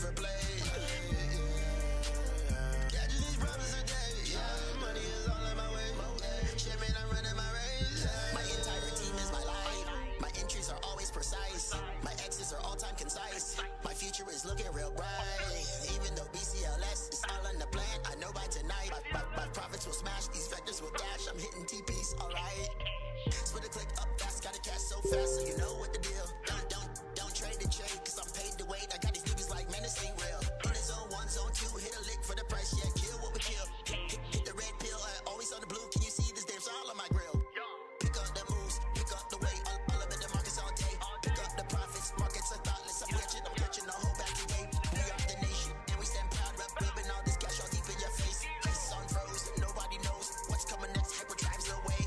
different play. Catching these problems a day. Money is all in my way. Chairman, I'm running my race. My entire team is my life. My entries are always precise. My exits are all time concise. My future is looking real bright. Even though BCLS is all on the plan, I know by tonight my profits will smash. These vectors will dash. I'm hitting TPs, alright. Split a click up fast, gotta cash so fast, so you know what the deal. Don't trade the trade, cause I'm paid to wait. I got these niggas like, man, this ain't real. In the zone 1, zone 2, hit a lick for the price, yeah, kill what we kill. Hit the red pill, always on the blue, can you see this damn all on my grill? Pick up the moves, pick up the weight, all of it, the markets all day. Pick up the profits, markets are thoughtless, I'm catching the whole back today. We are the nation, and we stand proud, rubbing all this cash all deep in your face. Ice on froze, nobody knows what's coming next, hyperdrive's the way.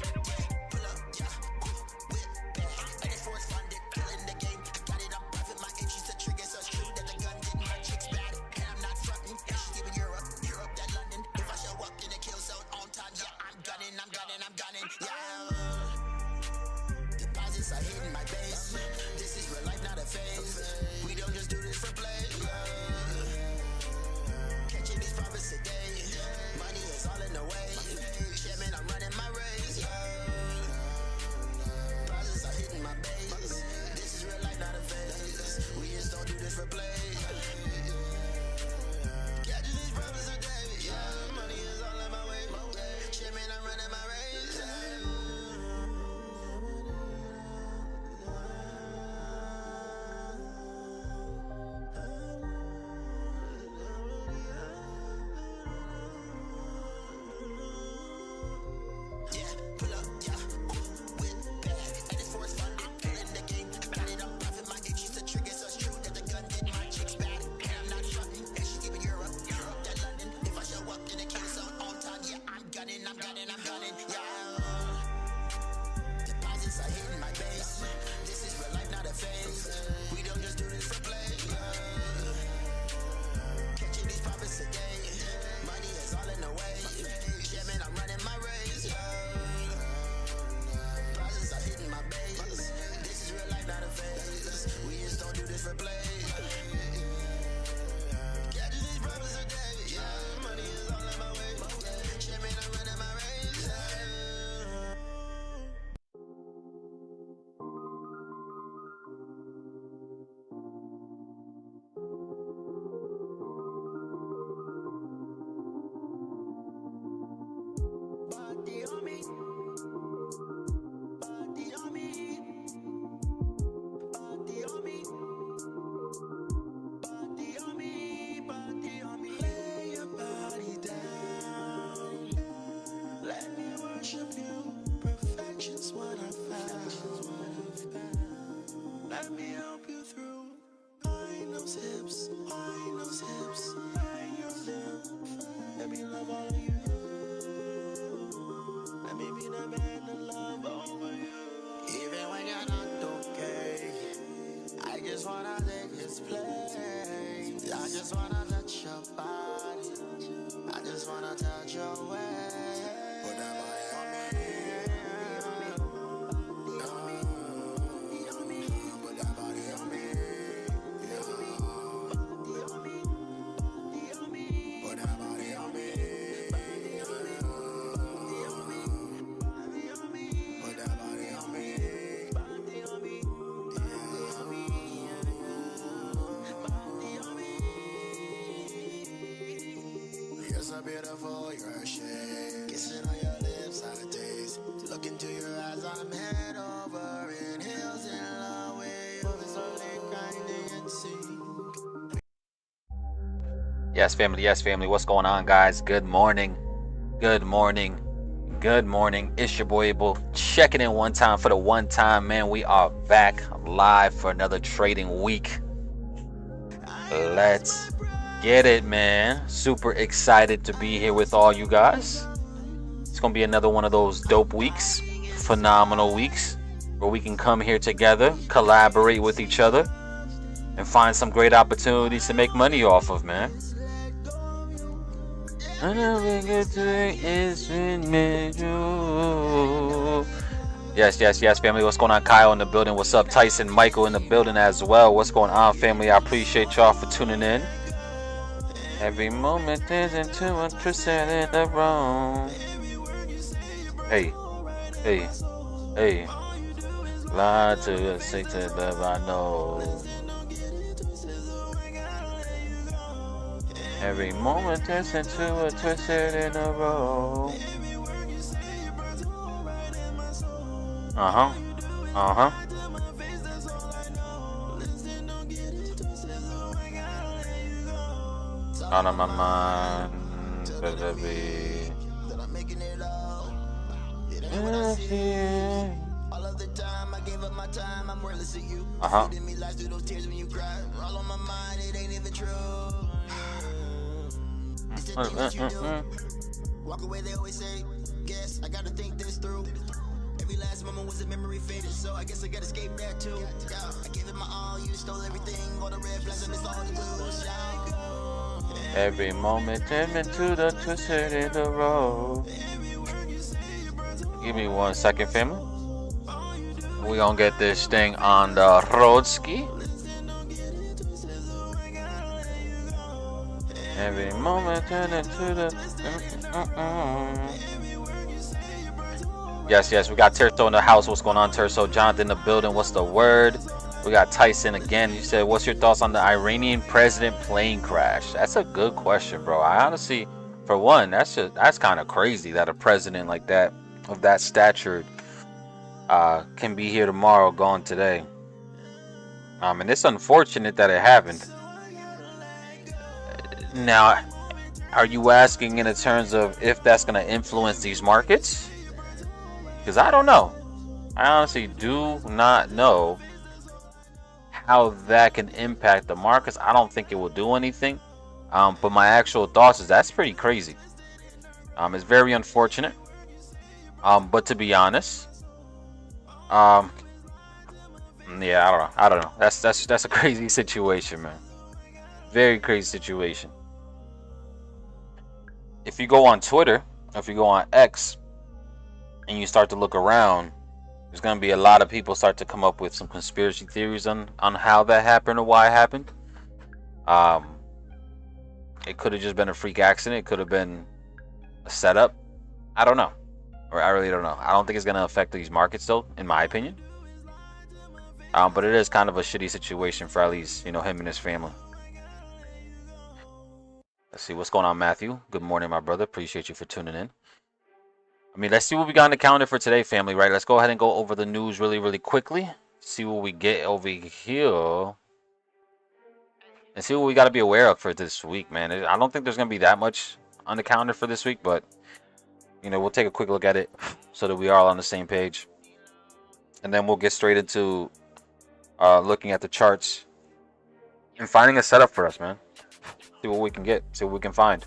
We don't just do this for play. Catching these profits today. Money is all in the way. Chairman, I'm running my race. Prizes are hitting my base. This is real life, not a phase. We just don't do this for play. Catching these profits today. Money is all in my way. Chairman, I'm running my race. I'm gunning, yeah. Deposits are hitting my base. This is real life, not a phase. We don't just do this for play. Catching these profits today. Money is all in the way. Chairman, I'm running my race. Deposits are hitting my base. This is real life, not a phase. We just don't do this for play. Catching these profits today. Money is all in my way. Chairman, I'm running my race. Body on me. Body on me. Body on me. Body on me. Body on me. Lay your body down. Let me worship you. Perfection's what I found. Let me help you through. Wine those hips. Wine those hips. Hang your lip. Let me love all of you. Let me be the man to love over you. Even when you're not okay, I just wanna take his place. I just wanna touch your body. I just wanna touch your way. Put that body on me. Put that body on me. Put that body on me. You're so beautiful, you're a shade. Kissing on your lips, I taste. Look into your eyes, I'm head over in heels in love with you. It's only grinding and sing. Yes, family. What's going on, guys? Good morning. Good morning. Good morning. It's your boy Abel. Checking in one time for the one time, man. We are back live for another trading week. Let's get it, man. Super excited to be here with all you guys. It's gonna be another one of those dope weeks, phenomenal weeks, where we can come here together, collaborate with each other, and find some great opportunities to make money off of, man. Yes, family. What's going on? Kyle in the building. What's up? Tyson, Michael in the building as well. What's going on, family? I appreciate y'all for tuning in. Every moment isn't too interested in the wrong. Hey, hey, hey. Lie to a sick to love I know. Every moment turns into a twisted in a row. Uh-huh. Uh-huh. Out of my mind, baby. All of the time I gave up my time, I'm worthless to you. Uh-huh. Feeding me lies through those tears when you cry. All on my mind, it ain't even true. It's the thing that you do. Walk away, they always say, guess I gotta think this through. Every last moment was a memory faded, so I guess I gotta escape that too. Yeah, I gave it my all, you stole everything. All the red flags, I missed all the clues. Every moment turn into the twisted in the road. Give me 1 second, family. We gonna get this thing on the road ski. Every moment turn into the. Yes, we got Terso in the house. What's going on, Terso? Jonathan in the building. What's the word? We got Tyson again. You said, what's your thoughts on the Iranian president plane crash? That's a good question, bro. I honestly, for one, that's kind of crazy that a president like that, of that stature, can be here tomorrow, gone today. And it's unfortunate that it happened. Now, are you asking in the terms of if that's going to influence these markets? Because I don't know. I honestly do not know how that can impact the markets. I don't think it will do anything. But my actual thoughts is that's pretty crazy. It's very unfortunate. But to be honest, yeah, I don't know. That's a crazy situation, man. Very crazy situation. If you go on Twitter, if you go on X, and you start to look around, there's going to be a lot of people start to come up with some conspiracy theories on how that happened or why it happened. It could have just been a freak accident. It could have been a setup. I don't know. Or I really don't know. I don't think it's going to affect these markets, though, in my opinion. But it is kind of a shitty situation for at least, him and his family. Let's see what's going on, Matthew. Good morning, my brother. Appreciate you for tuning in. Let's see what we got on the calendar for today, family, right? Let's go ahead and go over the news really, really quickly. See what we get over here. And see what we got to be aware of for this week, man. I don't think there's going to be that much on the calendar for this week, but, we'll take a quick look at it so that we are all on the same page. And then we'll get straight into looking at the charts and finding a setup for us, man. See what we can get. See what we can find.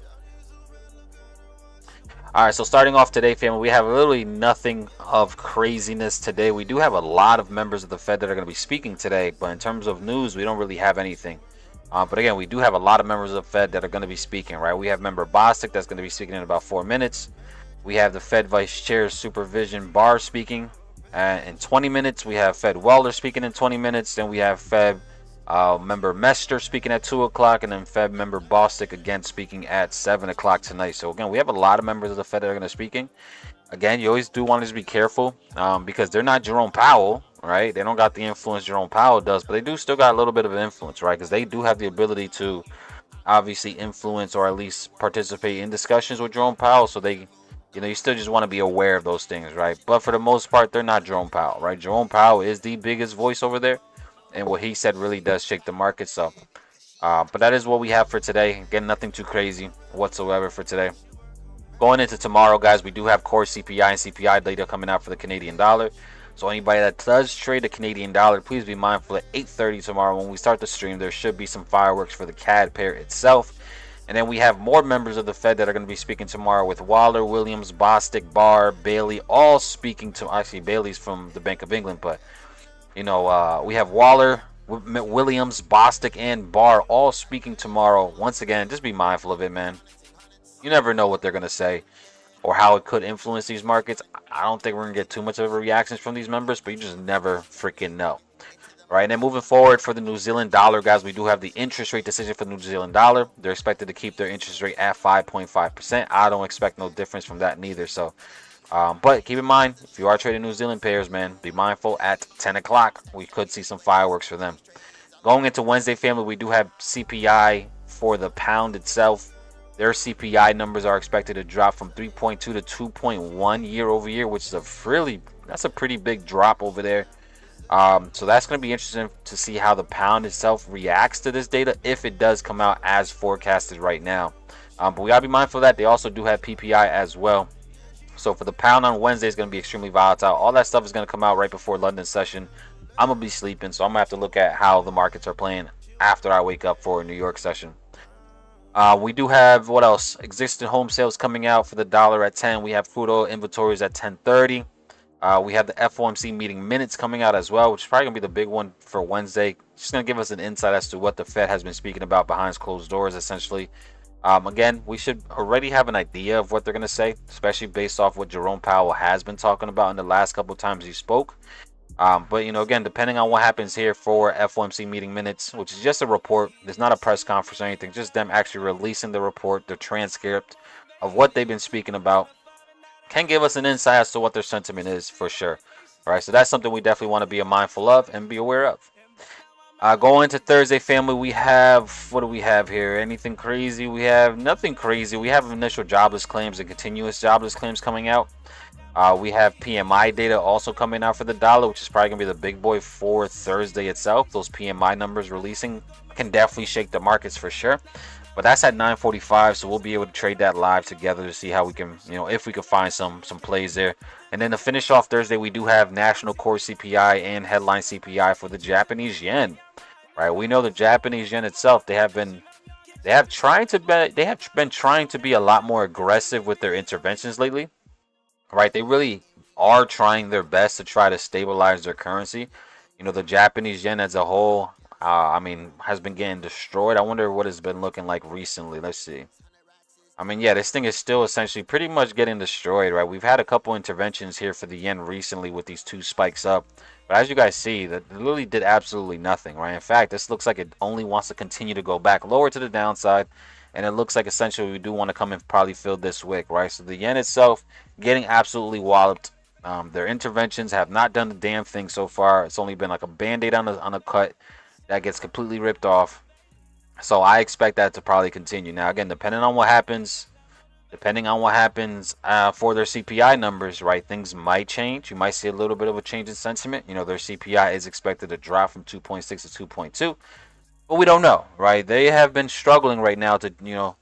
Alright, so starting off today, family, we have literally nothing of craziness today. We do have a lot of members of the Fed that are going to be speaking today, but in terms of news, we don't really have anything. But again, we do have a lot of members of the Fed that are going to be speaking, right? We have member Bostic that's going to be speaking in about 4 minutes. We have the Fed Vice Chair Supervision Barr speaking in 20 minutes. We have Fed Welder speaking in 20 minutes. Then we have Fed member Mester speaking at 2 o'clock, and then Fed member Bostic again speaking at 7 o'clock tonight. So again, we have a lot of members of the Fed that are going to be speaking. Again, you always do want to be careful because they're not Jerome Powell, right? They don't got the influence Jerome Powell does, but they do still got a little bit of influence, right? Because they do have the ability to obviously influence or at least participate in discussions with Jerome Powell. So they, you still just want to be aware of those things, right? But for the most part, they're not Jerome Powell, right? Jerome Powell is the biggest voice over there. And what he said really does shake the market. So, but that is what we have for today. Again, nothing too crazy whatsoever for today. Going into tomorrow, guys, we do have core CPI and CPI data coming out for the Canadian dollar. So anybody that does trade the Canadian dollar, please be mindful at 8:30 tomorrow when we start the stream. There should be some fireworks for the CAD pair itself. And then we have more members of the Fed that are going to be speaking tomorrow with Waller, Williams, Bostic, Barr, Bailey, all speaking to, actually Bailey's from the Bank of England, but we have Waller, Williams, Bostic, and Barr all speaking tomorrow. Once again, just be mindful of it, man. You never know what they're going to say or how it could influence these markets. I don't think we're going to get too much of a reaction from these members, but you just never freaking know. All right, and then moving forward for the New Zealand dollar, guys, we do have the interest rate decision for the New Zealand dollar. They're expected to keep their interest rate at 5.5%. I don't expect no difference from that neither. So, but keep in mind, if you are trading New Zealand pairs, man, be mindful at 10 o'clock. We could see some fireworks for them. Going into Wednesday, family, we do have CPI for the pound itself. Their CPI numbers are expected to drop from 3.2 to 2.1 year over year, which is that's a pretty big drop over there. So that's going to be interesting to see how the pound itself reacts to this data if it does come out as forecasted right now. But we got to be mindful of that. They also do have PPI as well. So for the pound on Wednesday, it's going to be extremely volatile. All that stuff is going to come out right before London session. I'm going to be sleeping, so I'm going to have to look at how the markets are playing after I wake up for a New York session. We do have, what else? Existing home sales coming out for the dollar at 10. We have crude oil inventories at 10:30. We have the FOMC meeting minutes coming out as well, which is probably going to be the big one for Wednesday. Just going to give us an insight as to what the Fed has been speaking about behind closed doors, essentially. Again, we should already have an idea of what they're going to say, especially based off what Jerome Powell has been talking about in the last couple of times he spoke. But, again, depending on what happens here for FOMC meeting minutes, which is just a report, there's not a press conference or anything, just them actually releasing the report, the transcript of what they've been speaking about, can give us an insight as to what their sentiment is for sure. All right, so that's something we definitely want to be mindful of and be aware of. Going into Thursday, family, we have, what do we have here? Anything crazy? We have nothing crazy. We have initial jobless claims and continuous jobless claims coming out. We have PMI data also coming out for the dollar, which is probably going to be the big boy for Thursday itself. Those PMI numbers releasing can definitely shake the markets for sure. But that's at 9:45, so we'll be able to trade that live together to see how we can, if we can find some plays there. And then to finish off Thursday, we do have national core CPI and headline CPI for the Japanese yen. Right, we know the Japanese yen itself. They have been trying to be a lot more aggressive with their interventions lately. Right, they really are trying their best to try to stabilize their currency. The Japanese yen as a whole, has been getting destroyed. I wonder what it's been looking like recently. Let's see. Yeah, this thing is still essentially pretty much getting destroyed, right? We've had a couple interventions here for the yen recently with these two spikes up. But as you guys see, that literally did absolutely nothing, right? In fact, this looks like it only wants to continue to go back lower to the downside. And it looks like essentially we do want to come and probably fill this wick, right? So the yen itself getting absolutely walloped. Their interventions have not done the damn thing so far. It's only been like a band-aid on a cut that gets completely ripped off. So I expect that to probably continue. Now, again, depending on what happens for their CPI numbers, right, things might change. You might see a little bit of a change in sentiment. Their CPI is expected to drop from 2.6 to 2.2. But we don't know, right? They have been struggling right now to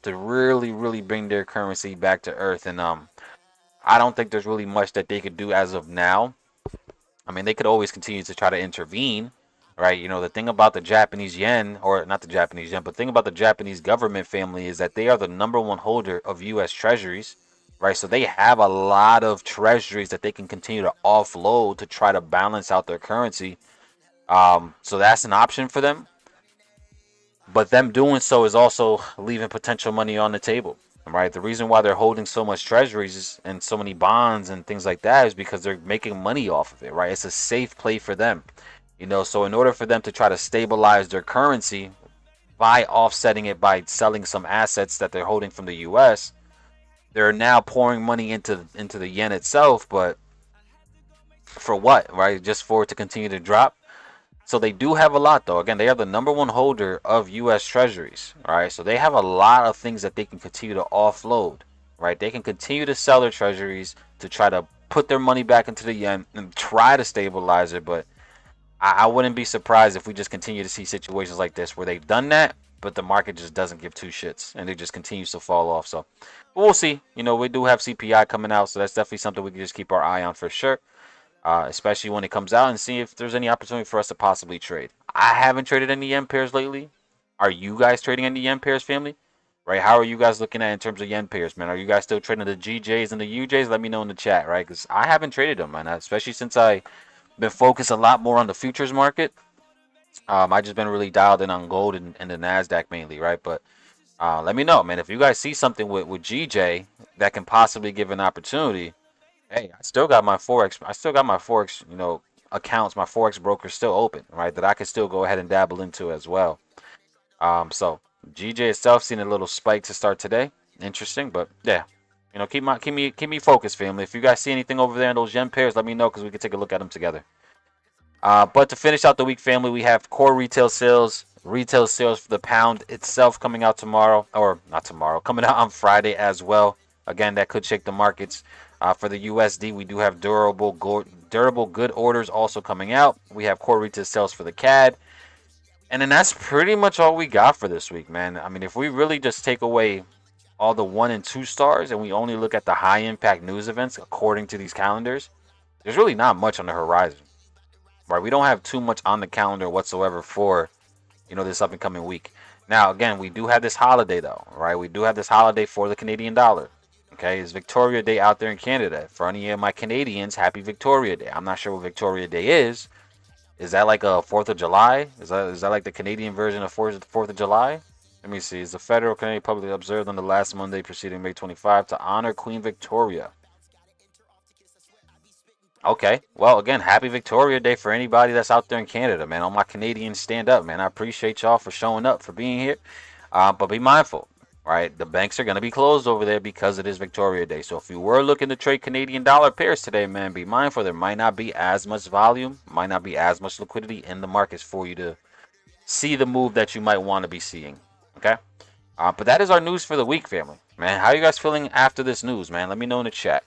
really, really bring their currency back to earth. And I don't think there's really much that they could do as of now. They could always continue to try to intervene. Right, the thing about the Japanese yen, or not the Japanese yen, but the thing about the Japanese government family is that they are the #1 holder of U.S. treasuries, right? So they have a lot of treasuries that they can continue to offload to try to balance out their currency. So that's an option for them. But them doing so is also leaving potential money on the table, right? The reason why they're holding so much treasuries and so many bonds and things like that is because they're making money off of it, right? It's a safe play for them. So in order for them to try to stabilize their currency by offsetting it by selling some assets that they're holding from the U.S., they're now pouring money into the yen itself. But for what, right? Just for it to continue to drop. So they do have a lot, though. Again, they are the #1 holder of U.S. treasuries, right? So they have a lot of things that they can continue to offload, right? They can continue to sell their treasuries to try to put their money back into the yen and try to stabilize it, but I wouldn't be surprised if we just continue to see situations like this where they've done that, but the market just doesn't give two shits and it just continues to fall off. So we'll see. We do have CPI coming out, so that's definitely something we can just keep our eye on for sure, especially when it comes out, and see if there's any opportunity for us to possibly trade. I haven't traded any yen pairs lately. Are you guys trading any yen pairs, family? Right? How are you guys looking at in terms of yen pairs, man? Are you guys still trading the GJs and the UJs? Let me know in the chat, right? Because I haven't traded them, man, especially since I been focused a lot more on the futures market. I just been really dialed in on gold and the NASDAQ mainly, right? But let me know, man, if you guys see something with GJ that can possibly give an opportunity. Hey, I still got my forex. accounts, my forex broker, still open, right? That I can still go ahead and dabble into as well. So GJ itself seen a little spike to start today. Interesting, but yeah, you know, keep me focused, family. If you guys see anything over there in those yen pairs, let me know because we can take a look at them together. But to finish out the week, family, we have core retail sales for the pound itself coming out tomorrow, or not tomorrow, coming out on Friday as well. Again, that could shake the markets. For the USD, we do have durable good orders also coming out. We have core retail sales for the CAD. And then that's pretty much all we got for this week, man. I mean, if we really just take away all the 1 and 2 stars and we only look at the high impact news events according to these calendars, there's really not much on the horizon. Right, we don't have too much on the calendar whatsoever for, you know, this up and coming week. Now, again, we do have this holiday though, right? We do have this holiday for the Canadian dollar. Okay, it's Victoria Day out there in Canada. For any of my Canadians, happy Victoria Day. I'm not sure what Victoria Day is. Is that like a 4th of July? Is that like the Canadian version of 4th of July? Let me see. Is the federal Canadian publicly observed on the last Monday preceding May 25 to honor Queen Victoria? Okay, well, again, happy Victoria Day for anybody that's out there in Canada, man. All my Canadians, stand up, man. I appreciate y'all for showing up, for being here. But be mindful, right? The banks are going to be closed over there because it is Victoria Day. So if you were looking to trade Canadian dollar pairs today, man, be mindful. There might not be as much volume, might not be as much liquidity in the markets for you to see the move that you might want to be seeing, okay? But that is our news for the week, family. Man, how are you guys feeling after this news, man? Let me know in the chat.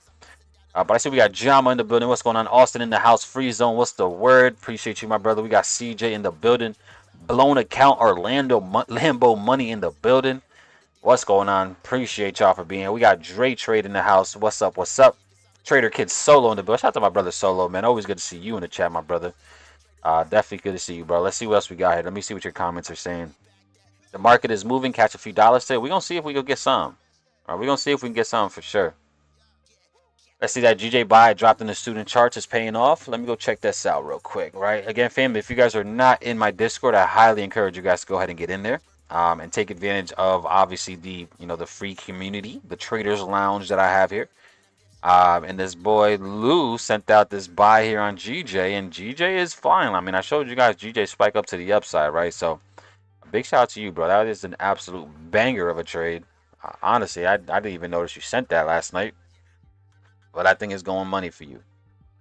But I see we got Jama in the building. What's going on? Austin in the house. Free zone. What's the word? Appreciate you, my brother. We got CJ in the building. Blown account Lambo money in the building. What's going on? Appreciate y'all for being here. We got Dre Trade in the house. What's up? What's up? Trader Kid Solo in the building. Shout out to my brother Solo, man. Always good to see you in the chat, my brother. Definitely good to see you, bro. Let's see what else we got here. Let me see what your comments are saying. The market is moving. Catch a few dollars today. We're going to see if we can get some. All right, we're going to see if we can get some for sure. Let's see that GJ buy dropped in the student charts is paying off. Let me go check this out real quick, right? Again, fam, if you guys are not in my Discord, I highly encourage you guys to go ahead and get in there and take advantage of obviously the free community, the traders lounge that I have here. And this boy Lou sent out this buy here on GJ, and GJ is flying. I mean, I showed you guys GJ spike up to the upside, right? So a big shout out to you, bro. That is an absolute banger of a trade. Honestly, I didn't even notice you sent that last night. But I think it's going money for you,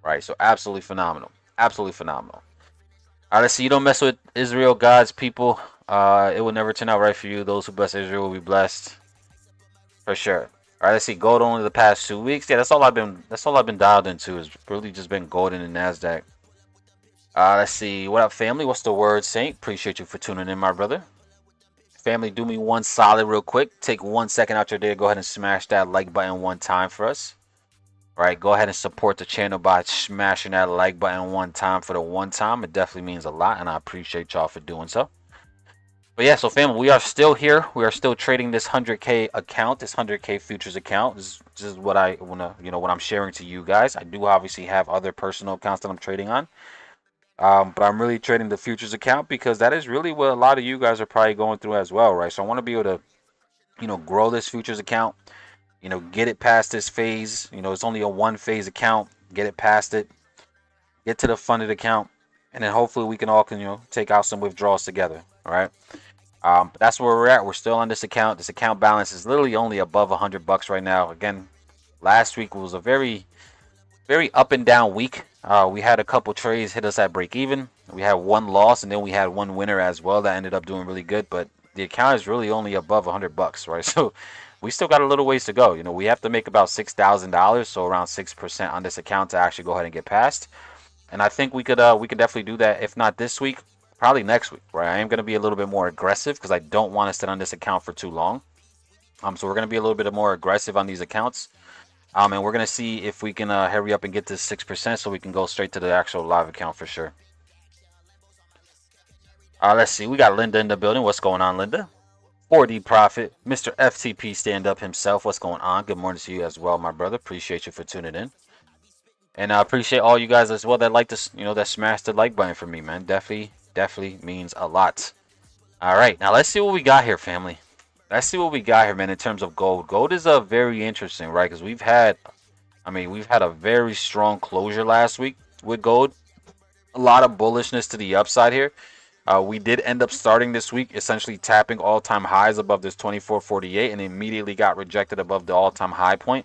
right? So absolutely phenomenal, absolutely phenomenal. All right, let's see. You don't mess with Israel, God's people. It will never turn out right for you. Those who bless Israel will be blessed, for sure. All right, let's see. Gold only the past 2 weeks. Yeah, that's all I've been dialed into. Is really just been gold in the NASDAQ. Let's see. What up, family? What's the word, Saint? Appreciate you for tuning in, my brother. Family, do me one solid real quick. Take 1 second out your day. Go ahead and smash that like button one time for us. Right, go ahead and support the channel by smashing that like button one time for the one time. It definitely means a lot, and I appreciate y'all for doing so. But yeah, so family, we are still here. We are still trading this 100K account, this 100K futures account. This is what I wanna, what I'm sharing to you guys. I do obviously have other personal accounts that I'm trading on, but I'm really trading the futures account because that is really what a lot of you guys are probably going through as well, right? So I want to be able to, grow this futures account. Get it past this phase. It's only a one phase account. Get it past it. Get to the funded account. And then hopefully we can all take out some withdrawals together. All right. But that's where we're at. We're still on this account. This account balance is literally only above $100 right now. Again, last week was a very, very up and down week. We had a couple trades hit us at break even. We had one loss and then we had one winner as well that ended up doing really good. But the account is really only above $100, right? So we still got a little ways to go. We have to make about $6,000, so around 6% on this account to actually go ahead and get past. And I think we could definitely do that. If not this week, probably next week. Right? I am going to be a little bit more aggressive because I don't want to sit on this account for too long. So we're going to be a little bit more aggressive on these accounts. And we're going to see if we can hurry up and get this 6% so we can go straight to the actual live account for sure. Let's see. We got Linda in the building. What's going on, Linda? 4D Profit, Mr. FTP stand up himself. What's going on? Good morning to you as well, my brother. Appreciate you for tuning in. And I appreciate all you guys as well that like this, that smash the like button for me, man. Definitely means a lot. All right, now let's see what we got here, family. Let's see what we got here, man, in terms of gold. Gold is very interesting, right? Because we've had a very strong closure last week with gold. a lot of bullishness to the upside here. We did end up starting this week essentially tapping all-time highs above this 24.48 and immediately got rejected above the all-time high point.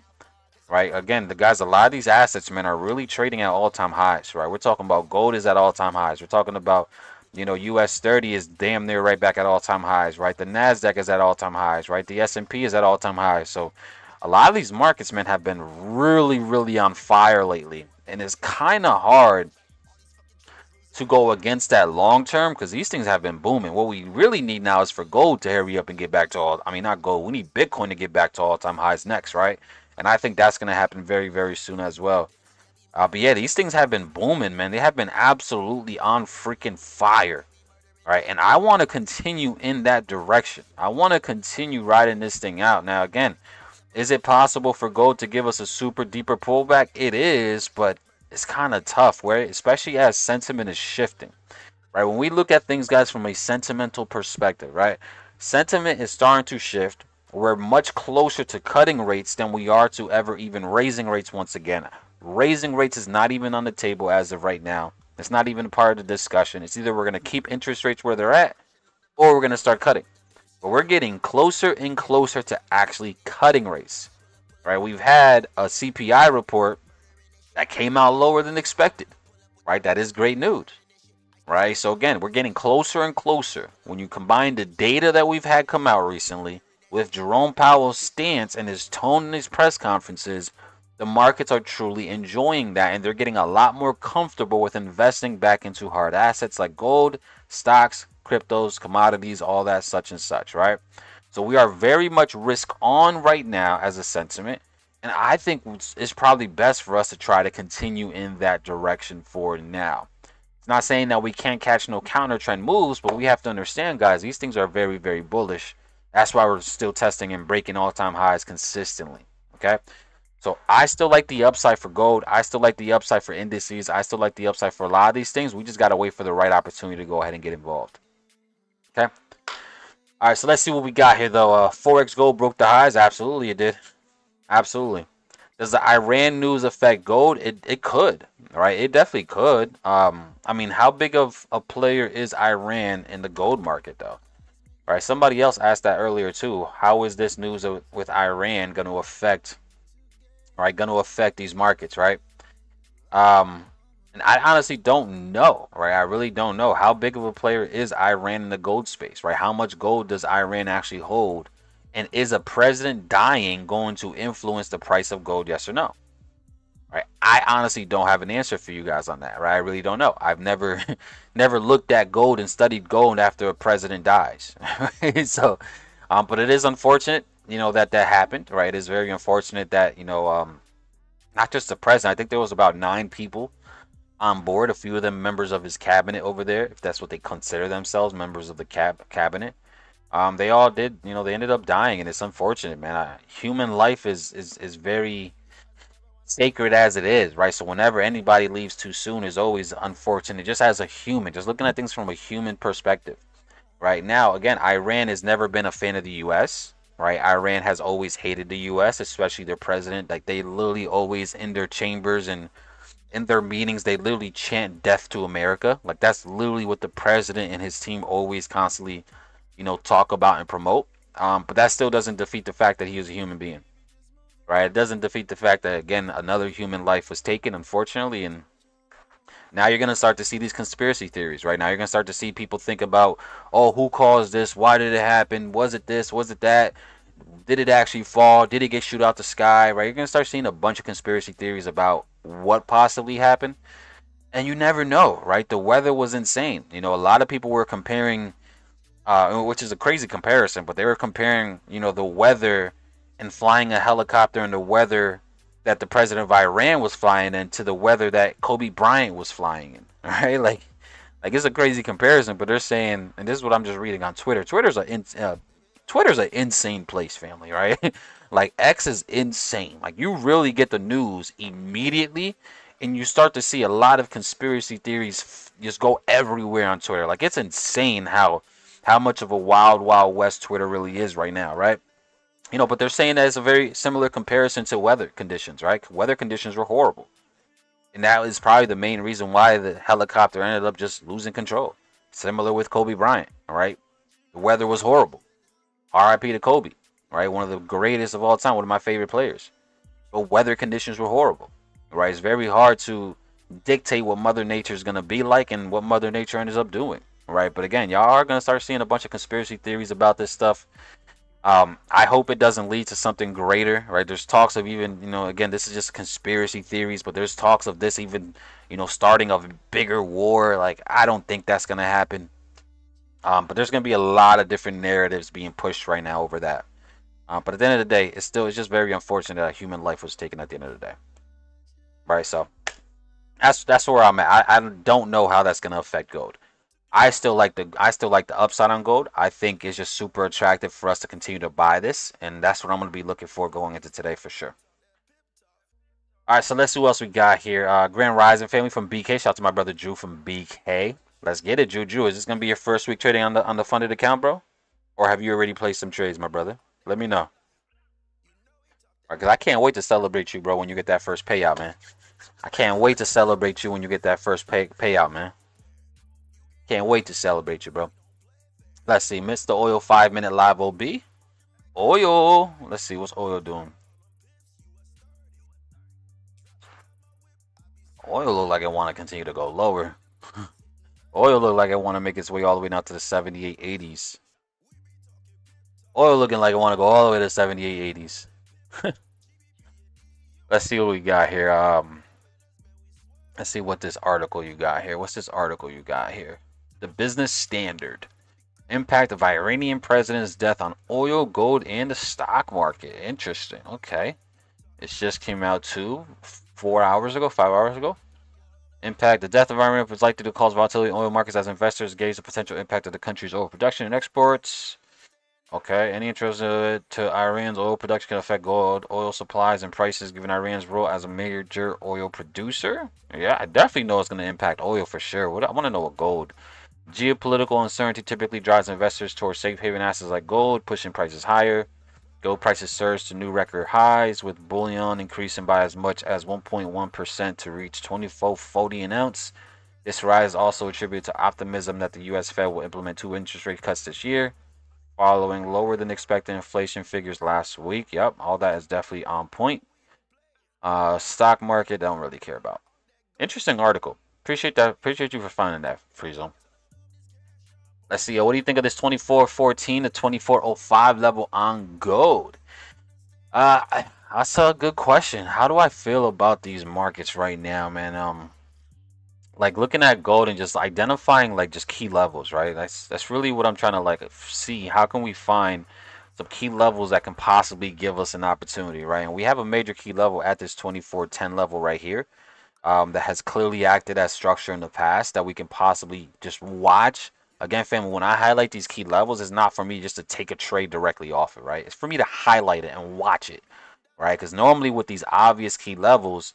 Right, again, the guys, a lot of these assets, man, are really trading at all-time highs. Right, we're talking about gold is at all-time highs. We're talking about, US 30 is damn near right back at all-time highs. Right, the NASDAQ is at all-time highs. Right, the S&P is at all-time highs. So a lot of these markets, man, have been really, really on fire lately, and it's kind of hard to go against that long term because these things have been booming. What we really need now is for gold to hurry up and get back to not gold. We need Bitcoin to get back to all-time highs next, right? And I think that's going to happen very, very soon as well. But yeah, these things have been booming, man. They have been absolutely on freaking fire, right? And I want to continue in that direction. I want to continue riding this thing out. Now, again, is it possible for gold to give us a super deeper pullback? It is, but it's kind of tough, where especially as sentiment is shifting, right? When we look at things, guys, from a sentimental perspective, right? Sentiment is starting to shift. We're much closer to cutting rates than we are to ever even raising rates once again. Raising rates is not even on the table as of right now. It's not even a part of the discussion. It's either we're going to keep interest rates where they're at or we're going to start cutting. But we're getting closer and closer to actually cutting rates, right? We've had a CPI report that came out lower than expected, right? That is great news, right? So again, we're getting closer and closer. When you combine the data that we've had come out recently with Jerome Powell's stance and his tone in his press conferences, the markets are truly enjoying that, and they're getting a lot more comfortable with investing back into hard assets like gold, stocks, cryptos, commodities, all that such and such, right? So we are very much risk on right now as a sentiment. And I think it's probably best for us to try to continue in that direction for now. It's not saying that we can't catch no counter trend moves, but we have to understand, guys, these things are very, very bullish. That's why we're still testing and breaking all-time highs consistently, okay? So I still like the upside for gold. I still like the upside for indices. I still like the upside for a lot of these things. We just got to wait for the right opportunity to go ahead and get involved, okay? All right, so let's see what we got here, though. Forex gold broke the highs. Absolutely, it did. Absolutely. Does the Iran news affect gold? It could, right? It definitely could. How big of a player is Iran in the gold market, though? Right? Somebody else asked that earlier too. How is this news with Iran going to affect, right? Going to affect these markets, right? And I honestly don't know, right? I really don't know. How big of a player is Iran in the gold space, right? How much gold does Iran actually hold? And is a president dying going to influence the price of gold, yes or no? Right? I honestly don't have an answer for you guys on that, right? I really don't know. I've never never looked at gold and studied gold after a president dies. So, but it is unfortunate, that happened, right? It is very unfortunate that, not just the president. I think there was about 9 people on board, a few of them members of his cabinet over there, if that's what they consider themselves, members of the cabinet. They all did, they ended up dying, and it's unfortunate, man. Human life is very sacred as it is, right? So whenever anybody leaves too soon is always unfortunate, just as a human, just looking at things from a human perspective. Right now, again, Iran has never been a fan of the U.S., right? Iran has always hated the U.S., especially their president. Like, they literally always, in their chambers and in their meetings, they literally chant death to America. Like, that's literally what the president and his team always constantly talk about and promote. But that still doesn't defeat the fact that he is a human being, right? It doesn't defeat the fact that, again, another human life was taken, unfortunately. And now you're going to start to see these conspiracy theories, right? Now you're going to start to see people think about, oh, who caused this? Why did it happen? Was it this? Was it that? Did it actually fall? Did it get shoot out the sky, right? You're going to start seeing a bunch of conspiracy theories about what possibly happened. And you never know, right? The weather was insane. A lot of people were comparing, which is a crazy comparison, but they were comparing, the weather and flying a helicopter in the weather that the president of Iran was flying in to the weather that Kobe Bryant was flying in, right? Like it's a crazy comparison, but they're saying, and this is what I'm just reading on Twitter. Twitter's an insane place, family, right? Like, X is insane. Like, you really get the news immediately, and you start to see a lot of conspiracy theories just go everywhere on Twitter. Like, it's insane how much of a wild, wild west Twitter really is right now, right? But they're saying that it's a very similar comparison to weather conditions, right? Weather conditions were horrible. And that is probably the main reason why the helicopter ended up just losing control. Similar with Kobe Bryant, all right? The weather was horrible. RIP to Kobe, right? One of the greatest of all time, one of my favorite players. But weather conditions were horrible, right? It's very hard to dictate what Mother Nature is going to be like and what Mother Nature ends up doing, right? But again, y'all are going to start seeing a bunch of conspiracy theories about this stuff. I hope it doesn't lead to something greater, right? There's talks of even, again, this is just conspiracy theories, but there's talks of this even, starting a bigger war. Like, I don't think that's going to happen. But there's going to be a lot of different narratives being pushed right now over that. But at the end of the day, it's just very unfortunate that a human life was taken at the end of the day. Right? So that's where I'm at. I don't know how that's going to affect gold. I still like the upside on gold. I think it's just super attractive for us to continue to buy this, and that's what I'm going to be looking for going into today for sure. All right, so let's see who else we got here. Grand Rising family from BK. Shout out to my brother Drew from BK. Let's get it, Drew. Drew, is this going to be your first week trading on the funded account, bro? Or have you already placed some trades, my brother? Let me know. Because I can't wait to celebrate you, bro, when you get that first payout, man. I can't wait to celebrate you when you get that first payout, man. Can't wait to celebrate you, bro. Let's see. Mr. Oil 5-minute live OB. Oil. Let's see. What's Oil doing? Oil look like it want to continue to go lower. Oil look like it want to make its way all the way down to the 78.80s. Oil looking like it want to go all the way to 78.80s. Let's see what we got here. Let's see what this article you got here. What's this article you got here? The Business Standard. Impact of Iranian president's death on oil, gold, and the stock market. Interesting. Okay. It just came out 5 hours ago. Impact. The death of Iran was likely to cause volatility in oil markets as investors gauge the potential impact of the country's overproduction and exports. Okay. Any interest to Iran's oil production can affect gold, oil supplies, and prices given Iran's role as a major oil producer. Yeah, I definitely know it's going to impact oil for sure. I want to know what gold. Geopolitical uncertainty typically drives investors towards safe haven assets like gold, pushing prices higher. Gold prices surged to new record highs, with bullion increasing by as much as 1.1% to reach $24.40 an ounce. This rise is also attributed to optimism that the U.S. Fed will implement 2 interest rate cuts this year, following lower than expected inflation figures last week. Yep, all that is definitely on point. Stock market, don't really care about. Interesting article. Appreciate that. Appreciate you for finding that, Freezone. Let's see. What do you think of this 24.14 to 24.05 level on gold? That's a good question. How do I feel about these markets right now, man? Like looking at gold and just identifying like just key levels, right? That's really what I'm trying to like see. How can we find some key levels that can possibly give us an opportunity, right? And we have a major key level at this 24.10 level right here. That has clearly acted as structure in the past that we can possibly just watch. Again, family, when I highlight these key levels, it's not for me just to take a trade directly off it, right? It's for me to highlight it and watch it, right? Because normally with these obvious key levels,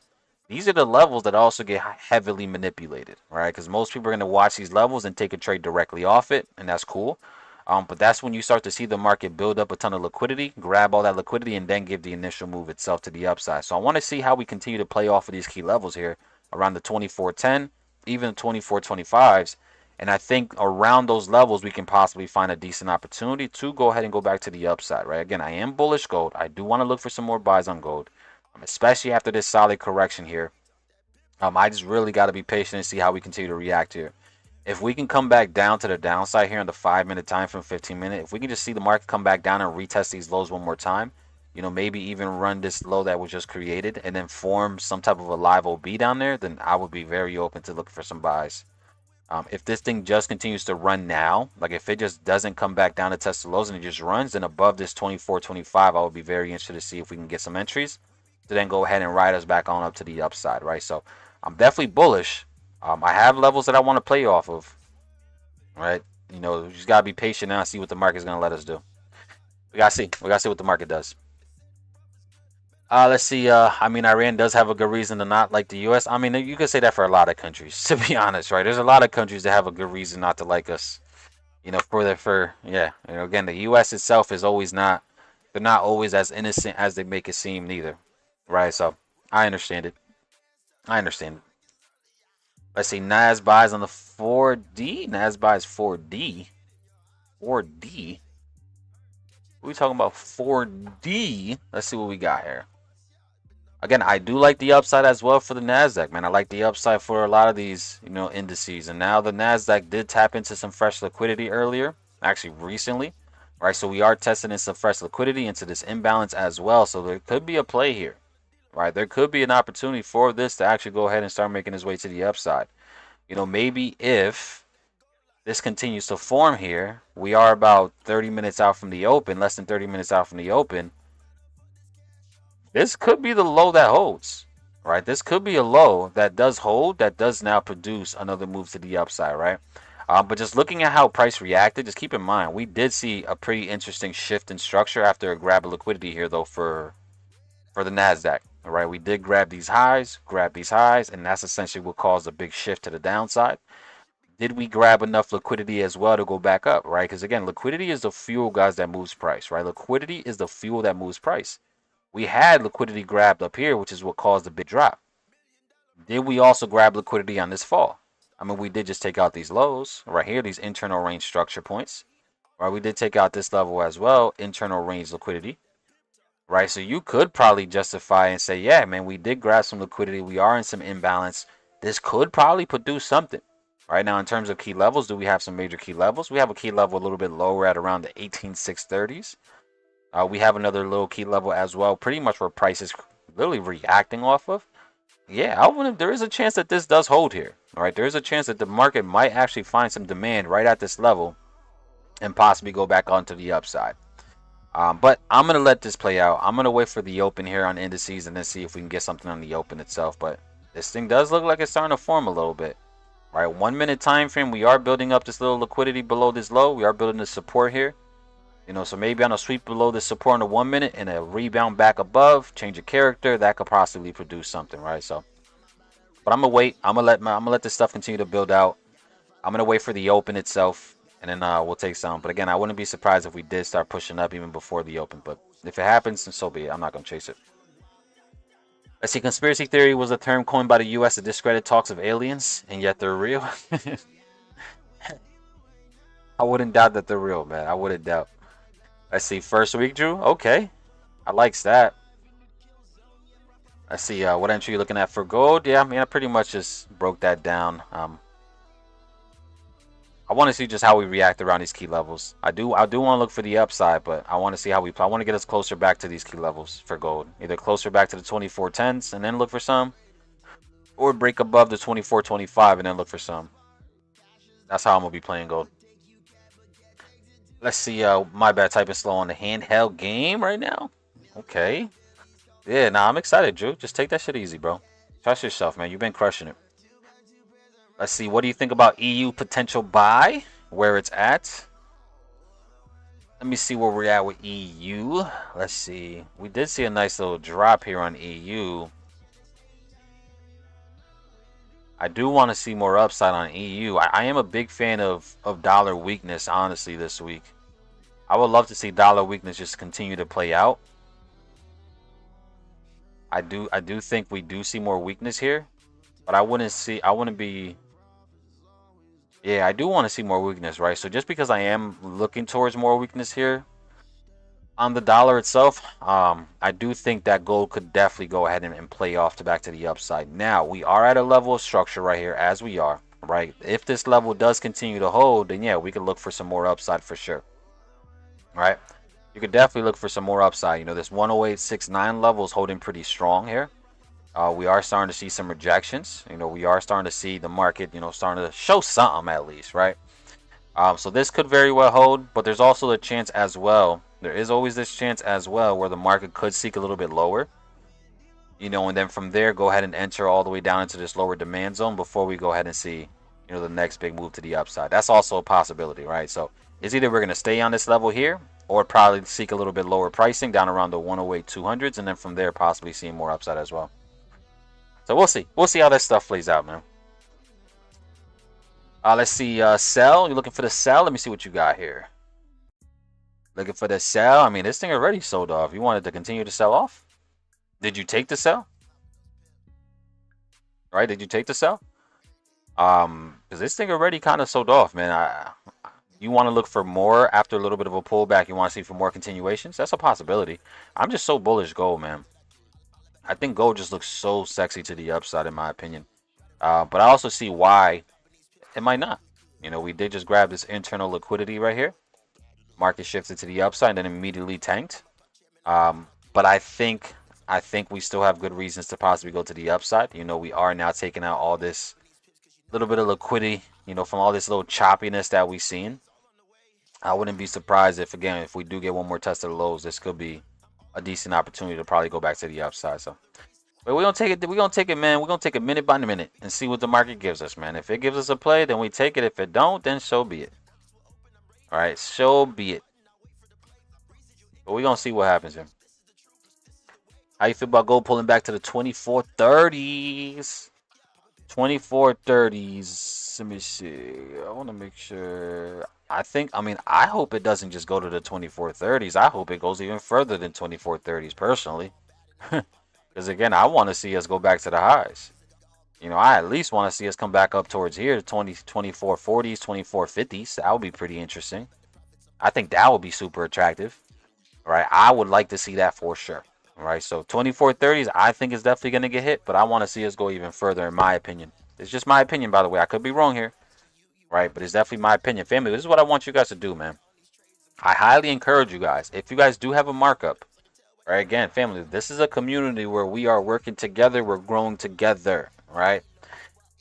these are the levels that also get heavily manipulated, right? Because most people are going to watch these levels and take a trade directly off it, and that's cool. But that's when you start to see the market build up a ton of liquidity, grab all that liquidity, and then give the initial move itself to the upside. So I want to see how we continue to play off of these key levels here around the 24.10, even 24.25s. And I think around those levels, we can possibly find a decent opportunity to go ahead and go back to the upside, right? Again, I am bullish gold. I do want to look for some more buys on gold, especially after this solid correction here. I just really got to be patient and see how we continue to react here. If we can come back down to the downside here on the 5-minute time from 15-minute, if we can just see the market come back down and retest these lows one more time, maybe even run this low that was just created and then form some type of a live OB down there, then I would be very open to looking for some buys. If this thing just continues to run now, like if it just doesn't come back down to test the lows and it just runs, then above this 24.25, I would be very interested to see if we can get some entries to then go ahead and ride us back on up to the upside, right? So I'm definitely bullish. I have levels that I want to play off of, right? We just got to be patient now and see what the market's going to let us do. We got to see. We got to see what the market does. Let's see. Iran does have a good reason to not like the U.S. I mean, you could say that for a lot of countries, to be honest, right? There's a lot of countries that have a good reason not to like us. Again, the U.S. itself is always not. They're not always as innocent as they make it seem, neither, right? So I understand it. Let's see, NAS buys on the 4D. NAS buys 4D. 4D. What are we talking about? 4D. Let's see what we got here. Again, I do like the upside as well for the NASDAQ, man. I like the upside for a lot of these, indices. And now the NASDAQ did tap into some fresh liquidity earlier, actually recently, right? So we are testing in some fresh liquidity into this imbalance as well. So there could be a play here, right? There could be an opportunity for this to actually go ahead and start making its way to the upside. Maybe if this continues to form here, we are about 30 minutes out from the open, less than 30 minutes out from the open. This could be the low that holds, right? This could be a low that does hold, that does now produce another move to the upside, right? But just looking at how price reacted, just keep in mind, we did see a pretty interesting shift in structure after a grab of liquidity here, though, for the NASDAQ, all right? We did grab these highs, and that's essentially what caused a big shift to the downside. Did we grab enough liquidity as well to go back up, right? Because, again, liquidity is the fuel, guys, that moves price, right? Liquidity is the fuel that moves price. We had liquidity grabbed up here, which is what caused the big drop. Did we also grab liquidity on this fall? I mean, we did just take out these lows right here, these internal range structure points, right? We did take out this level as well, internal range liquidity, right? So you could probably justify and say, yeah, man, we did grab some liquidity. We are in some imbalance. This could probably produce something. Right now, in terms of key levels, do we have some major key levels? We have a key level a little bit lower at around the 18,630s. We have another little key level as well, pretty much where price is literally reacting off of. Yeah, there is a chance that this does hold here. All right, there is a chance that the market might actually find some demand right at this level and possibly go back onto the upside. But I'm going to let this play out. I'm going to wait for the open here on indices and then see if we can get something on the open itself. But this thing does look like it's starting to form a little bit. All right, 1 minute time frame, we are building up this little liquidity below this low. We are building the support here. So maybe on a sweep below the support in the 1 minute and a rebound back above, change of character, that could possibly produce something, right? So, but I'm gonna wait. I'm gonna let this stuff continue to build out. I'm gonna wait for the open itself, and then we'll take some. But again, I wouldn't be surprised if we did start pushing up even before the open. But if it happens, then so be it. I'm not gonna chase it. Let's see. Conspiracy theory was a term coined by the U.S. to discredit talks of aliens, and yet they're real. I wouldn't doubt that they're real, man. I wouldn't doubt. Let's see, first week, Drew. Okay, I likes that. Let's see, what entry you looking at for gold? Yeah, I mean, I pretty much just broke that down. I want to see just how we react around these key levels. I do want to look for the upside, but I want to see how we play. I want to get us closer back to these key levels for gold. Either closer back to the 2410s and then look for some, or break above the 2425 and then look for some. That's how I'm gonna be playing gold. Let's see, my bad, typing slow on the handheld game right now. Okay. Yeah, nah, I'm excited, Drew. Just take that shit easy, bro. Trust yourself, man. You've been crushing it. Let's see, what do you think about EU potential buy? Where it's at? Let me see where we're at with EU. Let's see. We did see a nice little drop here on EU. I do want to see more upside on EU. I am a big fan of dollar weakness, honestly, this week. I would love to see dollar weakness just continue to play out. I do think we do see more weakness here, but I wouldn't be. Yeah, I do want to see more weakness, right? So just because I am looking towards more weakness here on the dollar itself, I do think that gold could definitely go ahead and play off to back to the upside. Now, we are at a level of structure right here, as we are, right? If this level does continue to hold, then yeah, we could look for some more upside for sure, right? You could definitely look for some more upside. This 108.69 level is holding pretty strong here. We are starting to see some rejections. We are starting to see the market, starting to show something at least, right? So this could very well hold, but there's also a chance as well. There is always this chance as well where the market could seek a little bit lower, and then from there go ahead and enter all the way down into this lower demand zone before we go ahead and see, the next big move to the upside. That's also a possibility, right? So it's either we're going to stay on this level here or probably seek a little bit lower pricing down around the 108.200s, and then from there possibly seeing more upside as well. So we'll see. We'll see how that stuff plays out, man. Let's see, sell. You're looking for the sell? Let me see what you got here. Looking for the sell? I mean, this thing already sold off. You wanted to continue to sell off? Did you take the sell? Right? Did you take the sell? Because this thing already kind of sold off, man. You want to look for more after a little bit of a pullback. You want to see for more continuations. That's a possibility. I'm just so bullish gold, man. I think gold just looks so sexy to the upside, in my opinion. But I also see why it might not. You know, we did just grab this internal liquidity right here. Market shifted to the upside and then immediately tanked. But I think we still have good reasons to possibly go to the upside. You know, we are now taking out all this little bit of liquidity, you know, from all this little choppiness that we've seen. I wouldn't be surprised if, again, if we do get one more test of the lows, this could be a decent opportunity to probably go back to the upside. So, but we're gonna take it. We're gonna take it, man. We're gonna take it minute by minute and see what the market gives us, man. If it gives us a play, then we take it. If it don't, then so be it. All right, so be it. But we're gonna see what happens here. How you feel about gold pulling back to the 2430s? 2430s. Let me see. I want to make sure. I hope it doesn't just go to the 2430s. I hope it goes even further than 2430s personally. Because again, I want to see us go back to the highs. You know, I at least want to see us come back up towards here, 2440s, 2450s. That would be pretty interesting. I think that would be super attractive. Right? I would like to see that for sure. All right, so 2430s, I think is definitely going to get hit, but I want to see us go even further, in my opinion. It's just my opinion, by the way. I could be wrong here, right? But it's definitely my opinion. Family, this is what I want you guys to do, man. I highly encourage you guys, if you guys do have a markup, right? Again, family, this is a community where we are working together. We're growing together, right?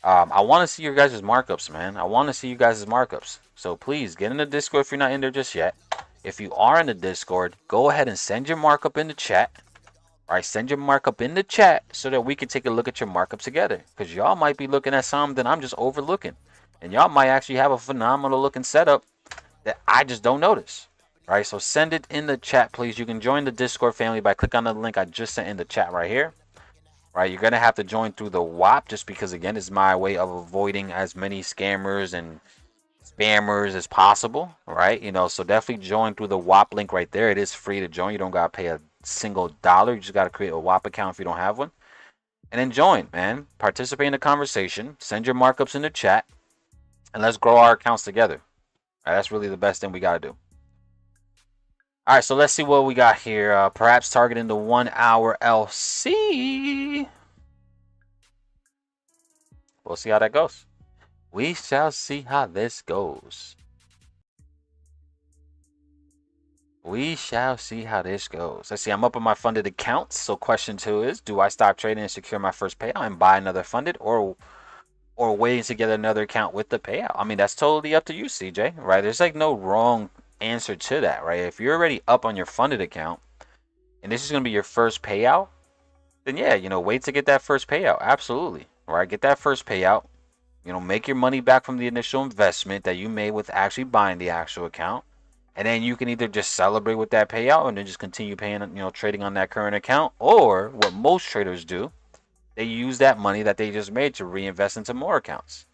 I want to see your guys' markups, man. I want to see you guys' markups. So please, get in the Discord if you're not in there just yet. If you are in the Discord, go ahead and send your markup in the chat. All right, send your markup in the chat so that we can take a look at your markup together. Because y'all might be looking at something that I'm just overlooking. And y'all might actually have a phenomenal looking setup that I just don't notice. All right, so send it in the chat, please. You can join the Discord family by clicking on the link I just sent in the chat right here. All right, you're going to have to join through the WAP just because, again, it's my way of avoiding as many scammers and spammers as possible. All right, you know, so definitely join through the WAP link right there. It is free to join. You don't got to pay a single dollar. You just got to create a WAP account if you don't have one, and then join, man. Participate in the conversation, send your markups in the chat, and let's grow our accounts together. All right, that's really the best thing we got to do. All right, so let's see what we got here. Perhaps targeting the 1 hour LC. We'll see how that goes. We shall see how this goes. We shall see how this goes. Let's see, I'm up on my funded accounts. So question 2 is, do I stop trading and secure my first payout and buy another funded, or wait to get another account with the payout? I mean, that's totally up to you, CJ, right? There's like no wrong answer to that, right? If you're already up on your funded account and this is going to be your first payout, then yeah, you know, wait to get that first payout. Absolutely. All right, get that first payout. You know, make your money back from the initial investment that you made with actually buying the actual account. And then you can either just celebrate with that payout and then just continue paying, you know, trading on that current account. Or what most traders do, they use that money that they just made to reinvest into more accounts.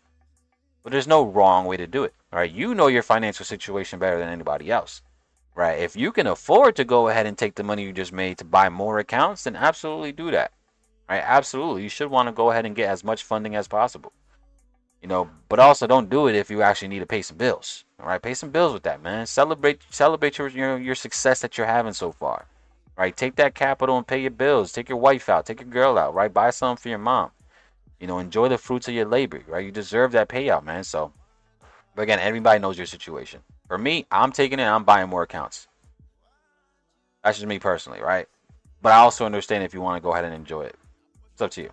But there's no wrong way to do it, right? You know your financial situation better than anybody else, right? If you can afford to go ahead and take the money you just made to buy more accounts, then absolutely do that, right? Absolutely. You should want to go ahead and get as much funding as possible. You know, but also don't do it if you actually need to pay some bills. All right, pay some bills with that, man. Celebrate your success that you're having so far. Right, take that capital and pay your bills. Take your wife out, take your girl out. Right, buy something for your mom. You know, enjoy the fruits of your labor. Right, you deserve that payout, man. So, but again, everybody knows your situation. For me, I'm taking it. I'm buying more accounts. That's just me personally, right? But I also understand if you want to go ahead and enjoy it. It's up to you.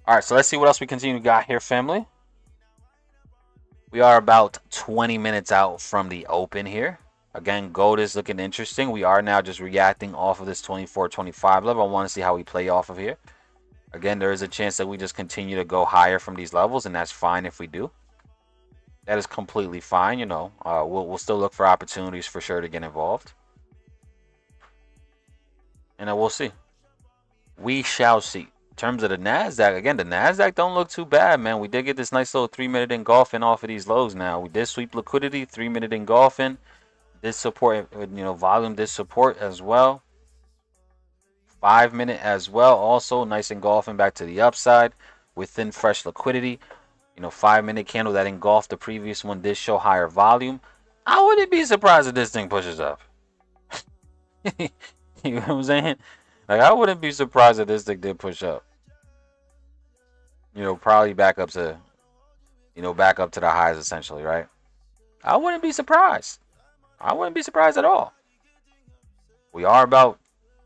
All right, so let's see what else we continue to got here, family. We are about 20 minutes out from the open here. Again, gold is looking interesting. We are now just reacting off of this 24-25 level. I want to see how we play off of here. Again, there is a chance that we just continue to go higher from these levels, and that's fine if we do. That is completely fine, you know. We'll still look for opportunities for sure to get involved. And then we'll see. We shall see. In terms of the NASDAQ, again, the NASDAQ don't look too bad, man. We did get this nice little 3-minute engulfing off of these lows now. We did sweep liquidity, 3-minute engulfing. This support, you know, volume, this support as well. 5-minute as well. Also, nice engulfing back to the upside. within fresh liquidity. 5-minute candle that engulfed the previous one did show higher volume. I wouldn't be surprised if this thing pushes up. You know what I'm saying? Like, I wouldn't be surprised if this thing did push up. Probably back up to, the highs essentially, right? I wouldn't be surprised. I wouldn't be surprised at all. We are about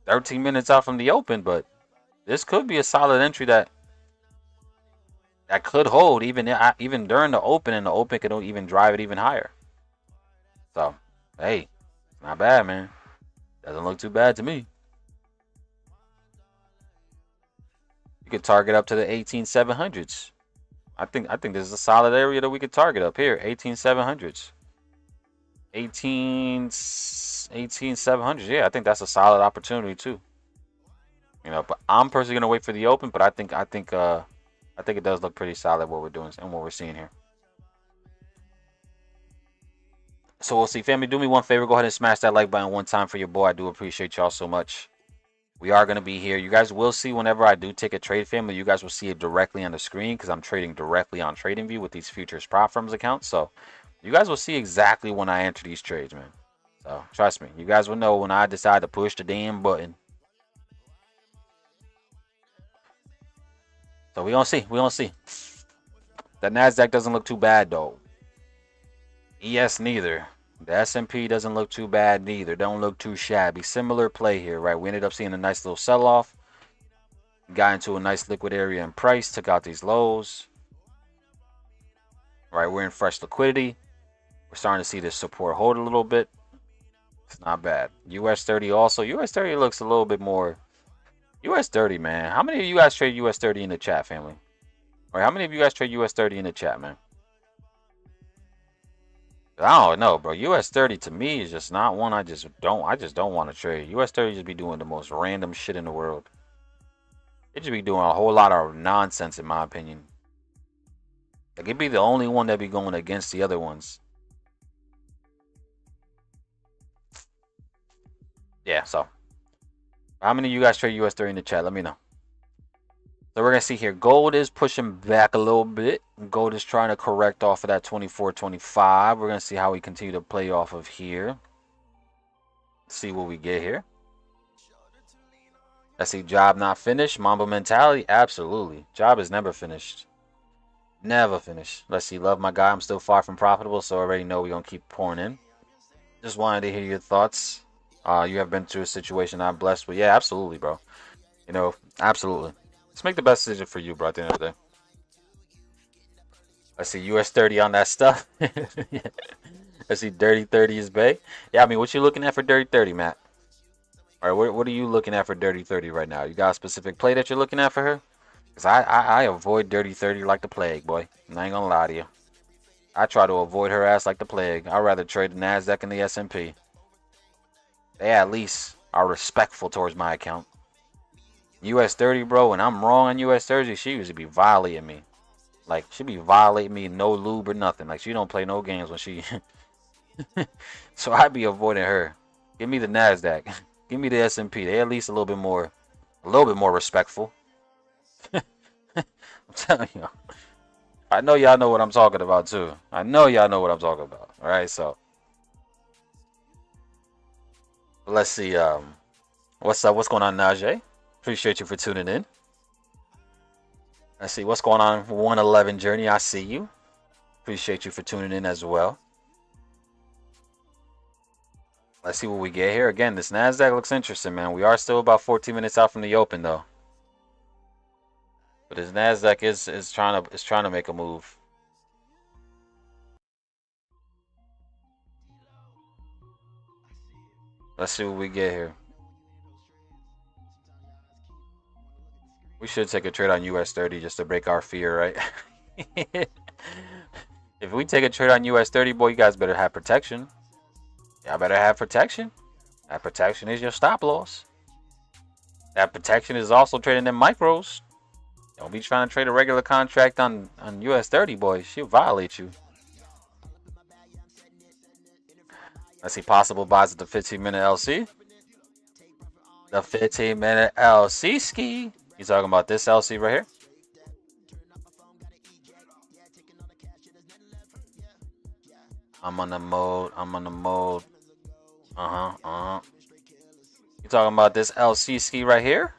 13 minutes out from the open, but this could be a solid entry that could hold even during the open, and the open could even drive it even higher. So, hey, not bad, man. Doesn't look too bad to me. You could target up to the 18,700s. I think this is a solid area that we could target up here, 18,700s. 18,700s. Yeah, I think that's a solid opportunity too. But I'm personally gonna wait for the open. But I think it does look pretty solid what we're doing and what we're seeing here. So we'll see. Family, do me one favor. Go ahead and smash that like button one time for your boy. I do appreciate y'all so much. We are going to be here. You guys will see whenever I do take a trade, family. You guys will see it directly on the screen because I'm trading directly on TradingView with these futures prop firms accounts. So you guys will see exactly when I enter these trades, man. So trust me. You guys will know when I decide to push the damn button. So we don't see. We don't see. The NASDAQ doesn't look too bad, though. ES neither. The S&P doesn't look too bad neither. Don't look too shabby. Similar play here, right? We ended up seeing a nice little sell-off. Got into a nice liquid area in price. Took out these lows. Right, we're in fresh liquidity. We're starting to see this support hold a little bit. It's not bad. US 30 also. US 30 looks a little bit more. US 30, man. How many of you guys trade US 30 in the chat, family? Or how many of you guys trade US 30 in the chat, man? I don't know, bro. US 30 to me is just not one I just don't want to trade. US 30 just be doing the most random shit in the world. It just be doing a whole lot of nonsense, in my opinion. Like, it'd be the only one that be going against the other ones. Yeah, so how many of you guys trade US 30 in the chat? Let me know. So we're going to see here. Gold is pushing back a little bit. Gold is trying to correct off of that 24.25. We're going to see how we continue to play off of here. See what we get here. Let's see. Job not finished. Mamba mentality. Absolutely. Job is never finished. Never finished. Let's see. Love my guy. I'm still far from profitable, so I already know we're going to keep pouring in. Just wanted to hear your thoughts. You have been through a situation I'm blessed with. Yeah, absolutely, bro. Absolutely. Let's make the best decision for you, bro, at the end of the day. Let's see, US 30 on that stuff. Let's see, Dirty 30 is Bay. Yeah, I mean, what you looking at for Dirty 30, Matt? All right, what are you looking at for Dirty 30 right now? You got a specific play that you're looking at for her? Because I avoid Dirty 30 like the plague, boy. I ain't gonna lie to you. I try to avoid her ass like the plague. I'd rather trade the NASDAQ and the S&P. They at least are respectful towards my account. US 30, bro, when I'm wrong on US 30, she used to be violating me. Like, she be violating me, no lube or nothing. Like, she don't play no games when she... So I be avoiding her. Give me the NASDAQ. Give me the S&P. They at least a little bit more respectful. I'm telling you. I know y'all know what I'm talking about, too. I know y'all know what I'm talking about. All right, so... Let's see, what's up? What's going on, Najee? Appreciate you for tuning in. Let's see what's going on. 111 Journey, I see you. Appreciate you for tuning in as well. Let's see what we get here. Again, this NASDAQ looks interesting, man. We are still about 14 minutes out from the open, though. But this NASDAQ is trying to make a move. Let's see what we get here. We should take a trade on US 30 just to break our fear, right? If we take a trade on US 30, boy, you guys better have protection. Y'all better have protection. That protection is your stop loss. That protection is also trading in micros. Don't be trying to trade a regular contract on US 30, boy. She'll violate you. Let's see possible buys at the 15-minute LC. The 15-minute LC ski. You talking about this LC right here? I'm on the mode. I'm on the mode. You talking about this LC ski right here?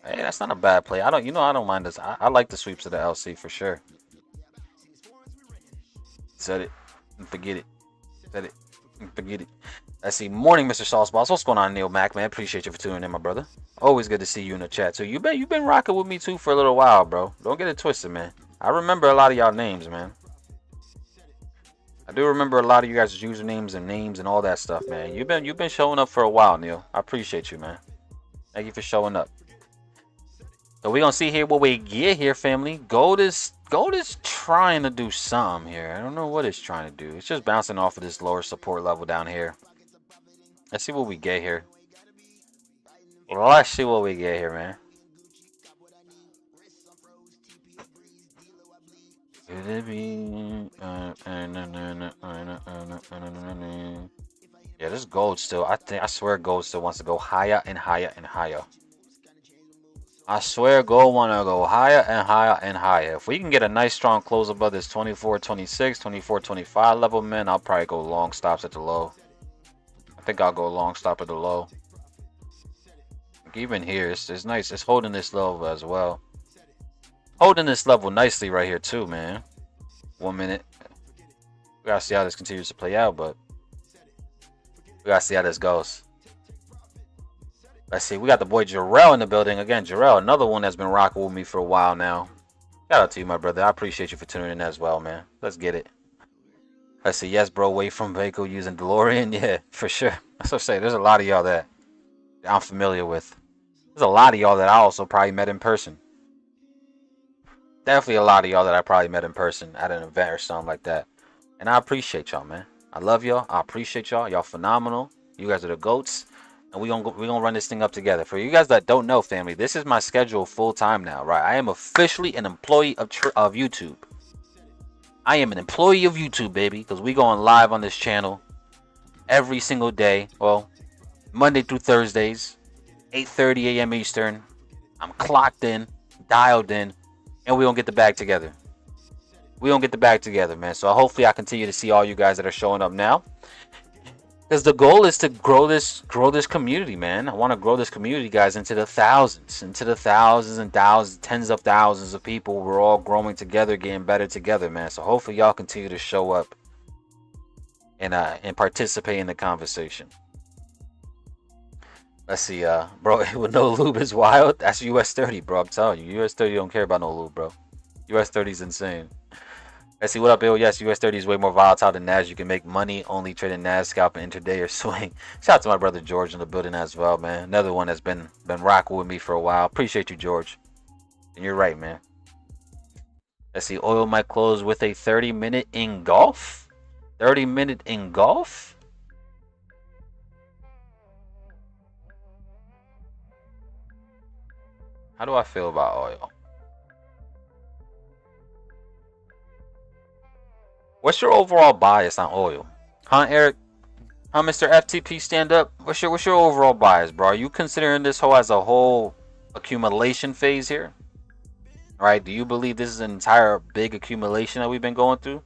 Hey, that's not a bad play. I don't mind this. I like the sweeps of the LC for sure. Set it and forget it. Set it and forget it. Let's see. Morning, Mr. Sauceboss. What's going on, Neil Mac, man? Appreciate you for tuning in, my brother. Always good to see you in the chat too. You've been rocking with me too for a little while, bro. Don't get it twisted, man. I remember a lot of y'all names, man. I do remember a lot of you guys' usernames and names and all that stuff, man. You've been showing up for a while, Neil. I appreciate you, man. Thank you for showing up. So we're gonna see here what we get here, family. Gold is trying to do something here. I don't know what it's trying to do. It's just bouncing off of this lower support level down here. Let's see what we get here. Let's see what we get here, man. Yeah, this gold still. I swear gold still wants to go higher and higher and higher. I swear gold want to go higher and higher and higher. If we can get a nice strong close above this 24.26, 24.25 level, man, I'll probably go long stops at the low. I think I'll go long stop at the low. Even here, it's nice. It's holding this level as well. Holding this level nicely right here too, man. 1 minute. We gotta see how this continues to play out, but we gotta see how this goes. Let's see. We got the boy Jarrell in the building again. Jarrell, another one that's been rocking with me for a while now. Shout out to you, my brother. I appreciate you for tuning in as well, man. Let's get it. Let's see. Yes, bro. Wait from Vaco using DeLorean. Yeah, for sure. That's what I say. There's a lot of y'all that I'm familiar with. There's a lot of y'all that I also probably met in person. Definitely a lot of y'all that I probably met in person at an event or something like that. And I appreciate y'all, man. I love y'all. I appreciate y'all. Y'all phenomenal. You guys are the GOATs. And we gonna run this thing up together. For you guys that don't know, family, this is my schedule full time now, right? I am officially an employee of YouTube. I am an employee of YouTube, baby, because we going live on this channel every single day. Well, Monday through Thursdays, 8:30 a.m. Eastern. I'm clocked in, dialed in, and we gonna get the bag together. We gonna get the bag together, man. So hopefully I continue to see all you guys that are showing up now. Because the goal is to grow this community, man. I want to grow this community, guys, into the thousands and thousands, tens of thousands of people. We're all growing together, getting better together, man. So hopefully y'all continue to show up and participate in the conversation. Let's see, bro. With no lube is wild. That's US 30, bro. I'm telling you, US 30 don't care about no lube, bro. US 30 is insane. Let's see, what up, Bill? Yes, US 30 is way more volatile than NASDAQ. You can make money only trading NASDAQ, scalp, and intraday or swing. Shout out to my brother George in the building as well, man. Another one that's been rocking with me for a while. Appreciate you, George. And you're right, man. Let's see, oil might close with a 30-minute engulf. 30-minute engulf? How do I feel about oil? What's your overall bias on oil? Huh, Eric? Huh, Mr. FTP stand up? What's your overall bias, bro? Are you considering this whole as a whole accumulation phase here? All right, do you believe this is an entire big accumulation that we've been going through?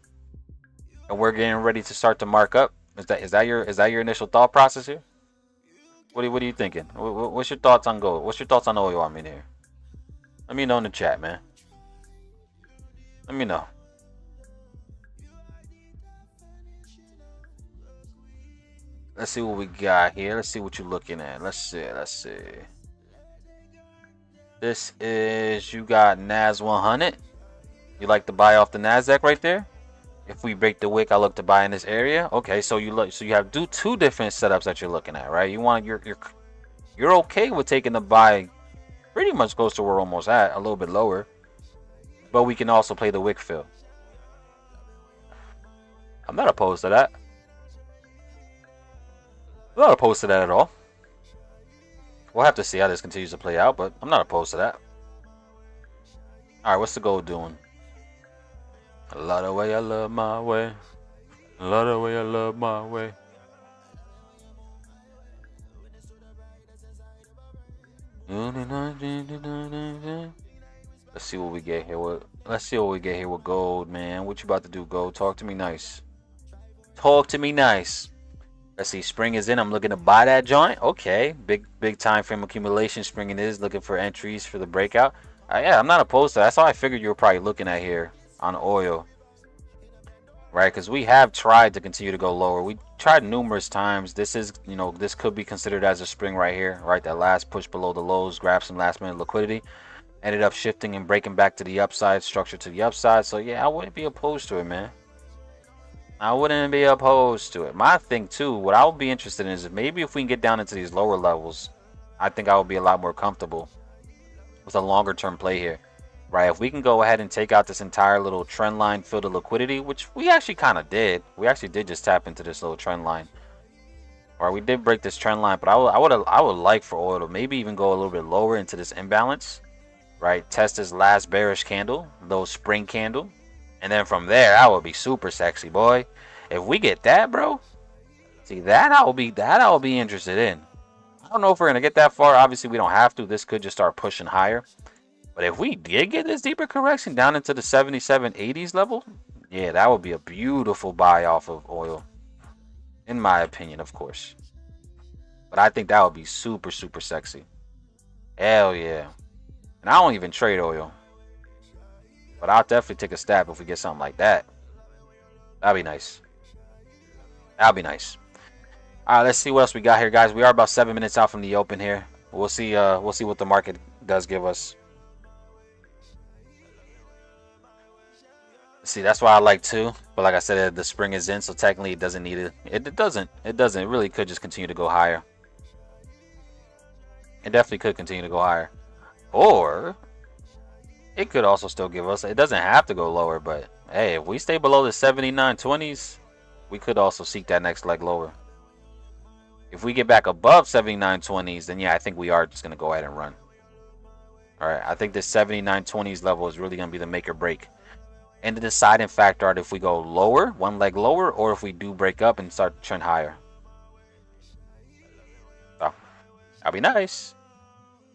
And we're getting ready to start to mark up? Is that your initial thought process here? What are you thinking? What's your thoughts on gold? What's your thoughts on oil? I mean here. Let me know in the chat, man. Let me know. Let's see what we got here. Let's see what you're looking at. Let's see. This is, you got NAS 100. You like to buy off the NASDAQ right there? If we break the wick, I look to buy in this area. Okay, so you have two different setups that you're looking at, right? You're okay with taking the buy pretty much close to where we're almost at, a little bit lower. But we can also play the wick fill. I'm not opposed to that. I'm not opposed to that at all. We'll have to see how this continues to play out, but I'm not opposed to that. Alright, what's the gold doing? A lot of way I love my way. A lot of way I love my way. Let's see what we get here with gold, man. What you about to do, gold? Talk to me nice. Talk to me nice. Let's see, spring is in. I'm looking to buy that joint. Okay, big time frame accumulation. Spring is looking for entries for the breakout. Yeah, I'm not opposed to that. That's all I figured you were probably looking at here on oil, right? Because we have tried to continue to go lower. We tried numerous times. This is, this could be considered as a spring right here, right? That last push below the lows, grab some last minute liquidity, ended up shifting and breaking back to the upside, structure to the upside. So yeah, I wouldn't be opposed to it, man. I wouldn't be opposed to it. My thing too, what I would be interested in is maybe if we can get down into these lower levels, I think I would be a lot more comfortable with a longer term play here, right? If we can go ahead and take out this entire little trend line filled with liquidity, which we actually kind of did. We actually did just tap into this little trend line. Or we did break this trend line, but I would like for oil to maybe even go a little bit lower into this imbalance, right? Test this last bearish candle, little spring candle. And then from there, that would be super sexy, boy. If we get that, bro, see that I will be interested in. I don't know if we're gonna get that far. Obviously, we don't have to. This could just start pushing higher. But if we did get this deeper correction down into the 77, 80s level, yeah, that would be a beautiful buy off of oil, in my opinion, of course. But I think that would be super, super sexy. Hell yeah. And I don't even trade oil. But I'll definitely take a stab if we get something like that. That'd be nice. That'd be nice. All right, let's see what else we got here, guys. We are about 7 minutes out from the open here. We'll see what the market does give us. See, that's why I like to. But like I said, the spring is in, so technically it doesn't need it. It doesn't. It doesn't. It really could just continue to go higher. It definitely could continue to go higher. Or it could also still give us, it doesn't have to go lower, but hey, if we stay below the 79.20s, we could also seek that next leg lower. If we get back above 79.20s, then yeah, I think we are just going to go ahead and run. All right, I think this 79.20s level is really going to be the make or break. And the deciding factor if we go lower, one leg lower, or if we do break up and start to trend higher. So, that'll be nice.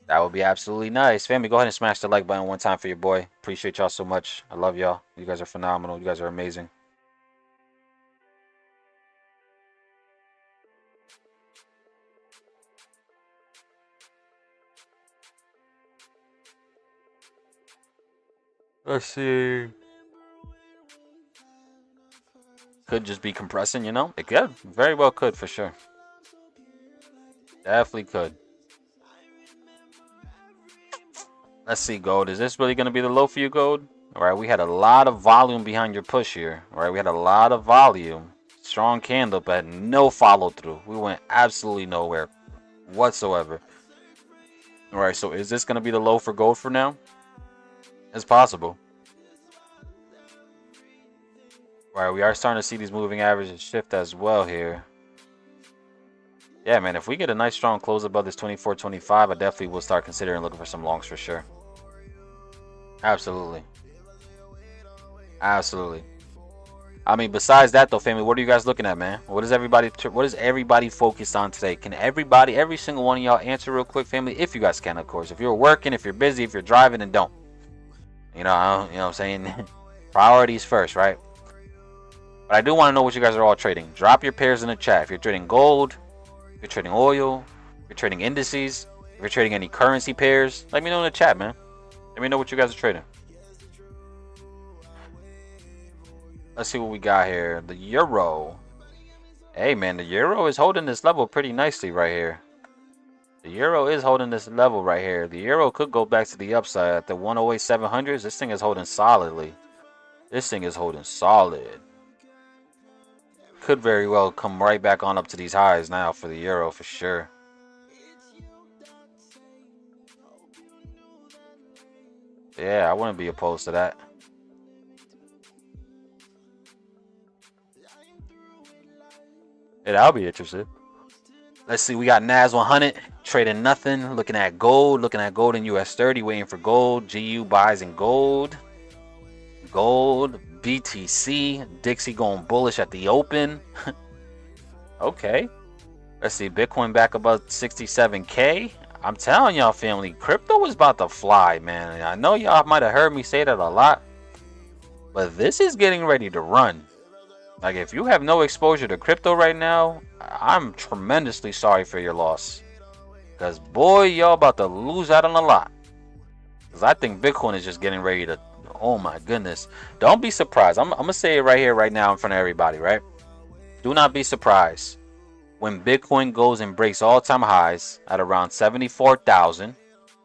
That would be absolutely nice. Family, go ahead and smash the like button one time for your boy. Appreciate y'all so much. I love y'all. You guys are phenomenal. You guys are amazing. Let's see. Could just be compressing, you know? It could. Very well could, for sure. Definitely could. Let's see, gold. Is this really going to be the low for you, gold? All right, we had a lot of volume behind your push here. All right, we had a lot of volume. Strong candle, but no follow through. We went absolutely nowhere whatsoever. All right, so is this going to be the low for gold for now? It's possible. All right, we are starting to see these moving averages shift as well here. Yeah, man, if we get a nice strong close above this 24.25, I definitely will start considering looking for some longs for sure. Absolutely. Absolutely. I mean, besides that though, family, what are you guys looking at, man? What is everybody focused on today? Can everybody, every single one of y'all answer real quick, family? If you guys can, of course. If you're working, if you're busy, if you're driving, then don't. You know what I'm saying? Priorities first, right? But I do want to know what you guys are all trading. Drop your pairs in the chat. If you're trading gold, if you're trading oil, if you're trading indices, if you're trading any currency pairs, let me know in the chat, man. Let me know what you guys are trading. Let's see what we got here. The euro. Hey, man, the euro is holding this level pretty nicely right here. The euro is holding this level right here. The euro could go back to the upside at the 108.700s. This thing is holding solidly. This thing is holding solid. Could very well come right back on up to these highs now for the euro for sure. Yeah, I wouldn't be opposed to that. Yeah, I'll be interested. Let's see, we got NAS 100 trading nothing, looking at gold in US 30, waiting for gold. GU buys in gold. Gold, BTC, Dixie going bullish at the open. Okay. Let's see, Bitcoin back above 67K. I'm telling y'all, family, crypto is about to fly, man. I know y'all might have heard me say that a lot, but this is getting ready to run. Like, if you have no exposure to crypto right now, I'm tremendously sorry for your loss. Because, boy, y'all about to lose out on a lot. Because I think Bitcoin is just getting ready to... Oh, my goodness. Don't be surprised. I'm going to say it right here, right now, in front of everybody, right? Do not be surprised when Bitcoin goes and breaks all-time highs at around 74,000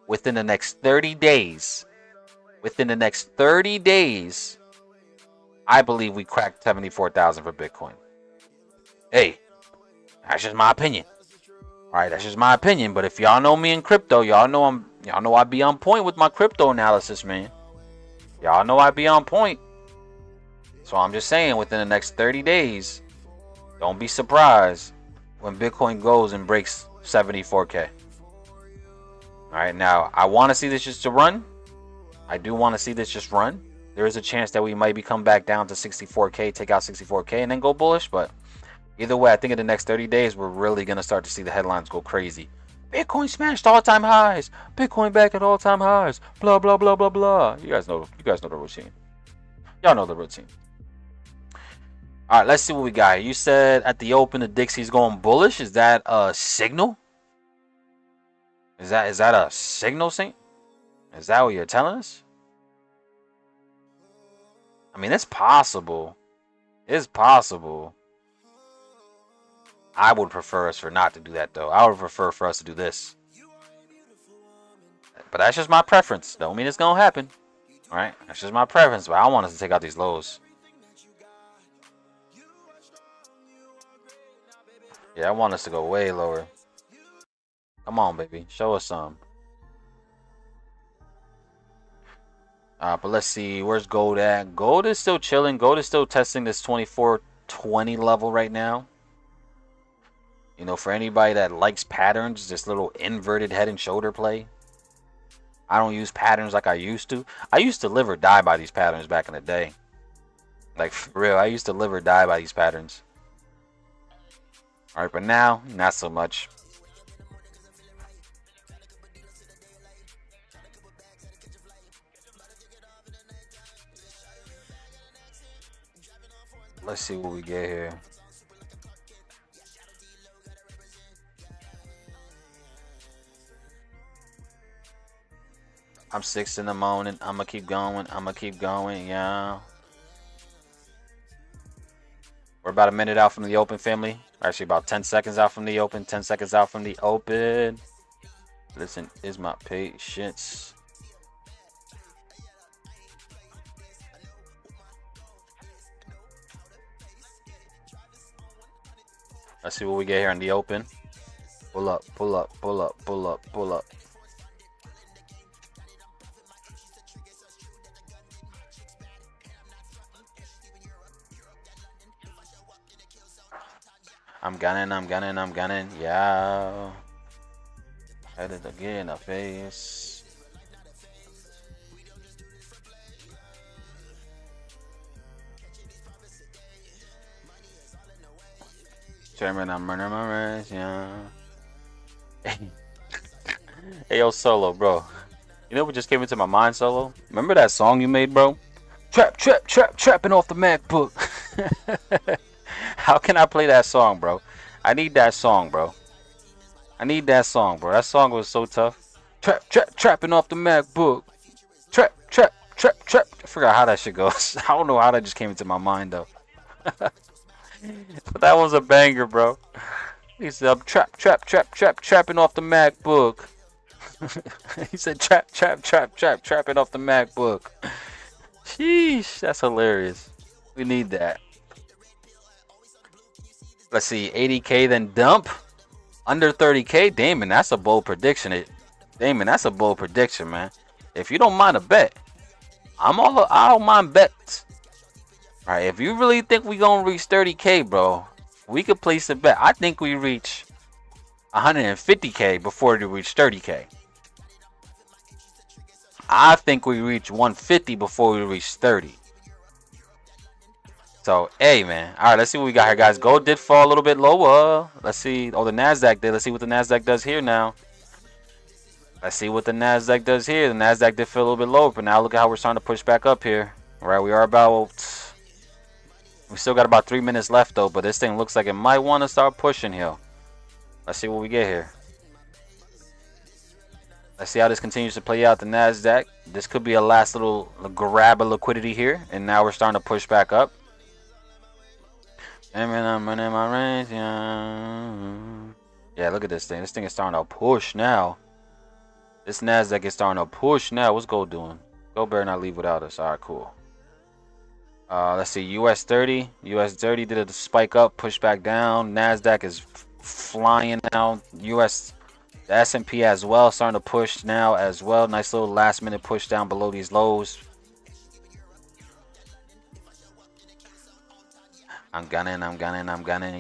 within the next 30 days. Within the next 30 days, I believe we cracked 74,000 for Bitcoin. Hey, that's just my opinion. All right, that's just my opinion. But if y'all know me in crypto, y'all know I be on point with my crypto analysis, man. Y'all know I be on point. So I'm just saying, within the next 30 days, don't be surprised when Bitcoin goes and breaks 74K. All right, now I want to see this just to run. I do want to see this just run. There is a chance that we might come back down to 64K, take out 64K, and then go bullish. But either way, I think in the next 30 days, we're really going to start to see the headlines go crazy. Bitcoin smashed all-time highs. Bitcoin back at all-time highs. Blah, blah, blah, blah, blah. You guys know the routine. Y'all know the routine. All right, let's see what we got here. You said at the open, the Dixie's going bullish. Is that a signal? Is that a signal, Saint? Is that what you're telling us? I mean, it's possible. It's possible. I would prefer us for not to do that, though. I would prefer for us to do this. But that's just my preference. Don't mean it's going to happen. All right? That's just my preference. But I want us to take out these lows. Yeah, I want us to go way lower. Come on, baby. Show us some. But let's see. Where's gold at? Gold is still chilling. Gold is still testing this 2420 level right now. You know, for anybody that likes patterns, this little inverted head and shoulder play. I don't use patterns like I used to. I used to live or die by these patterns back in the day. Like, for real. I used to live or die by these patterns. Alright, but now, not so much. Let's see what we get here. I'm 6 in the morning. I'ma keep going. I'ma keep going. Yeah. We're about a minute out from the open, family. Actually, about 10 seconds out from the open. 10 seconds out from the open. Listen, is my patience. Let's see what we get here in the open. Pull up, pull up, pull up, pull up, pull up. I'm gunning, I'm gunning, I'm gunning. Yeah. Headed again in the face. Chairman, I'm running my race, yeah. Hey, yo, Solo, bro. You know what just came into my mind, Solo? Remember that song you made, bro? Trapping off the MacBook. How can I play that song, bro? I need that song, bro. I need that song, bro. That song was so tough. Trapping off the MacBook. Trap. I forgot how that shit goes. I don't know how that just came into my mind, though. But that was a banger, bro. He said, I'm trapping off the MacBook. He said, trapping off the MacBook. Sheesh, that's hilarious. We need that. Let's see, 80K then dump. Under 30K, Damon, that's a bold prediction. Damon, that's a bold prediction, man. If you don't mind a bet, I don't mind bets. All right, if you really think we gonna reach 30K, bro, we could place a bet. I think we reach 150K before we reach 30K. I think we reach 150 before we reach 30. So, hey, man. All right, let's see what we got here, guys. Gold did fall a little bit lower. Let's see. Oh, the NASDAQ did. Let's see what the NASDAQ does here now. Let's see what the NASDAQ does here. The NASDAQ did feel a little bit lower, but now look at how we're starting to push back up here. All right, we are about We still got about 3 minutes left though, but this thing looks like it might want to start pushing here. Let's see what we get here. Let's see how this continues to play out. The NASDAQ. This could be a last little grab of liquidity here, and now we're starting to push back up. And I'm running my range. Yeah, look at this thing. This thing is starting to push now. This NASDAQ is starting to push now. What's gold doing? Gold better not leave without us. All right, cool. Let's see. US 30. US 30 did a spike up, push back down. NASDAQ is flying now. The S&P as well, starting to push now as well. Nice little last minute push down below these lows. I'm gunning,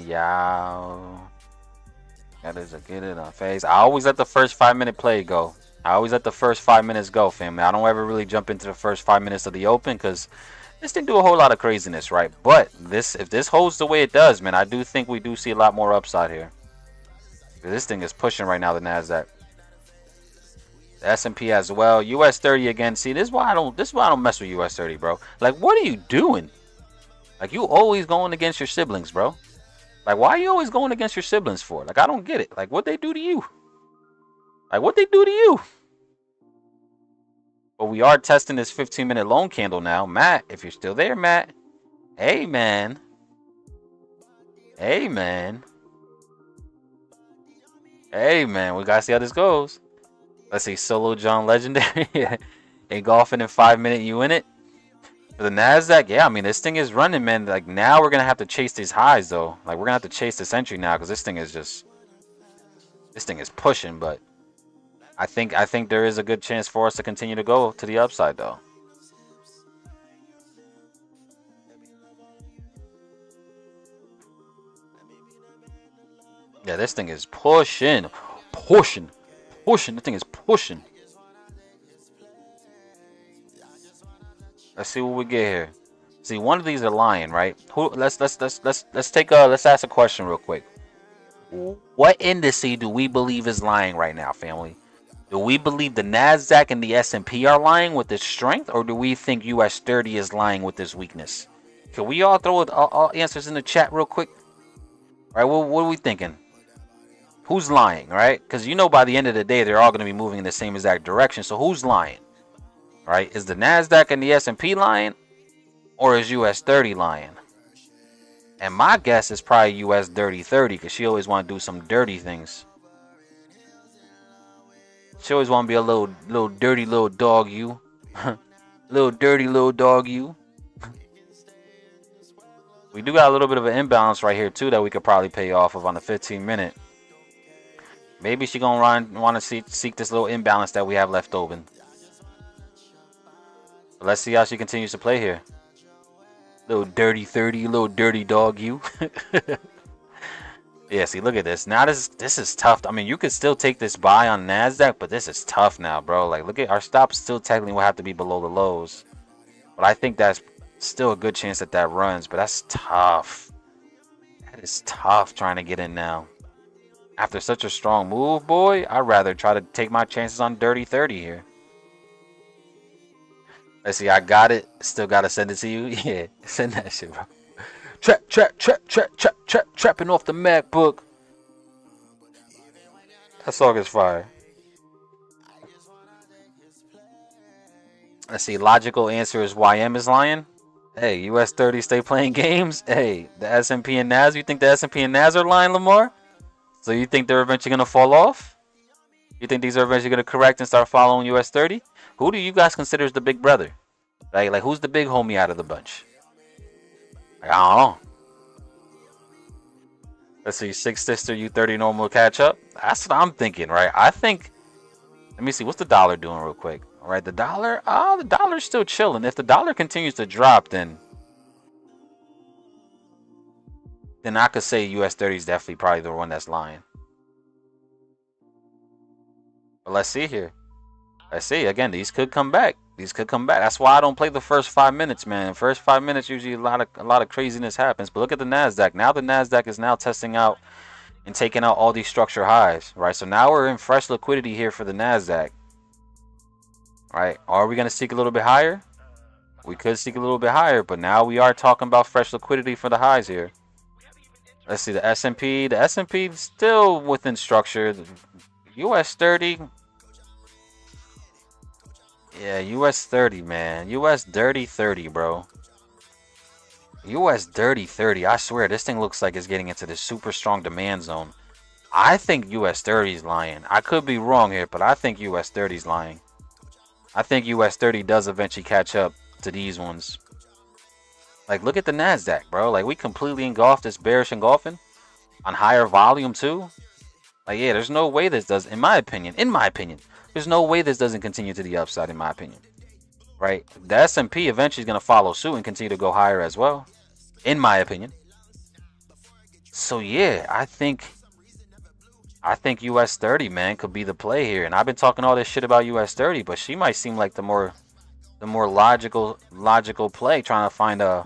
yow. That is a get it on phase. I always let the first 5 minute play go. I always let the first 5 minutes go, family. I don't ever really jump into the first 5 minutes of the open because this didn't do a whole lot of craziness, right? But if this holds the way it does, man, I do think we do see a lot more upside here. This thing is pushing right now, the NASDAQ. The S&P as well. US 30 again. See, this is why I don't mess with US 30, bro. Like, what are you doing? Like, you always going against your siblings, bro. Like, why are you always going against your siblings for? Like, I don't get it. Like, what they do to you? Like, what they do to you? But we are testing this 15-minute long candle now. Matt, if you're still there, Matt. Hey, man. Hey, man. Hey, man. We got to see how this goes. Let's see. Solo John Legendary. Engulfing in 5 minute. You in it? For the NASDAQ, yeah, I mean, this thing is running, man. Like, now we're going to have to chase these highs, though. Like, we're going to have to chase this entry now because this thing is just... This thing is pushing, but... I think there is a good chance for us to continue to go to the upside, though. Yeah, this thing is pushing. Pushing. Pushing. This thing is pushing. Let's see what we get here. See, one of these are lying, right? Let's ask a question real quick. What indice do we believe is lying right now, family? Do we believe the NASDAQ and the S&P are lying with its strength, or do we think US 30 is lying with this weakness? Can we all throw all answers in the chat real quick? All right, what are we thinking? Who's lying, right? Because you know by the end of the day, they're all going to be moving in the same exact direction. So who's lying? Right? Is the NASDAQ and the S&P lying, or is US 30 lying? And my guess is probably US 30 because she always want to do some dirty things. She always want to be a little dirty little dog, you. Little dirty little dog, you. We do got a little bit of an imbalance right here, too, that we could probably pay off of on the 15-minute. Maybe she going to want to seek this little imbalance that we have left open. But let's see how she continues to play here. Little dirty 30, little dirty dog, you. Yeah, see, look at this. Now this is tough. I mean, you could still take this buy on NASDAQ, but this is tough now, bro. Like, look at our stops still technically will have to be below the lows. But I think that's still a good chance that runs. But that's tough. That is tough trying to get in now. After such a strong move, boy, I'd rather try to take my chances on dirty 30 here. Let's see, I got it. Still got to send it to you. Yeah, send that shit, bro. Trapping off the MacBook. That song is fire. Let's see. Logical answer is YM is lying. Hey, US 30 stay playing games. Hey, the S&P and NAS. You think the S&P and NAS are lying, Lamar? So you think they're eventually going to fall off? You think these are eventually going to correct and start following US 30? Who do you guys consider as the big brother? Like who's the big homie out of the bunch? Like, I don't know. Let's see, 6 sister, U30 normal catch up. That's what I'm thinking, right? I think. Let me see, what's the dollar doing real quick? All right, the dollar's still chilling. If the dollar continues to drop, then I could say US 30 is definitely probably the one that's lying. But let's see here. Let's see again. These could come back. These could come back. That's why I don't play the first 5 minutes, man. First 5 minutes, usually a lot of craziness happens. But look at the NASDAQ. Now the NASDAQ is now testing out and taking out all these structure highs, right? So now we're in fresh liquidity here for the NASDAQ, right? Are we going to seek a little bit higher? We could seek a little bit higher, but now we are talking about fresh liquidity for the highs here. Let's see the S&P. The S&P still within structure. The US 30. Yeah, US 30, man. US dirty 30, bro. US dirty 30. I swear this thing looks like it's getting into this super strong demand zone. I think US 30 is lying. I could be wrong here, but I think US 30 is lying. I think US 30 does eventually catch up to these ones. Like, look at the NASDAQ, bro. Like, we completely engulfed this bearish engulfing on higher volume, too. Like, yeah, there's no way this does, in my opinion, there's no way this doesn't continue to the upside, in my opinion. Right? The S&P eventually is going to follow suit and continue to go higher as well, in my opinion. So, yeah, I think US 30, man, could be the play here. And I've been talking all this shit about US 30, but she might seem like the more logical play, trying to find an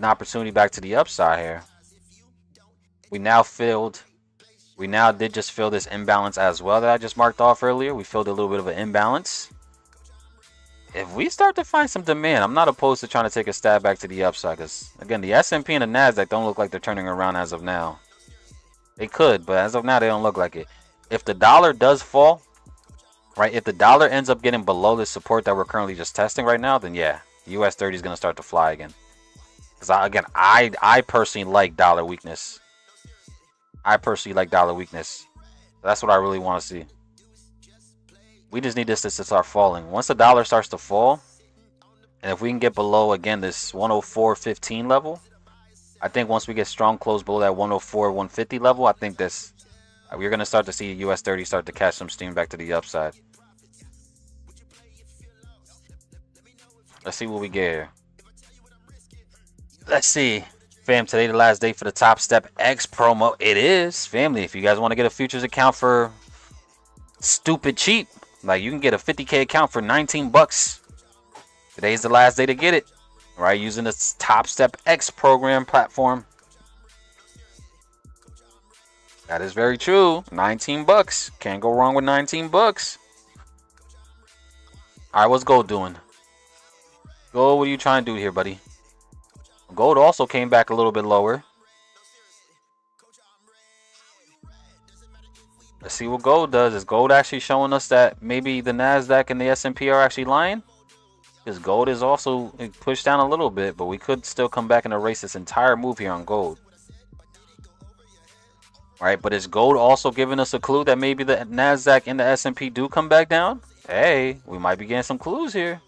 opportunity back to the upside here. We now did just fill this imbalance as well that I just marked off earlier. We filled a little bit of an imbalance. If we start to find some demand, I'm not opposed to trying to take a stab back to the upside, because again, the S&P and the NASDAQ don't look like they're turning around as of now. They could, but as of now, they don't look like it. If the dollar does fall, right, if the dollar ends up getting below the support that we're currently just testing right now, then yeah, the US 30 is going to start to fly again. Because I personally like dollar weakness. That's what I really want to see. We just need this to start falling. Once the dollar starts to fall, and if we can get below, again, this 104.15 level, I think once we get strong close below that 104.150 level, I think we're going to start to see US 30 start to catch some steam back to the upside. Let's see what we get here. Let's see. Fam, today the last day for the Top Step X promo. It is, family. If you guys want to get a futures account for stupid cheap, like you can get a 50K account for 19 bucks. Today's the last day to get it. Right, using this Top Step X program platform. That is very true. 19 bucks. Can't go wrong with 19 bucks. All right, what's gold doing? Gold, what are you trying to do here, buddy? Gold also came back a little bit lower. Let's see what gold does. Is gold actually showing us that maybe the NASDAQ and the S&P are actually lying? Because gold is also pushed down a little bit, but we could still come back and erase this entire move here on gold. All right, but is gold also giving us a clue that maybe the NASDAQ and the S&P do come back down? Hey, we might be getting some clues here.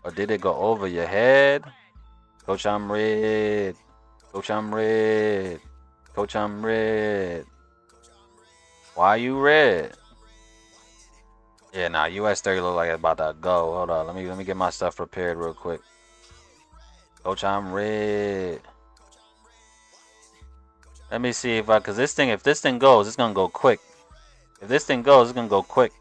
Or did it go over your head? Coach, I'm red. Coach, I'm red. Coach, I'm red. Why you red? Yeah, nah, US 30 look like it's about to go. Hold on, let me get my stuff prepared real quick. Coach, I'm red. Let me see if if this thing goes, it's gonna go quick. If this thing goes, it's gonna go quick.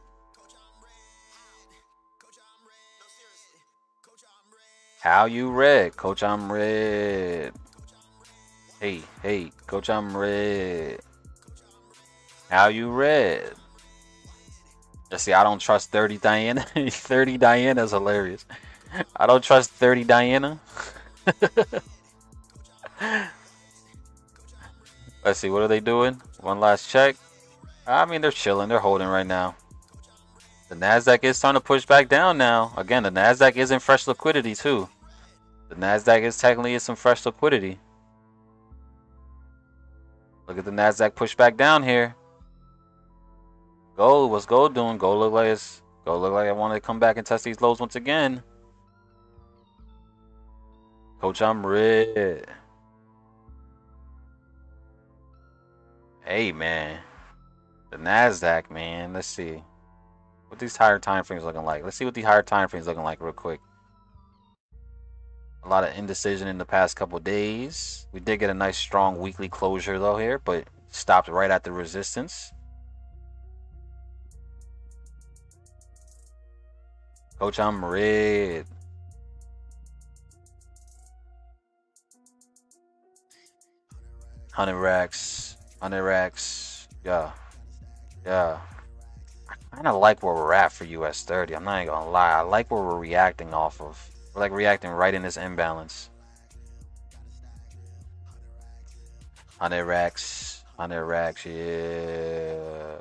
How you red? Coach, I'm red. Hey, Coach, I'm red. How you red? Let's see, I don't trust 30 Diana. 30 Diana is hilarious. I don't trust 30 Diana. Let's see, what are they doing? One last check. I mean, they're chilling. They're holding right now. The NASDAQ is starting to push back down now. Again, the NASDAQ is in fresh liquidity too. The NASDAQ is technically in some fresh liquidity. Look at the NASDAQ push back down here. Gold, what's gold doing? Gold look like I want to come back and test these lows once again. Coach, I'm red. Hey, man. The NASDAQ, man. Let's see what these higher time frames looking like. Let's see what the higher time frames looking like real quick. A lot of indecision in the past couple days. We did get a nice strong weekly closure though here, but stopped right at the resistance. Coach, I'm red. $100 racks. Yeah. kind of like where we're at for US 30. I'm not even gonna lie. I like where we're reacting off of. We're like reacting right in this imbalance. 100 racks. 100 racks, yeah.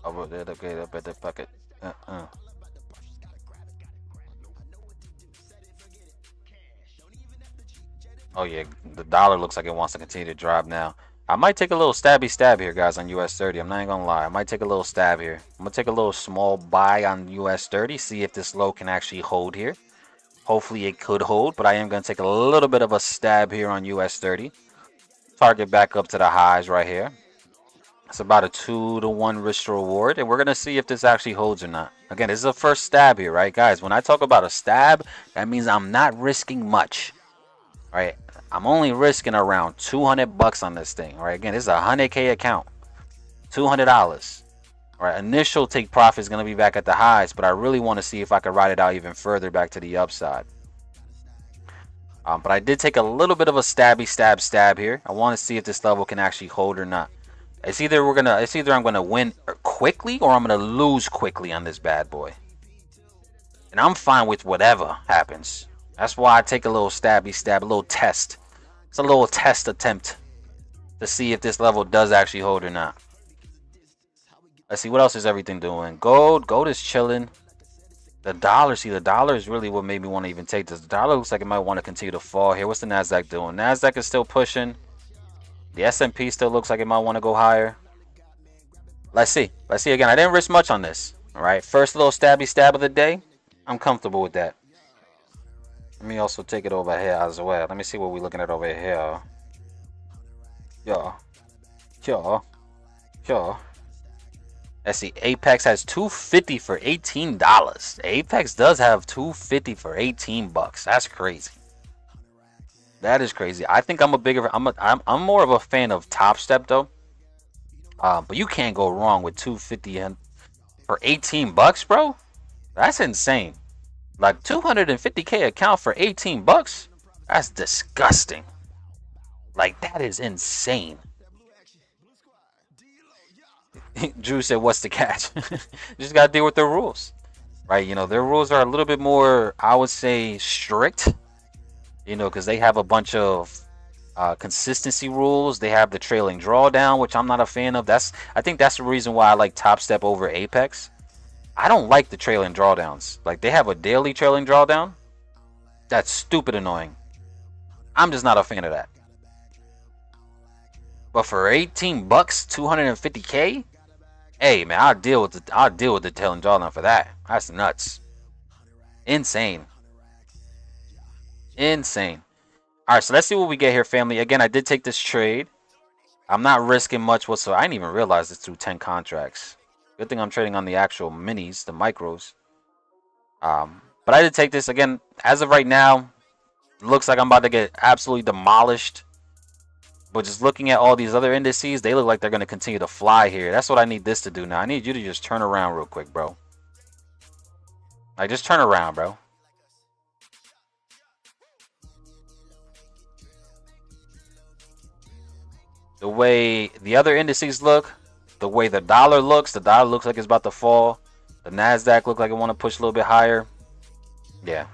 Over there, okay, up at the pocket. Oh yeah, the dollar looks like it wants to continue to drop now. I might take a little stabby stab here, guys, on US 30. I'm not even gonna lie. I might take a little stab here. I'm gonna take a little small buy on US 30, see if this low can actually hold here. Hopefully it could hold, but I am gonna take a little bit of a stab here on US 30. Target back up to the highs right here. It's about a 2-to-1 risk to reward, and we're gonna see if this actually holds or not. Again, this is a first stab here, right, guys? When I talk about a stab, that means I'm not risking much. All right, I'm only risking around 200 bucks on this thing. All right, again, this is a 100K account, $200. All right, initial take profit is gonna be back at the highs, but I really want to see if I can ride it out even further back to the upside. But I did take a little bit of a stabby stab here. I want to see if this level can actually hold or not. It's either I'm gonna win quickly or I'm gonna lose quickly on this bad boy. And I'm fine with whatever happens. That's why I take a little stabby stab, a little test. It's a little test attempt to see if this level does actually hold or not. Let's see, what else is everything doing? Gold is chilling. The dollar is really what made me want to even take this. The dollar looks like it might want to continue to fall here. What's the NASDAQ doing? NASDAQ is still pushing. The S&P still looks like it might want to go higher. Let's see. Again, I didn't risk much on this. All right, first little stabby stab of the day. I'm comfortable with that. Let me also take it over here as well. Let me see what we're looking at over here. Yeah. Let's see. Apex has 250 for $18. Apex does have 250 for 18 bucks. That's crazy. That is crazy. I think I'm more of a fan of Top Step though. But you can't go wrong with 250 and for 18 bucks, bro. That's insane. Like 250K account for 18 bucks? That's disgusting. Like that is insane. Drew said, what's the catch? You just gotta deal with their rules. Right? You know, their rules are a little bit more, I would say, strict. You know, because they have a bunch of consistency rules. They have the trailing drawdown, which I'm not a fan of. I think that's the reason why I like Top Step over Apex. I don't like the trailing drawdowns. Like, they have a daily trailing drawdown. That's stupid annoying. I'm just not a fan of that. But for 18 bucks, 250K, hey man, I'll deal with the trailing drawdown for that. That's nuts. Insane. All right, so let's see what we get here, family. Again, I did take this trade. I'm not risking much whatsoever. I didn't even realize it's through 10 contracts. Good thing I'm trading on the actual minis, the micros. But I did take this. Again, as of right now, looks like I'm about to get absolutely demolished. But just looking at all these other indices, they look like they're going to continue to fly here. That's what I need this to do now. I need you to just turn around real quick, bro. Like, just turn around, bro. The way the other indices look, the way the dollar looks like it's about to fall. The NASDAQ looks like it want to push a little bit higher. Yeah.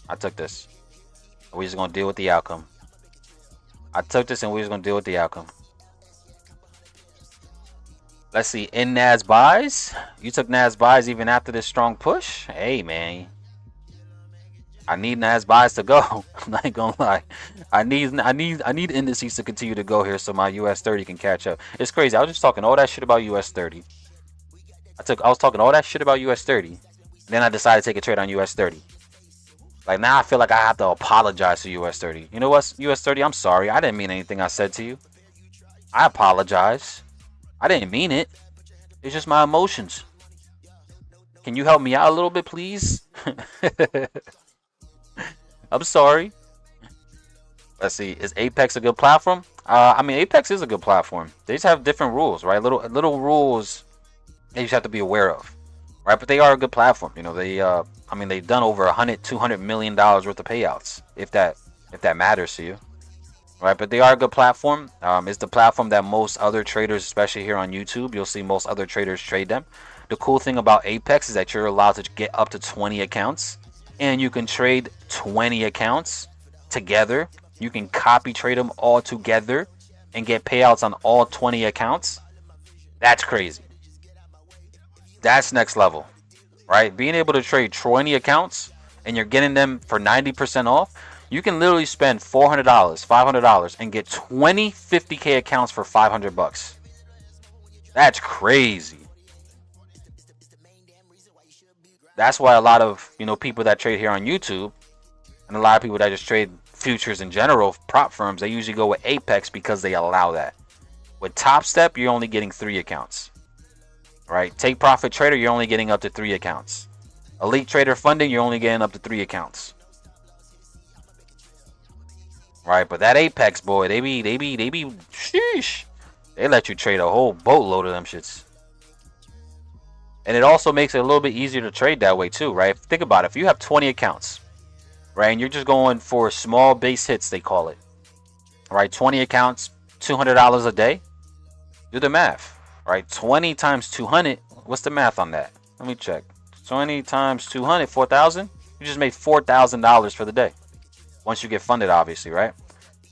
I took this. We're just going to deal with the outcome. I took this and we're just going to deal with the outcome. Let's see. In NAS buys. You took NAS buys even after this strong push? Hey, man. I need NAS buys to go. I'm not gonna lie. I need indices to continue to go here so my US 30 can catch up. It's crazy. I was just talking all that shit about US 30. I was talking all that shit about US 30. And then I decided to take a trade on US 30. Like now I feel like I have to apologize to US 30. You know what, US 30? I'm sorry. I didn't mean anything I said to you. I apologize. I didn't mean it. It's just my emotions. Can you help me out a little bit, please? I'm sorry. Let's see. Is Apex a good platform? I mean, Apex is a good platform. They just have different rules, right? Little rules that you just have to be aware of, right? But they are a good platform. You know, I mean, they've done over $200 million worth of payouts. If that matters to you. right? But they are a good platform. It's the platform that most other traders, especially here on YouTube, you'll see most other traders trade them. The cool thing about Apex is that you're allowed to get up to 20 accounts, and you can trade 20 accounts together. You can copy trade them all together and get payouts on all 20 accounts. That's crazy. That's next level, right? Being able to trade 20 accounts and you're getting them for 90% off. You can literally spend $400, $500 and get 20 50K accounts for $500. That's crazy. That's why a lot of, people that trade here on YouTube and a lot of people that just trade futures in general, prop firms, they usually go with Apex because they allow that. With Top Step, you're only getting 3 accounts, right? Take Profit Trader, you're only getting up to 3 accounts. Elite Trader Funding, you're only getting up to 3 accounts. Right, but that Apex, boy, they be, sheesh. They let you trade a whole boatload of them shits. And it also makes it a little bit easier to trade that way too, right? Think about it. If you have 20 accounts, right, and you're just going for small base hits, they call it, right? 20 accounts, $200 a day. Do the math, right? 20 times 200. What's the math on that? Let me check. 20 times 200, 4,000. You just made $4,000 for the day. Once you get funded, obviously, right?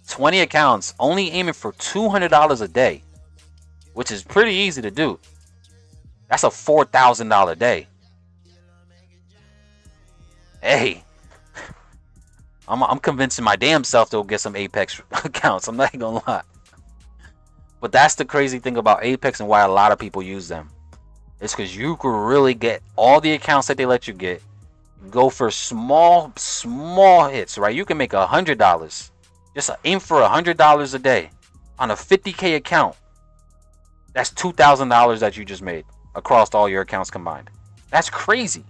20 accounts, only aiming for $200 a day, which is pretty easy to do. That's a $4,000 day. Hey, I'm convincing my damn self to get some Apex accounts. I'm not even gonna lie. But that's the crazy thing about Apex and why a lot of people use them. It's because you could really get all the accounts that they let you get. Go for small hits, right? You can make $100. Just aim for $100 a day on a 50K account. That's $2,000 that you just made across all your accounts combined. That's crazy.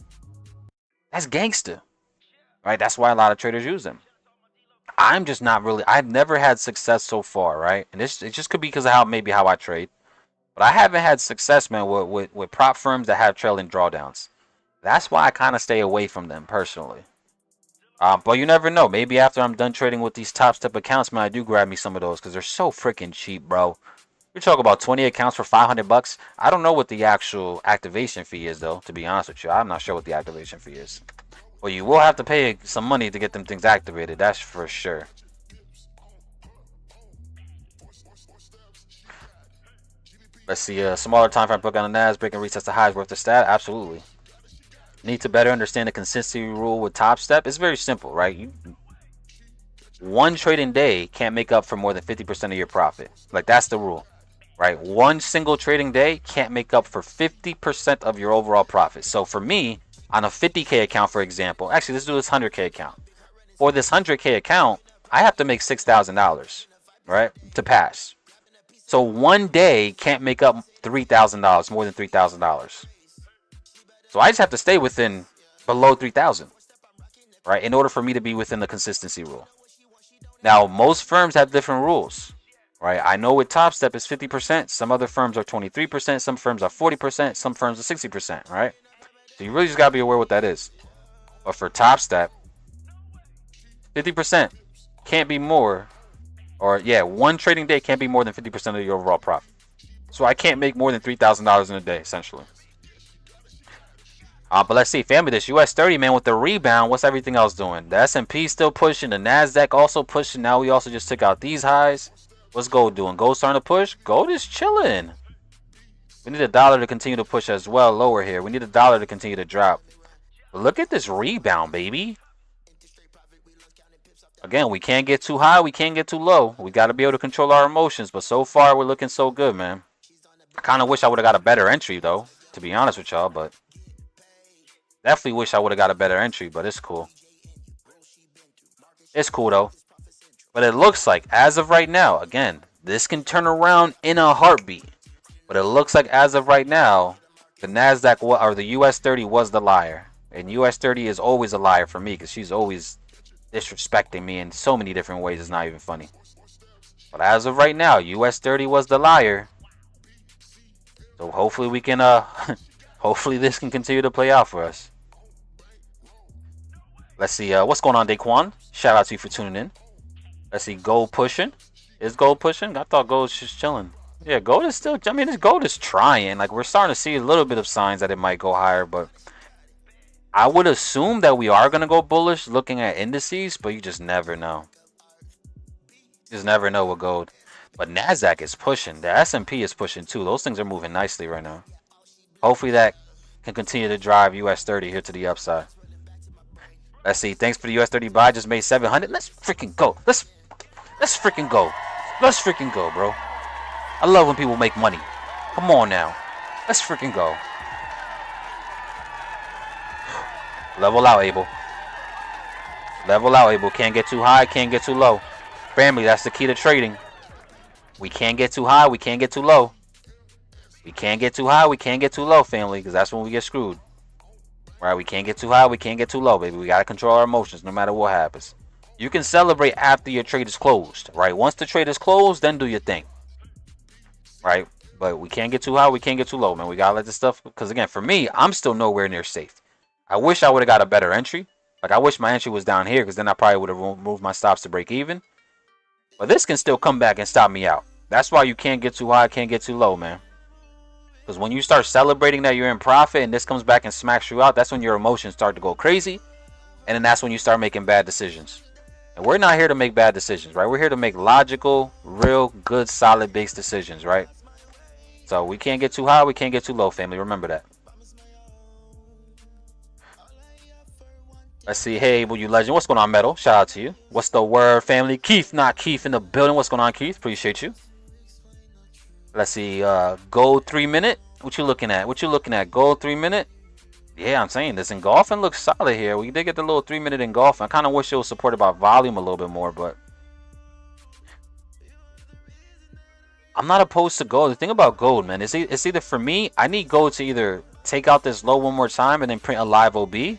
That's gangster, right? That's why a lot of traders use them. I'm just not really. I've never had success so far, right? And it just could be because of how I trade. But I haven't had success, man, with prop firms that have trailing drawdowns. That's why I kind of stay away from them personally. But you never know. Maybe after I'm done trading with these Top Step accounts, man, I do grab me some of those because they're so freaking cheap, bro. You're talking about 20 accounts for $500. I don't know what the actual activation fee is, though. To be honest with you, I'm not sure what the activation fee is. Well, you will have to pay some money to get them things activated. That's for sure. Let's see. A smaller time frame book on the NASDAQ breaking resets the highs worth the stat. Absolutely. Need to better understand the consistency rule with Top Step. It's very simple, right? One trading day can't make up for more than 50% of your profit. Like, that's the rule, right? One single trading day can't make up for 50% of your overall profit. So for me, on a 50K account, for example, actually, let's do this 100K account. For this 100K account, I have to make $6,000, right, to pass. So one day can't make up $3,000, more than $3,000. So I just have to stay within below 3,000, right, in order for me to be within the consistency rule. Now, most firms have different rules, right? I know with Top Step it's 50%. Some other firms are 23%. Some firms are 40%. Some firms are 60%, right? So you really just got to be aware what that is. But for Top Step, 50% can't be more, or yeah, one trading day can't be more than 50% of your overall profit. So I can't make more than $3,000 in a day, essentially. But let's see, family, this US 30, man, with the rebound, what's everything else doing? The S&P still pushing, the NASDAQ also pushing. Now we also just took out these highs. What's gold doing? Gold starting to push? Gold is chilling. We need a dollar to continue to push as well lower here. We need a dollar to continue to drop. But look at this rebound, baby. Again, we can't get too high. We can't get too low. We got to be able to control our emotions. But so far, we're looking so good, man. I kind of wish I would have got a better entry, though, to be honest with y'all. But definitely wish I would have got a better entry, but it's cool. It's cool, though. But it looks like, as of right now, again, this can turn around in a heartbeat. But it looks like, as of right now, the NASDAQ or the US 30 was the liar. And US 30 is always a liar for me because she's always disrespecting me in so many different ways. It's not even funny. But as of right now, US 30 was the liar. So hopefully we can, hopefully this can continue to play out for us. Let's see, what's going on, Daquan? Shout out to you for tuning in. Let's see, gold pushing. Is gold pushing? I thought gold was just chilling. Yeah, gold is still, I mean, this gold is trying. Like, we're starting to see a little bit of signs that it might go higher, but I would assume that we are going to go bullish looking at indices, but you just never know. You just never know with gold. But NASDAQ is pushing. The S&P is pushing too. Those things are moving nicely right now. Hopefully that can continue to drive US 30 here to the upside. Let's see. Thanks for the US 30 buy. Just made 700. Let's freaking go. Let's freaking go. Let's freaking go, bro. I love when people make money. Come on now. Let's freaking go. Level out, Abel. Level out, Abel. Can't get too high, can't get too low. Family, that's the key to trading. We can't get too high, we can't get too low. We can't get too high, we can't get too low, family, because that's when we get screwed. Right? We can't get too high, we can't get too low, baby. We got to control our emotions no matter what happens. You can celebrate after your trade is closed, right? Once the trade is closed, then do your thing. Right? But we can't get too high, we can't get too low, man. We got to let this stuff, because again, for me, I'm still nowhere near safe. I wish I would have got a better entry. Like, I wish my entry was down here, because then I probably would have moved my stops to break even. But this can still come back and stop me out. That's why you can't get too high, can't get too low, man. Because when you start celebrating that you're in profit and this comes back and smacks you out, that's when your emotions start to go crazy. And then that's when you start making bad decisions. And we're not here to make bad decisions, right? We're here to make logical, real, good, solid base decisions, right? So we can't get too high, we can't get too low, family. Remember that. Let's see. Hey, Abel, you legend. What's going on, Metal? Shout out to you. What's the word, family? Keith, not Keith in the building. What's going on, Keith? Appreciate you. Let's see. Gold 3 minute. What you looking at? What you looking at? Gold 3 minute. Yeah, I'm saying this engulfing looks solid here. We did get the little 3 minute engulfing. I kind of wish it was supported by volume a little bit more, but I'm not opposed to gold. The thing about gold, man, it's either for me, I need gold to either take out this low one more time and then print a live OB.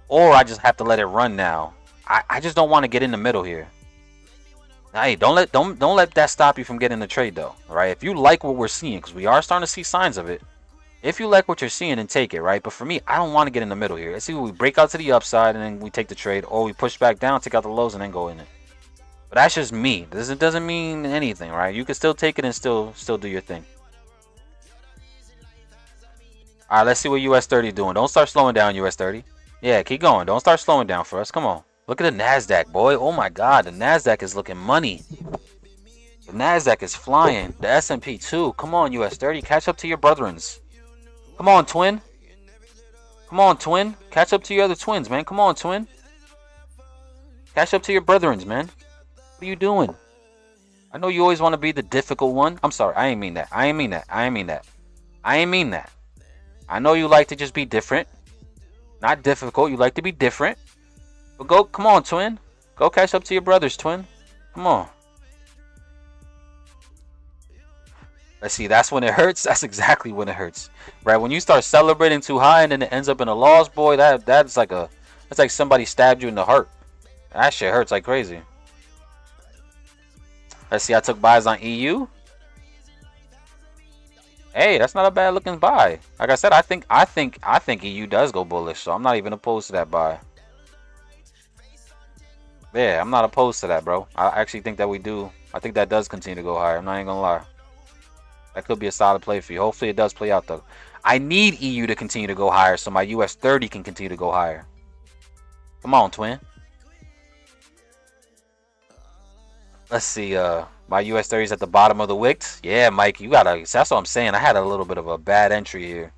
Or I just have to let it run now. I just don't want to get in the middle here. Hey, don't let that stop you from getting the trade though. All right, if you like what we're seeing, because we are starting to see signs of it. If you like what you're seeing, then take it, right? But for me, I don't want to get in the middle here. Let's see, we break out to the upside and then we take the trade, or we push back down, take out the lows, and then go in it. But that's just me. This doesn't mean anything, right? You can still take it and still do your thing. All right, let's see what US 30 is doing. Don't start slowing down, US 30. Yeah, keep going. Don't start slowing down for us. Come on. Look at the NASDAQ, boy. Oh, my God. The NASDAQ is looking money. The NASDAQ is flying. The S&P, too. Come on, US 30. Catch up to your brethrens. Come on, twin. Come on, twin. Catch up to your other twins, man. Come on, twin. Catch up to your brethrens, man. What are you doing? I know you always want to be the difficult one. I'm sorry. I ain't mean that. I ain't mean that. I ain't mean that. I ain't mean that. I know you like to just be different. Not difficult. You like to be different. But go, come on, twin. Go catch up to your brothers, twin. Come on. Let's see. That's when it hurts. That's exactly when it hurts. Right? When you start celebrating too high and then it ends up in a loss, boy, that's like somebody stabbed you in the heart. That shit hurts like crazy. Let's see. I took buys on EU. Hey, that's not a bad looking buy. Like I said, I think EU does go bullish, so I'm not even opposed to that buy. Yeah, I'm not opposed to that, bro. I actually think that we do. I think that does continue to go higher. I'm not even gonna lie. That could be a solid play for you. Hopefully it does play out though. I need EU to continue to go higher so my US 30 can continue to go higher. Come on, twin. Let's see, my US 30 is at the bottom of the wicks. Yeah, Mike, you gotta. That's what I'm saying. I had a little bit of a bad entry here.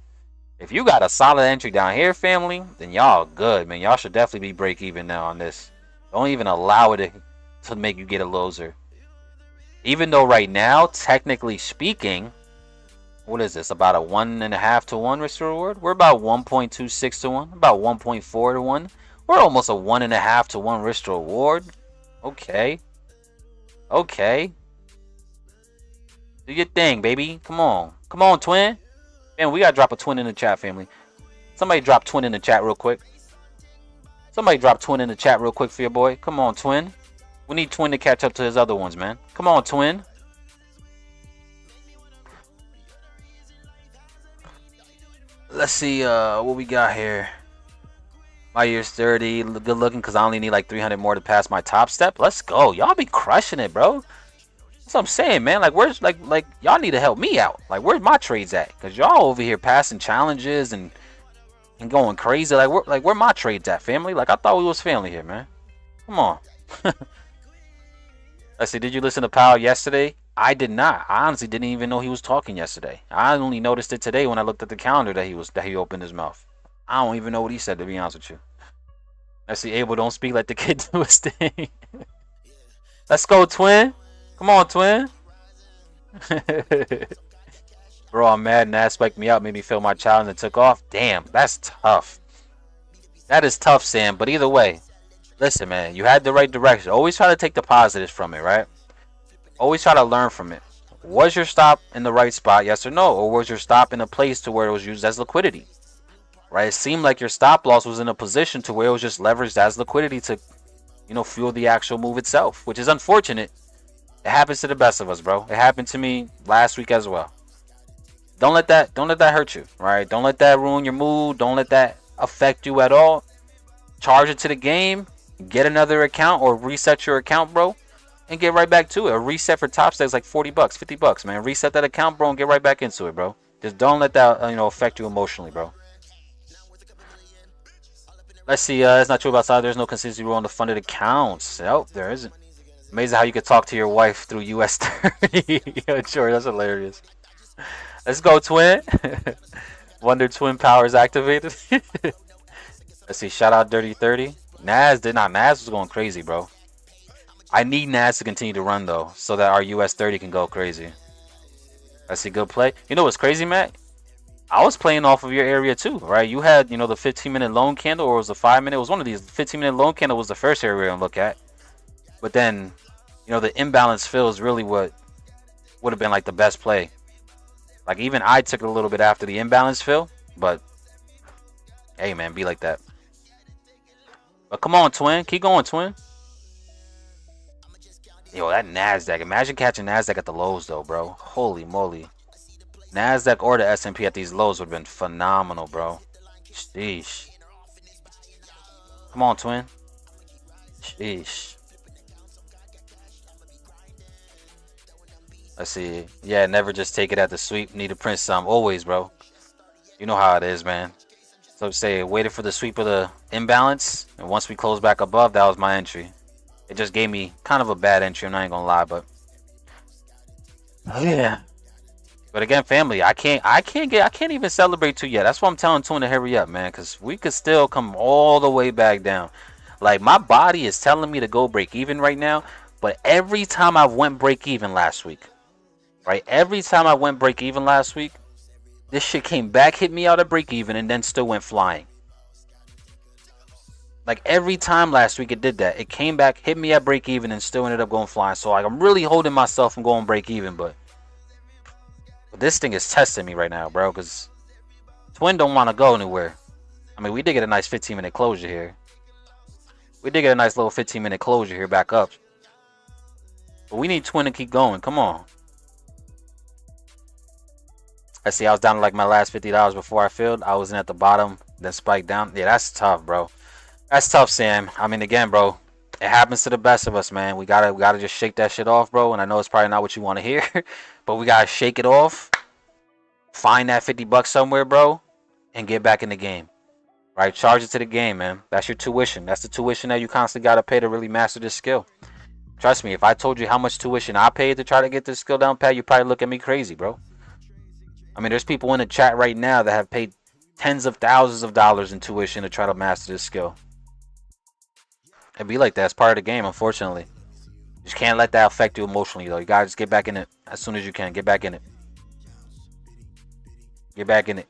If you got a solid entry down here, family, then y'all good, man. Y'all should definitely be break even now on this. Don't even allow it to make you get a loser. Even though right now, technically speaking, what is this? About a 1.5 to 1 risk reward? We're about 1.26 to 1. About 1.4 to 1. We're almost a 1.5 to 1 risk reward. Okay. Okay. Do your thing, baby. Come on. Come on, twin. Man, we gotta drop a twin in the chat, family. Somebody drop twin in the chat real quick. Somebody drop twin in the chat real quick for your boy. Come on, twin. We need twin to catch up to his other ones, man. Come on, twin. Let's see what we got here. My year's 30. Good looking because I only need like 300 more to pass my top step. Let's go. Y'all be crushing it, bro. That's what I'm saying, man. Like, where's like y'all need to help me out. Like, where's my trades at? Cause y'all over here passing challenges and going crazy. Like, where my trades at, family? Like, I thought we was family here, man. Come on. Let's see. Did you listen to Powell yesterday? I did not. I honestly didn't even know he was talking yesterday. I only noticed it today when I looked at the calendar that he opened his mouth. I don't even know what he said, to be honest with you. Let's see. Abel, don't speak like the kid do his thing. Let's go, twin. Come on, twin. Bro, I'm mad. NASDAQ spiked me out, made me feel my challenge and took off. Damn, that's tough. That is tough, Sam. But either way, listen, man, you had the right direction. Always try to take the positives from it, right? Always try to learn from it. Was your stop in the right spot, yes or no? Or was your stop in a place to where it was used as liquidity? Right? It seemed like your stop loss was in a position to where it was just leveraged as liquidity to, fuel the actual move itself, which is unfortunate. It happens to the best of us, bro. It happened to me last week as well. Don't let that hurt you, right? Don't let that ruin your mood. Don't let that affect you at all. Charge it to the game. Get another account or reset your account, bro, and get right back to it. A reset for top stacks like $40, $50, man. Reset that account, bro, and get right back into it, bro. Just don't let that affect you emotionally, bro. Let's see. It's not true about side. There's no consistency rule on the funded accounts. Nope, there isn't. Amazing how you could talk to your wife through US 30. Yo, sure, that's hilarious. Let's go, twin. Wonder twin powers activated. Let's see. Shout out Dirty 30. Nas was going crazy, bro. I need Nas to continue to run though, so that our US 30 can go crazy. Let's see. Good play. You know what's crazy, Matt? I was playing off of your area too, right? You had, the 15-minute loan candle, or it was the 5-minute. It was one of these. 15-minute loan candle was the first area we're gonna look at. But then, the imbalance fill is really what would have been like the best play. Like, even I took it a little bit after the imbalance fill, but hey, man, be like that. But come on, twin. Keep going, twin. Yo, that NASDAQ. Imagine catching NASDAQ at the lows, though, bro. Holy moly. NASDAQ or the S&P at these lows would have been phenomenal, bro. Sheesh. Come on, twin. Sheesh. Let's see. Yeah, never just take it at the sweep. Need to print some. Always, bro. You know how it is, man. So say, waited for the sweep of the imbalance. And once we close back above, that was my entry. It just gave me kind of a bad entry. I'm not even going to lie, but. Yeah. But again, family, I can't even celebrate too yet. That's why I'm telling Tune to hurry up, man. Because we could still come all the way back down. Like, my body is telling me to go break even right now. But every time I went break even last week. Right, every time I went break even last week, this shit came back, hit me out at break even, and then still went flying. Like, every time last week it did that. It came back, hit me at break even, and still ended up going flying. So like, I'm really holding myself from going break even, but this thing is testing me right now, bro, because Twin don't want to go anywhere. I mean, we did get a nice 15-minute closure here. We did get a nice little 15-minute closure here back up. But we need Twin to keep going. Come on. I see I was down to like my last $50 before I filled. I was in at the bottom, then spiked down. Yeah, that's tough, bro. That's tough, Sam. I mean, again, bro, it happens to the best of us, man. We gotta just shake that shit off, bro. And I know it's probably not what you want to hear, but we gotta shake it off. Find that $50 somewhere, bro, and get back in the game. Right? Charge it to the game, man. That's your tuition. That's the tuition that you constantly gotta pay to really master this skill. Trust me, if I told you how much tuition I paid to try to get this skill down pat, you'd probably look at me crazy, bro. I mean, there's people in the chat right now that have paid tens of thousands of dollars in tuition to try to master this skill. It'd be like that. It's part of the game, unfortunately. You just can't let that affect you emotionally, though. You gotta just get back in it as soon as you can. Get back in it. Get back in it.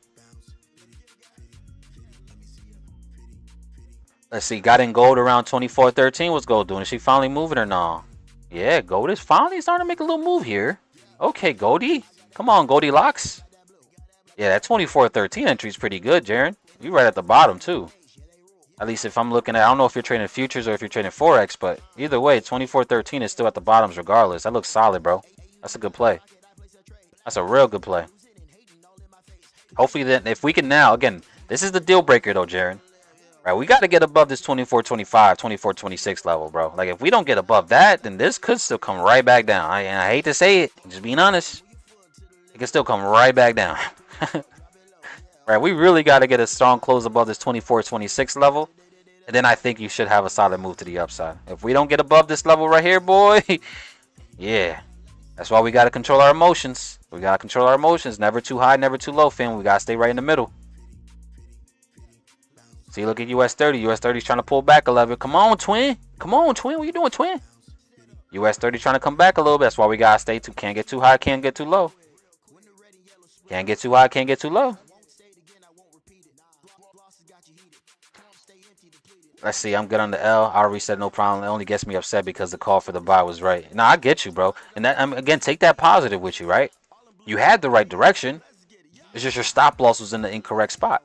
Let's see. Got in gold around 24.13. What's gold doing? Is she finally moving or no? Yeah, gold is finally starting to make a little move here. Okay, Goldie. Come on, Goldilocks. Yeah, that 24.13 entry is pretty good, Jaren. You're right at the bottom, too. At least if I'm looking at, I don't know if you're trading futures or if you're trading Forex, but either way, 24.13 is still at the bottoms regardless. That looks solid, bro. That's a good play. That's a real good play. Hopefully, then, if we can now, again, this is the deal breaker, though, Jaren. Right, we got to get above this 24.25, 24.26 level, bro. Like, if we don't get above that, then this could still come right back down. I hate to say it, just being honest. It can still come right back down. Right, we really got to get a strong close above this 24.26 level. And then I think you should have a solid move to the upside. If we don't get above this level right here, boy, yeah. That's why we got to control our emotions. We got to control our emotions. Never too high, never too low, fam. We got to stay right in the middle. See, look at US 30. US 30 is trying to pull back a little bit. Come on, twin. Come on, twin. What you doing, twin? US 30 trying to come back a little bit. That's why we got to stay too. Can't get too high, can't get too low. Can't get too high, can't get too low. Let's see, I'm good on the L. I already said no problem. It only gets me upset because the call for the buy was right. Now, I get you, bro. And that, again, take that positive with you, right? You had the right direction. It's just your stop loss was in the incorrect spot.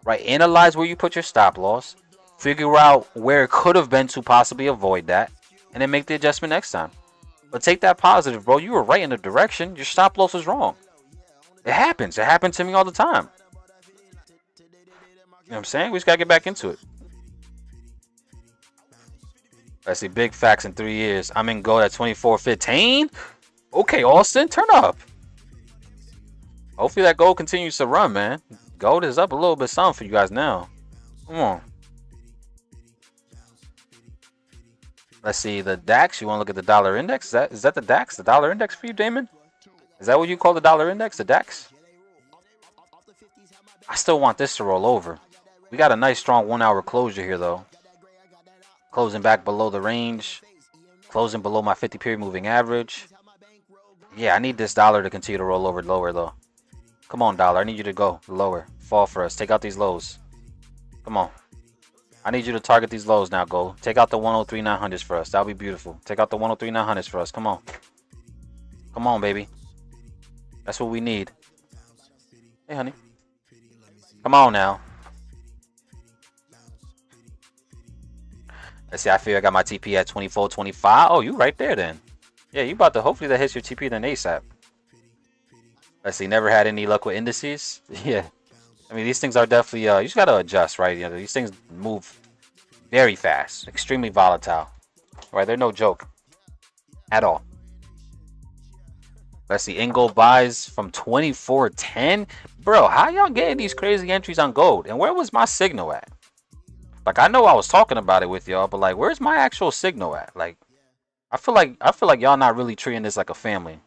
Right? Analyze where you put your stop loss. Figure out where it could have been to possibly avoid that. And then make the adjustment next time. But take that positive, bro. You were right in the direction. Your stop loss was wrong. It happens. It happens to me all the time. You know what I'm saying? We just got to get back into it. Let's see, big facts in 3 years. I'm in gold at 24.15. Okay, Austin, turn up. Hopefully that gold continues to run, man. Gold is up a little bit something for you guys now. Come on. Let's see, the DAX. You want to look at the dollar index? Is that the DAX? The dollar index for you, Damon? Is that what you call the dollar index, the DAX? I still want this to roll over. We got a nice strong 1 hour closure here, though. Closing back below the range. Closing below my 50 period moving average. Yeah, I need this dollar to continue to roll over lower, though. Come on, dollar. I need you to go lower. Fall for us. Take out these lows. Come on. I need you to target these lows now, gold. Take out the 103.900s for us. That'll be beautiful. Take out the 103.900s for us. Come on. Come on, baby. That's what we need. Hey, honey. Come on now. Let's see, I feel I got my TP at 24.25. Oh, you right there then. Yeah, you about to, hopefully that hits your TP then ASAP. Let's see, never had any luck with indices. Yeah. I mean, these things are definitely, you just got to adjust, right? You know, these things move very fast, extremely volatile. Right, they're no joke at all. Let's see, in gold buys from 24.10. Bro, how y'all getting these crazy entries on gold? And where was my signal at? Like, I know I was talking about it with y'all, but like, where's my actual signal at? Like, I feel like y'all not really treating this like a family.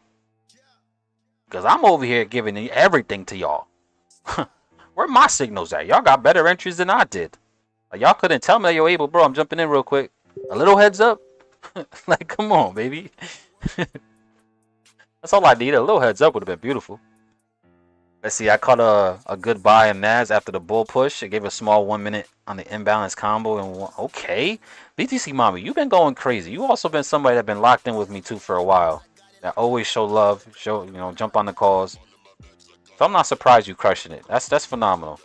Cause I'm over here giving everything to y'all. Where my signals at? Y'all got better entries than I did. Like, y'all couldn't tell me, yo, Abel, bro, I'm jumping in real quick. A little heads up. Like, come on, baby. That's all I need. A little heads up would have been beautiful. Let's see, I caught a good buy in NAS after the bull push. It gave a small 1 minute on the imbalance combo. And okay, BTC Mommy, you've been going crazy. You also been somebody that been locked in with me too for a while. That always show love, jump on the calls. So I'm not surprised you crushing it. That's phenomenal.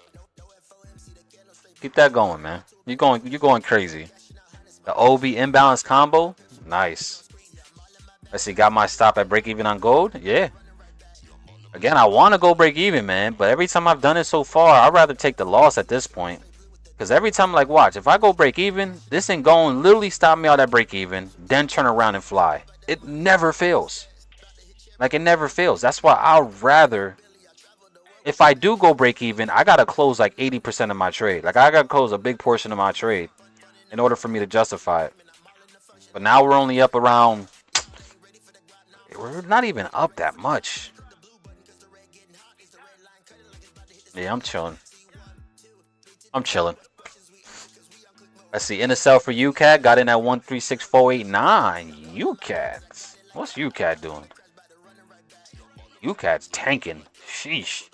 Keep that going, man. You're going crazy. The OB imbalance combo, nice. Let's see, got my stop at break even on gold. Yeah. Again, I want to go break even, man. But every time I've done it so far, I'd rather take the loss at this point. Because every time, like, watch, if I go break even, this ain't going literally stop me out at break even, then turn around and fly. It never fails. Like, it never fails. That's why I'd rather, if I do go break even, I got to close like 80% of my trade. Like, I got to close a big portion of my trade in order for me to justify it. But now we're only up around, we're not even up that much. Yeah, I'm chilling. Let's see. In a sell for UCAT. Got in at 136489. UCAT. What's UCAT doing? UCAT's tanking. Sheesh.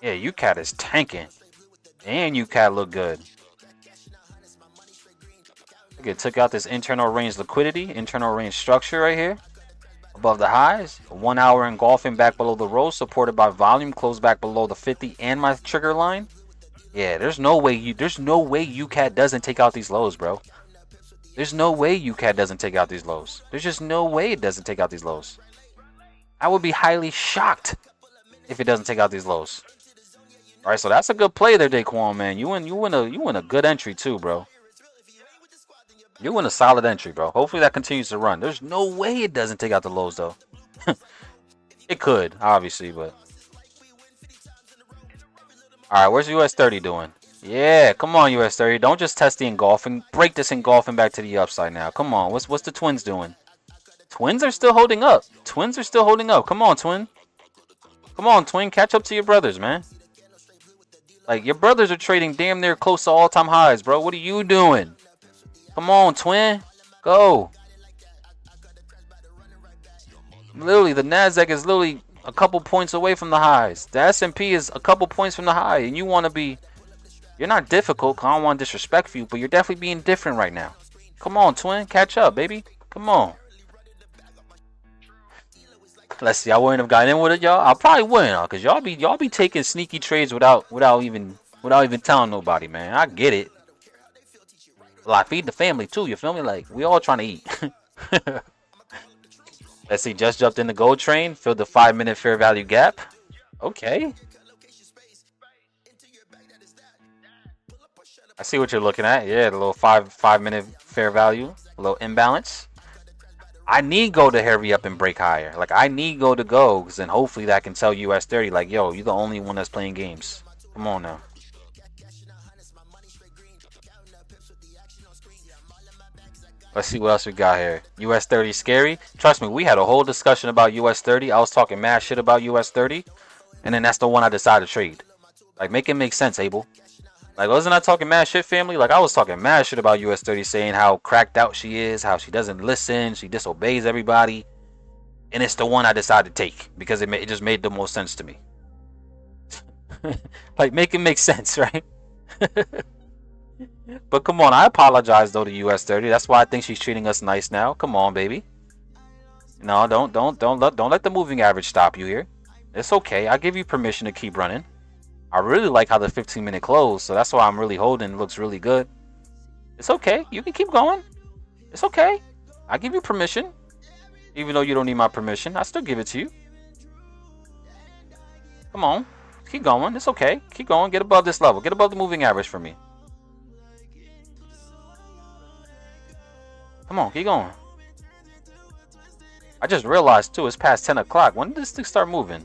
Yeah, UCAT is tanking. And UCAT look good. Okay, took out this internal range liquidity. Internal range structure right here. Above the highs, 1 hour engulfing back below the row, supported by volume, closed back below the 50 and my trigger line. Yeah, there's no way UCAT doesn't take out these lows, bro. There's no way UCAT doesn't take out these lows. There's just no way it doesn't take out these lows. I would be highly shocked if it doesn't take out these lows. All right, so that's a good play there, Daquan, man. You win a good entry too, bro. You win a solid entry, bro. Hopefully that continues to run. There's no way it doesn't take out the lows though. It could, obviously, but all right, where's US 30 doing? Yeah, come on, US 30. Don't just test the engulfing. Break this engulfing back to the upside now. Come on. What's the twins doing? Twins are still holding up. Twins are still holding up. Come on, twin. Come on, twin. Catch up to your brothers, man. Like, your brothers are trading damn near close to all-time highs, bro. What are you doing? Come on, twin. Go. Literally, the NASDAQ is literally a couple points away from the highs. The S&P is a couple points from the high. And you want to be... You're not difficult, because I don't want to disrespect you, but you're definitely being different right now. Come on, twin. Catch up, baby. Come on. Let's see. I wouldn't have gotten in with it, y'all. I probably wouldn't, because y'all be taking sneaky trades without even telling nobody, man. I get it. Well, I feed the family too. You feel me? Like, we all trying to eat. Let's see. Just jumped in the gold train. Filled the 5-minute fair value gap. Okay. I see what you're looking at. Yeah, the little five-minute fair value, a little imbalance. I need gold to hurry up and break higher. Like, I need gold to go, because then hopefully that can tell US 30, like, yo, you're the only one that's playing games. Come on now. Let's see what else we got here. US 30 scary. Trust me, we had a whole discussion about US 30. I was talking mad shit about US 30, and then that's the one I decided to trade. Like, make it make sense, Abel. Like, wasn't I talking mad shit, family? Like, I was talking mad shit about US 30, saying how cracked out she is, how she doesn't listen, she disobeys everybody. And it's the one I decided to take, because it just made the most sense to me. Like, make it make sense, right? But come on, I apologize, though, to US 30. That's why I think she's treating us nice now. Come on, baby. No, don't let the moving average stop you here. It's okay. I give you permission to keep running. I really like how the 15-minute closed, so that's why I'm really holding. It looks really good. It's okay. You can keep going. It's okay. I give you permission. Even though you don't need my permission, I still give it to you. Come on. Keep going. It's okay. Keep going. Get above this level. Get above the moving average for me. Come on. Keep going. I just realized, too, it's past 10 o'clock. When did this thing start moving?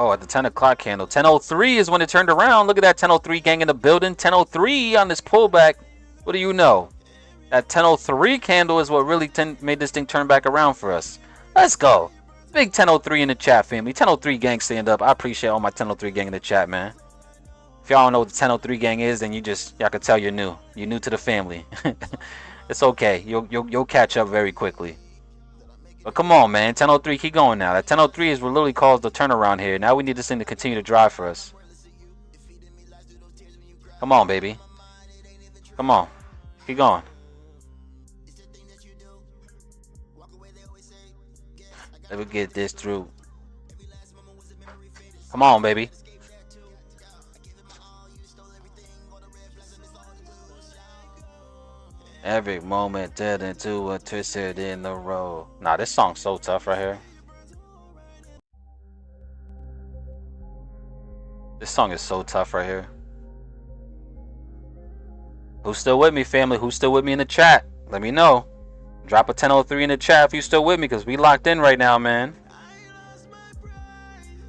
Oh, at the 10 o'clock candle. 10:03 is when it turned around. Look at that 10:03 gang in the building. 10:03 on this pullback. What do you know? That 10:03 candle is what really made this thing turn back around for us. Let's go. Big 10:03 in the chat, family. 10:03 gang, stand up. I appreciate all my 10:03 gang in the chat, man. If y'all don't know what the 10:03 gang is, then y'all can tell you're new. You're new to the family. It's okay. You'll catch up very quickly. But come on, man. 10:03, keep going now. That 10:03 is what literally caused the turnaround here. Now we need this thing to continue to drive for us. Come on, baby. Come on. Keep going. Let me get this through. Come on, baby. Every moment turned into a twisted in the road. Nah, this song's so tough right here. This song is so tough right here. Who's still with me, family? Who's still with me in the chat? Let me know. Drop a 10:03 in the chat if you still with me, because we locked in right now, man.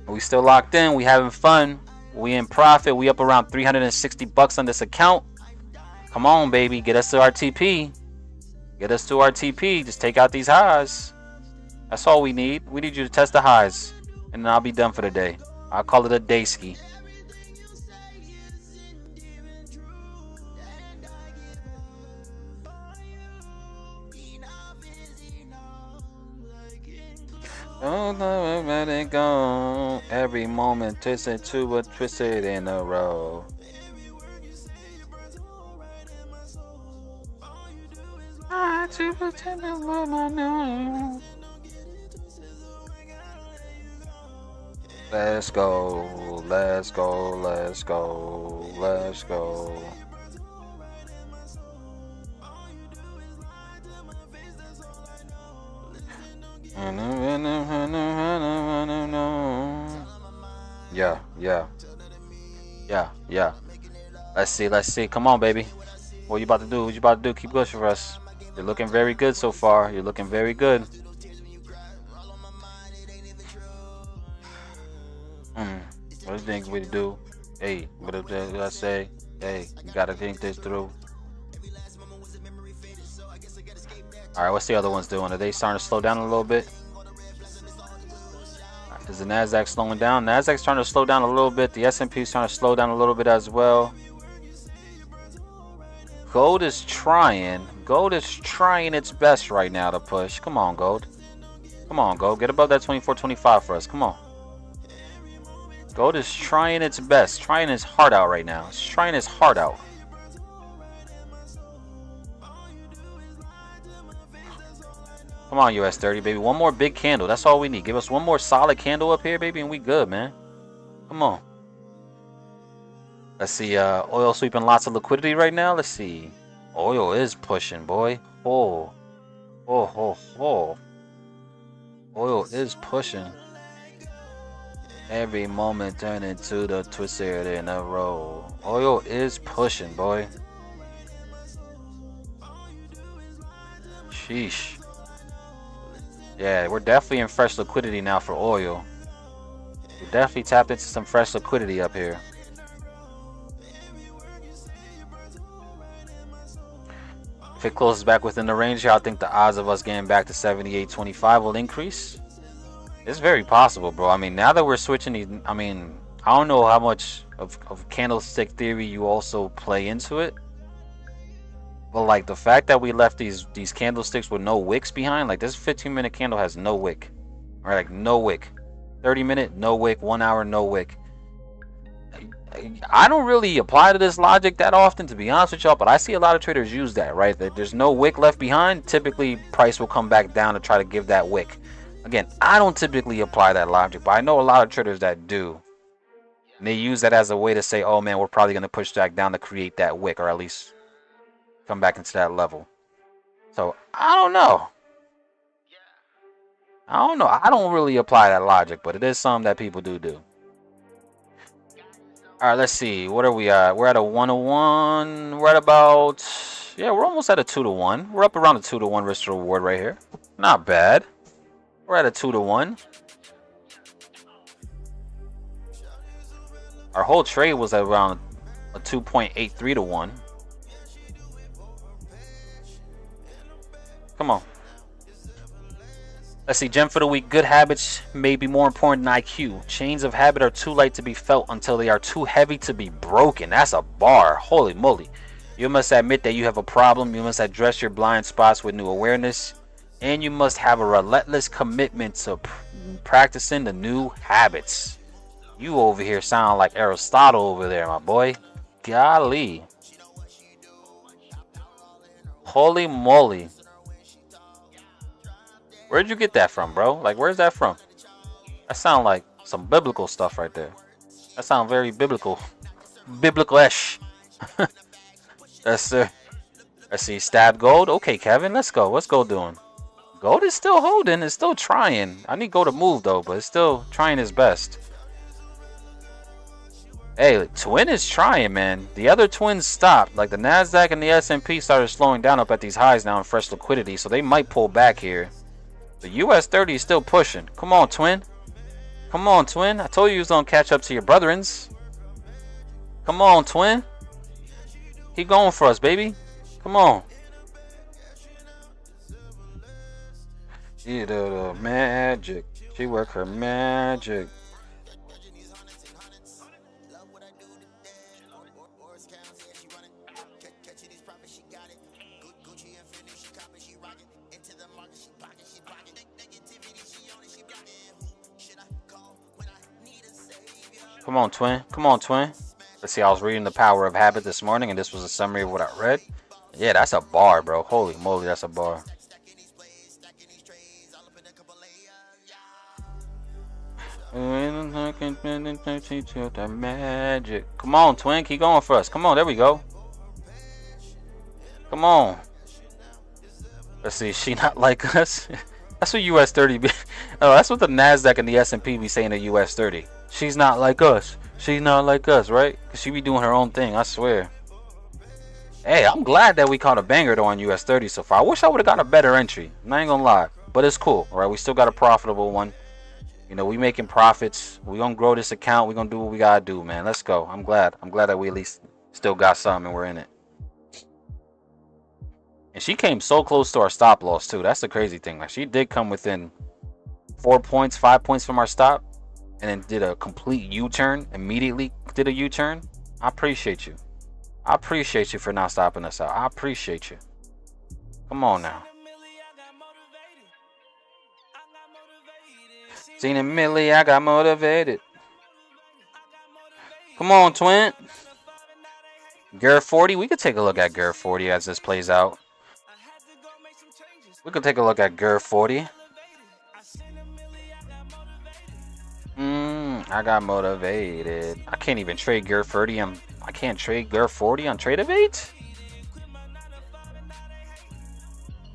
We still locked in. We having fun. We in profit. We up around 360 bucks on this account. Come on, baby. Get us to our TP. Get us to our TP. Just take out these highs. That's all we need. We need you to test the highs. And then I'll be done for the day. I'll call it a day ski. Don't let it go. Every moment twisted to a twisted in a row. I to pretend to love my name. Let's go, let's go, let's go, let's go. Yeah, yeah, yeah, yeah. Let's see, let's see. Come on, baby. What you about to do? What you about to do? Keep pushing for us. You're looking very good so far. You're looking very good. What do you think we do? Hey, what did I say? Hey, you gotta think this through. Alright, what's the other ones doing? Are they starting to slow down a little bit? Is the NASDAQ slowing down? NASDAQ's trying to slow down a little bit. The S&P's trying to slow down a little bit as well. Gold is trying. Gold is trying its best right now to push. Come on, gold. Come on, gold. Get above that 24.25 for us. Come on. Gold is trying its best. Trying its heart out right now. It's trying its heart out. Come on, US 30, baby. One more big candle. That's all we need. Give us one more solid candle up here, baby, and we good, man. Come on. Let's see. Oil sweeping lots of liquidity right now. Let's see. Oil is pushing, boy. Oh. Oh, oh, oh. Oil is pushing. Every moment turn into the twisted in a row. Oil is pushing, boy. Sheesh. Yeah, we're definitely in fresh liquidity now for oil. We definitely tapped into some fresh liquidity up here. If it closes back within the range here, I think the odds of us getting back to 78.25 will increase. It's very possible, bro. I mean, now that we're switching these, I mean, I don't know how much of candlestick theory you also play into it. But like the fact that we left these candlesticks with no wicks behind, like this 15-minute candle has no wick. All right, like no wick. 30-minute, no wick. 1 hour, no wick. I don't really apply to this logic that often, to be honest with y'all, but I see a lot of traders use that, right? That there's no wick left behind, typically price will come back down to try to give that wick. Again, I don't typically apply that logic, but I know a lot of traders that do. And they use that as a way to say, oh man, we're probably going to push back down to create that wick, or at least come back into that level. So I don't know. I don't really apply that logic, but it is something that people do. All right, let's see. What are we at? We're at a 1-to-1. We're at about, yeah, we're almost at a 2-to-1. We're up around a 2-to-1 risk to reward right here. Not bad. We're at a 2-to-1. Our whole trade was at around a 2.83 to 1. Come on. Let's see, gem for the week. Good habits may be more important than IQ. Chains of habit are too light to be felt until they are too heavy to be broken. That's a bar. Holy moly. You must admit that you have a problem. You must address your blind spots with new awareness. And you must have a relentless commitment to practicing the new habits. You over here sound like Aristotle over there, my boy. Golly. Holy moly. Where'd you get that from, bro? Like, where's that from? That sound like some biblical stuff right there. That sound very biblical. Biblical-ish. Yes, sir. Let's see. Stab gold. Okay, Kevin. Let's go. What's gold doing? Gold is still holding. It's still trying. I need gold to move, though, but it's still trying its best. Hey, twin is trying, man. The other twins stopped. Like, the NASDAQ and the S&P started slowing down up at these highs now in fresh liquidity, so they might pull back here. The US 30 is still pushing. Come on, twin. Come on, twin. I told you was gonna catch up to your brethrens. Come on, twin. Keep going for us, baby. Come on. She do the magic. She work her magic. Come on, twin. Come on, twin. Let's see, I was reading The Power of Habit this morning, and this was a summary of what I read. Yeah, that's a bar, bro. Holy moly, that's a bar. Magic. Come on, twin. Keep going for us. Come on, there we go. Come on. Let's see, she not like us. That's what US 30 be. Oh, that's what the NASDAQ and the S&P be saying to US 30. She's not like us. She's not like us, right? Cause she be doing her own thing, I swear. Hey, I'm glad that we caught a banger though on US 30 so far. I wish I would have got a better entry. I'm not even gonna lie. But it's cool, all right? We still got a profitable one. You know, we making profits. We gonna grow this account. We gonna do what we gotta do, man. Let's go. I'm glad. I'm glad that we at least still got something and we're in it. And she came so close to our stop loss too. That's the crazy thing. Like she did come within 4 points, 5 points from our stop, and then did a complete U-turn. Immediately did a U-turn. I appreciate you. I appreciate you for not stopping us out. I appreciate you. Come on now. Seen a milli, I got motivated. Come on, twin. Gear 40. We could take a look at Gear 40 as this plays out. We could take a look at Gear 40. I got motivated. I can't even trade Gear 30. I can't trade Gear 40 on Tradeovate?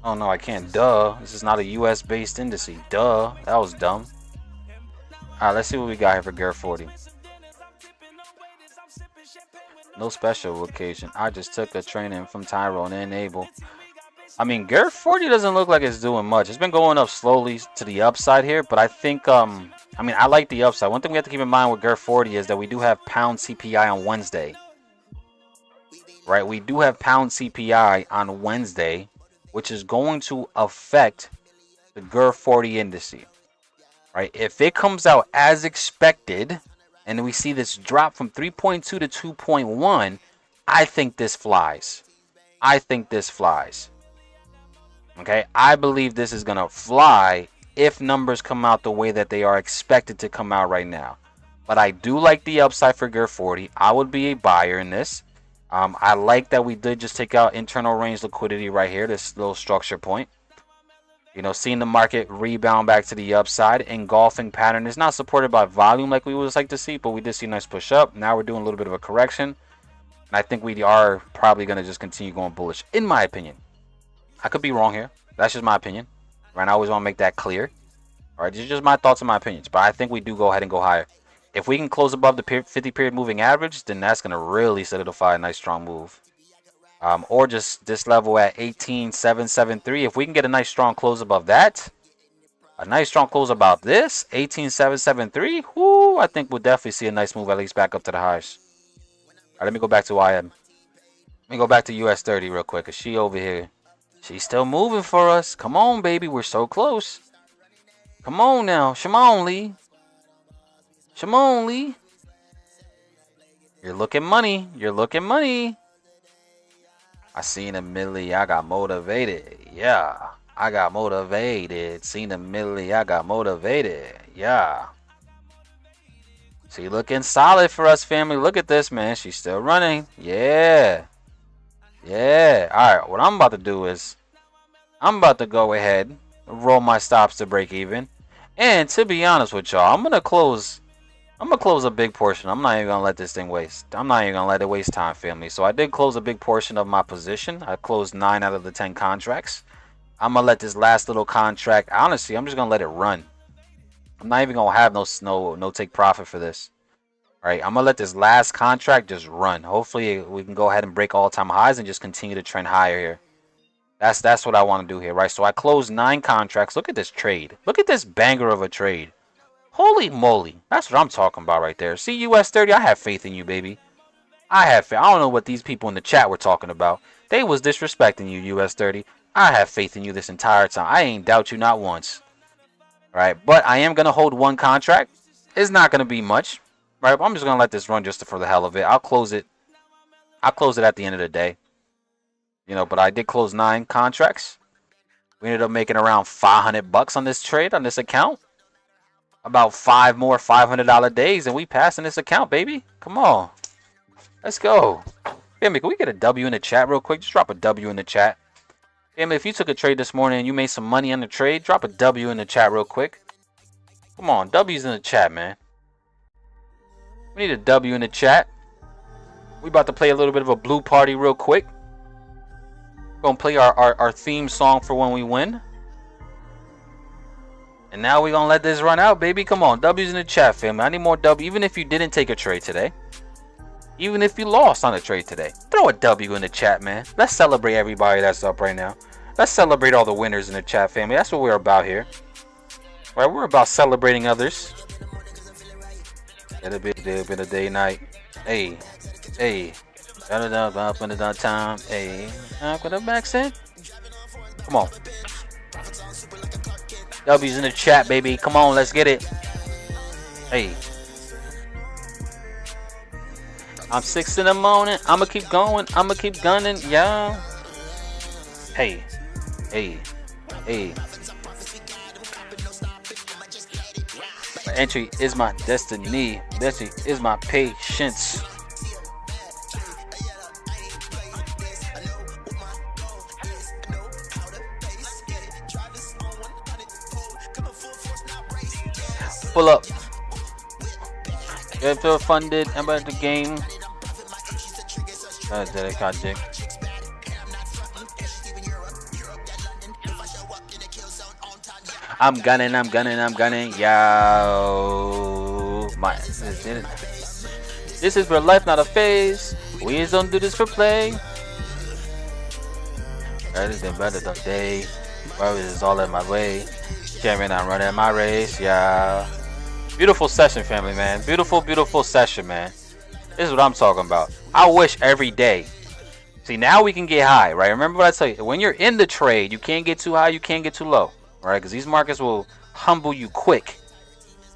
Oh no, I can't. Duh. This is not a US based index. Duh. That was dumb. Alright, let's see what we got here for Gear 40. No special occasion. I just took a training from Tyrone and Abel. I mean, Gear 40 doesn't look like it's doing much. It's been going up slowly to the upside here, but I think, I mean, I like the upside. One thing we have to keep in mind with Gear 40 is that we do have pound CPI on Wednesday. Right? We do have pound CPI on Wednesday, which is going to affect the Gear 40 index. Right? If it comes out as expected, and we see this drop from 3.2 to 2.1, I think this flies. I think this flies. Okay, I believe this is going to fly if numbers come out the way that they are expected to come out right now. But I do like the upside for Gear 40. I would be a buyer in this. I like that we did just take out internal range liquidity right here, this little structure point. You know, seeing the market rebound back to the upside. Engulfing pattern is not supported by volume like we would like to see, but we did see a nice push up. Now we're doing a little bit of a correction. And I think we are probably going to just continue going bullish, in my opinion. I could be wrong here. That's just my opinion. Right? I always want to make that clear. All right, these are just my thoughts and my opinions. But I think we do go ahead and go higher. If we can close above the 50-period moving average, then that's going to really solidify a nice strong move. Or just this level at 18,773. If we can get a nice strong close above that, a nice strong close about this, 18,773, whoo, I think we'll definitely see a nice move at least back up to the highs. All right, let me go back to IM. Let me go back to US 30 real quick, because she over here. She's still moving for us. Come on, baby. We're so close. Come on now. Shimon Lee. Shimon Lee. You're looking money. You're looking money. I seen a milli. I got motivated. Yeah. I got motivated. Seen a milli. I got motivated. Yeah. She looking solid for us, family. Look at this, man. She's still running. Yeah. Yeah. All right. What I'm about to do is I'm about to go ahead and roll my stops to break even. And to be honest with y'all, I'm going to close a big portion. I'm not even going to let this thing waste. I'm not even going to let it waste time, family. So I did close a big portion of my position. I closed 9 out of the 10 contracts. I'm going to let this last little contract, honestly, I'm just going to let it run. I'm not even going to have no take profit for this. All right, I'm going to let this last contract just run. Hopefully, we can go ahead and break all-time highs and just continue to trend higher here. That's what I want to do here, right? So I closed 9 contracts. Look at this trade. Look at this banger of a trade. Holy moly. That's what I'm talking about right there. See, US 30, I have faith in you, baby. I have faith. I don't know what these people in the chat were talking about. They was disrespecting you, US 30. I have faith in you this entire time. I ain't doubt you not once. All right, but I am going to hold 1 contract. It's not going to be much. Right, I'm just gonna let this run just for the hell of it. I'll close it at the end of the day. You know, but I did close 9 contracts. We ended up making around $500 on this trade on this account. About 5 more $500 days, and we passing this account, baby. Come on, let's go. Family, can we get a W in the chat real quick? Just drop a W in the chat. Family, if you took a trade this morning and you made some money on the trade, drop a W in the chat real quick. Come on, W's in the chat, man. We need a W in the chat. We about to play a little bit of a blue party real quick. Gonna play our theme song for when we win. And now we're gonna let this run out, baby. Come on, W's in the chat, family. I need more W. Even if you didn't take a trade today, even if you lost on a trade today, throw a W in the chat, man. Let's celebrate everybody that's up right now. Let's celebrate all the winners in the chat, family. That's what we're about here. Right, we're about celebrating others. It'll be a day night. Hey, hey. Up in the time. Hey, with the accent. Come on. W's in the chat, baby. Come on, let's get it. Hey. I'm 6 in the morning. I'ma keep going. I'ma keep gunning. Yeah. Hey. Hey. Hey. My entry is my destiny. Destiny is my patience. Pull up. If you're funded about the game. I'm gunning. Yo. This is real life, not a phase. We just don't do this for play. Better than the day. Well, is all in my way. Chairman, I'm running my race. Yeah. Beautiful session, family, man. Beautiful session, man. This is what I'm talking about. I wish every day. See, now we can get high, right? Remember what I tell you. When you're in the trade, you can't get too high, you can't get too low, right? Because these markets will humble you quick.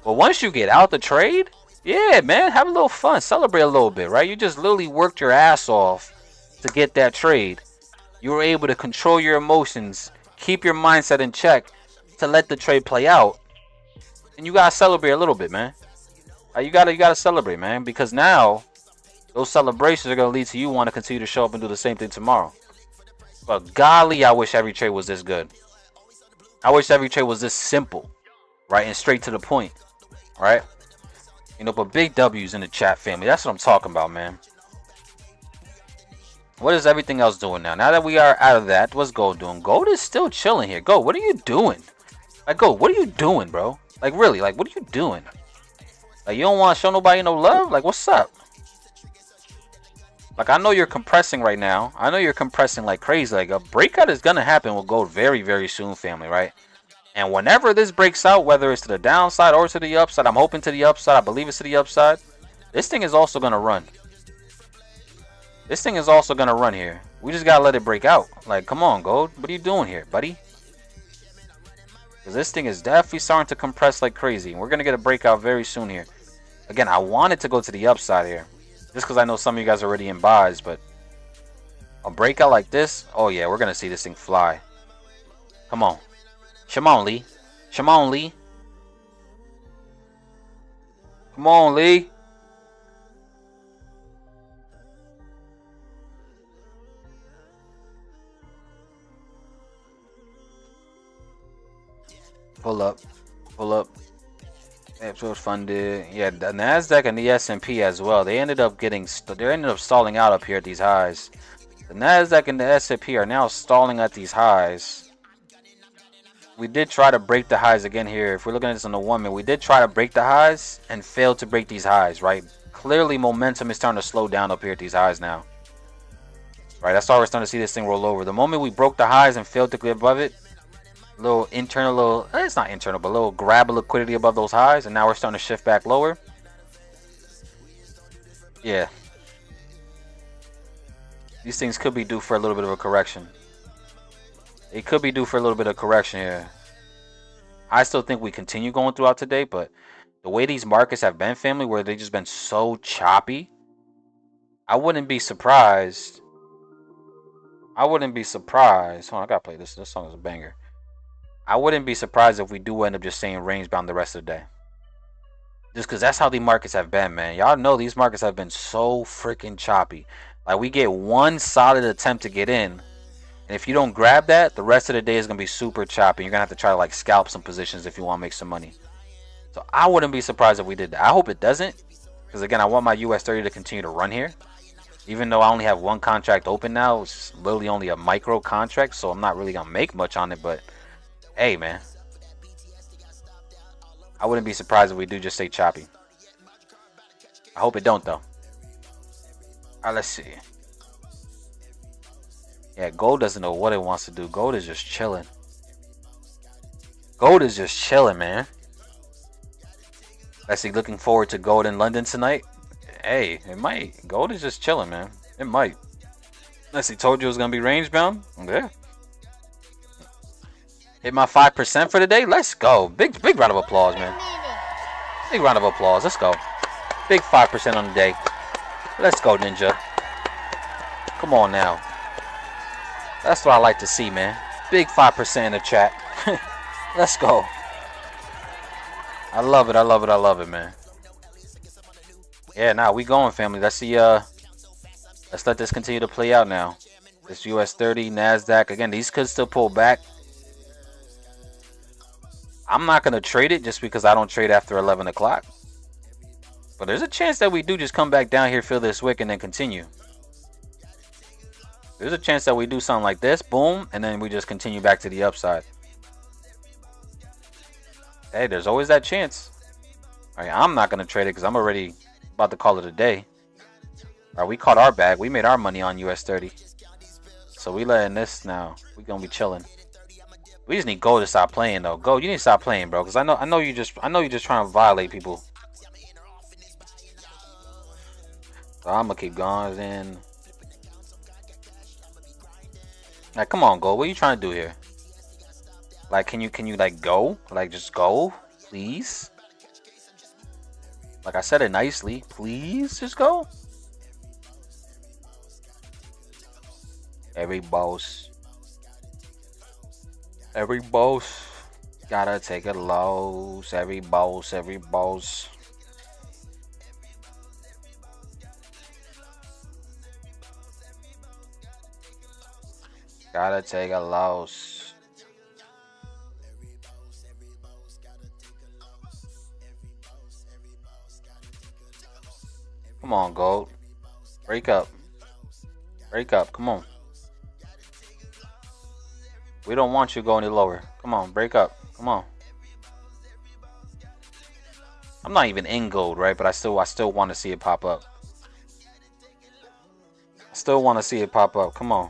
But once you get out the trade, yeah, man, have a little fun. Celebrate a little bit, right? You just literally worked your ass off to get that trade. You were able to control your emotions, keep your mindset in check to let the trade play out. And you gotta celebrate a little bit, man. You gotta celebrate, man, because now those celebrations are gonna lead to you want to continue to show up and do the same thing tomorrow. But golly, I wish every trade was this good. I wish every trade was this simple, right, and straight to the point, right? You know, but big W's in the chat, family. That's what I'm talking about, man. What is everything else doing now? Now that we are out of that, what's gold doing? Gold is still chilling here. Gold, what are you doing? Like, gold, what are you doing, bro? Like, really, like, what are you doing? Like, you don't want to show nobody no love? Like, what's up? Like, I know you're compressing right now. I know you're compressing like crazy. Like, a breakout is going to happen with gold very, very soon, family, right? And whenever this breaks out, whether it's to the downside or to the upside, I'm hoping to the upside. I believe it's to the upside. This thing is also going to run. This thing is also going to run here. We just got to let it break out. Like, come on, gold. What are you doing here, buddy? Because this thing is definitely starting to compress like crazy. We're going to get a breakout very soon here. Again, I wanted to go to the upside here. Just because I know some of you guys are already in buys. But a breakout like this, oh yeah, we're going to see this thing fly. Come on. Come Lee. Come Lee. Come on, Lee. Pull up. Pull up. Abel funded. Yeah, the NASDAQ and the S&P as well. They ended up stalling out up here at these highs. The NASDAQ and the S&P are now stalling at these highs. We did try to break the highs again here. If we're looking at this on the 1 minute, we did try to break the highs and failed to break these highs, right? Clearly, momentum is starting to slow down up here at these highs now. Right, that's why we're starting to see this thing roll over. The moment we broke the highs and failed to get above it, little internal, it's not internal, but a little grab of liquidity above those highs, and now we're starting to shift back lower. Yeah. These things could be due for a little bit of a correction. It could be due for a little bit of correction here. I still think we continue going throughout today, but the way these markets have been, family, where they've just been so choppy, I wouldn't be surprised. Hold on, I gotta play this. This song is a banger. I wouldn't be surprised if we do end up just staying range bound the rest of the day. Just because that's how the markets have been, man. Y'all know these markets have been so freaking choppy. Like, we get one solid attempt to get in, and if you don't grab that, the rest of the day is going to be super choppy. You're going to have to try to, like, scalp some positions if you want to make some money. So I wouldn't be surprised if we did that. I hope it doesn't, because, again, I want my US 30 to continue to run here. Even though I only have one contract open now, it's literally only a micro contract, so I'm not really going to make much on it, but hey, man. I wouldn't be surprised if we do just stay choppy. I hope it don't though. Alright, let's see. Yeah, gold doesn't know what it wants to do. Gold is just chilling. Gold is just chilling, man. Let's see. Looking forward to gold in London tonight. Hey, it might. Gold is just chilling, man. It might. Let's see. Told you it was gonna be range bound. Yeah. Hit my 5% for the day. Let's go. Big round of applause, man. Big round of applause. Let's go. Big 5% on the day. Let's go, Ninja. Come on now. That's what I like to see, man. Big 5% in the chat. Let's go. I love it. I love it. I love it, man. Yeah, now we going, family. Let's see. Let's let this continue to play out now. This US 30, NASDAQ. Again, these could still pull back. I'm not going to trade it just because I don't trade after 11 o'clock. But there's a chance that we do just come back down here, fill this wick, and then continue. There's a chance that we do something like this. Boom. And then we just continue back to the upside. Hey, there's always that chance. All right, I'm not going to trade it because I'm already about to call it a day. All right, we caught our bag. We made our money on US 30. So we letting this now. We're going to be chilling. We just need gold to stop playing though. Gold, you need to stop playing, bro, because I know you just trying to violate people. So I'm gonna keep going then. Like, come on, gold. What are you trying to do here? Like, can you like go? Like, just go, please. Like I said it nicely, please, just go. Every boss gotta take a loss. Every boss. Gotta take a loss. Come on, gold. Break up. Come on. We don't want you to go any lower. Come on, break up. Come on. I'm not even in gold, right? But I still want to see it pop up. Come on.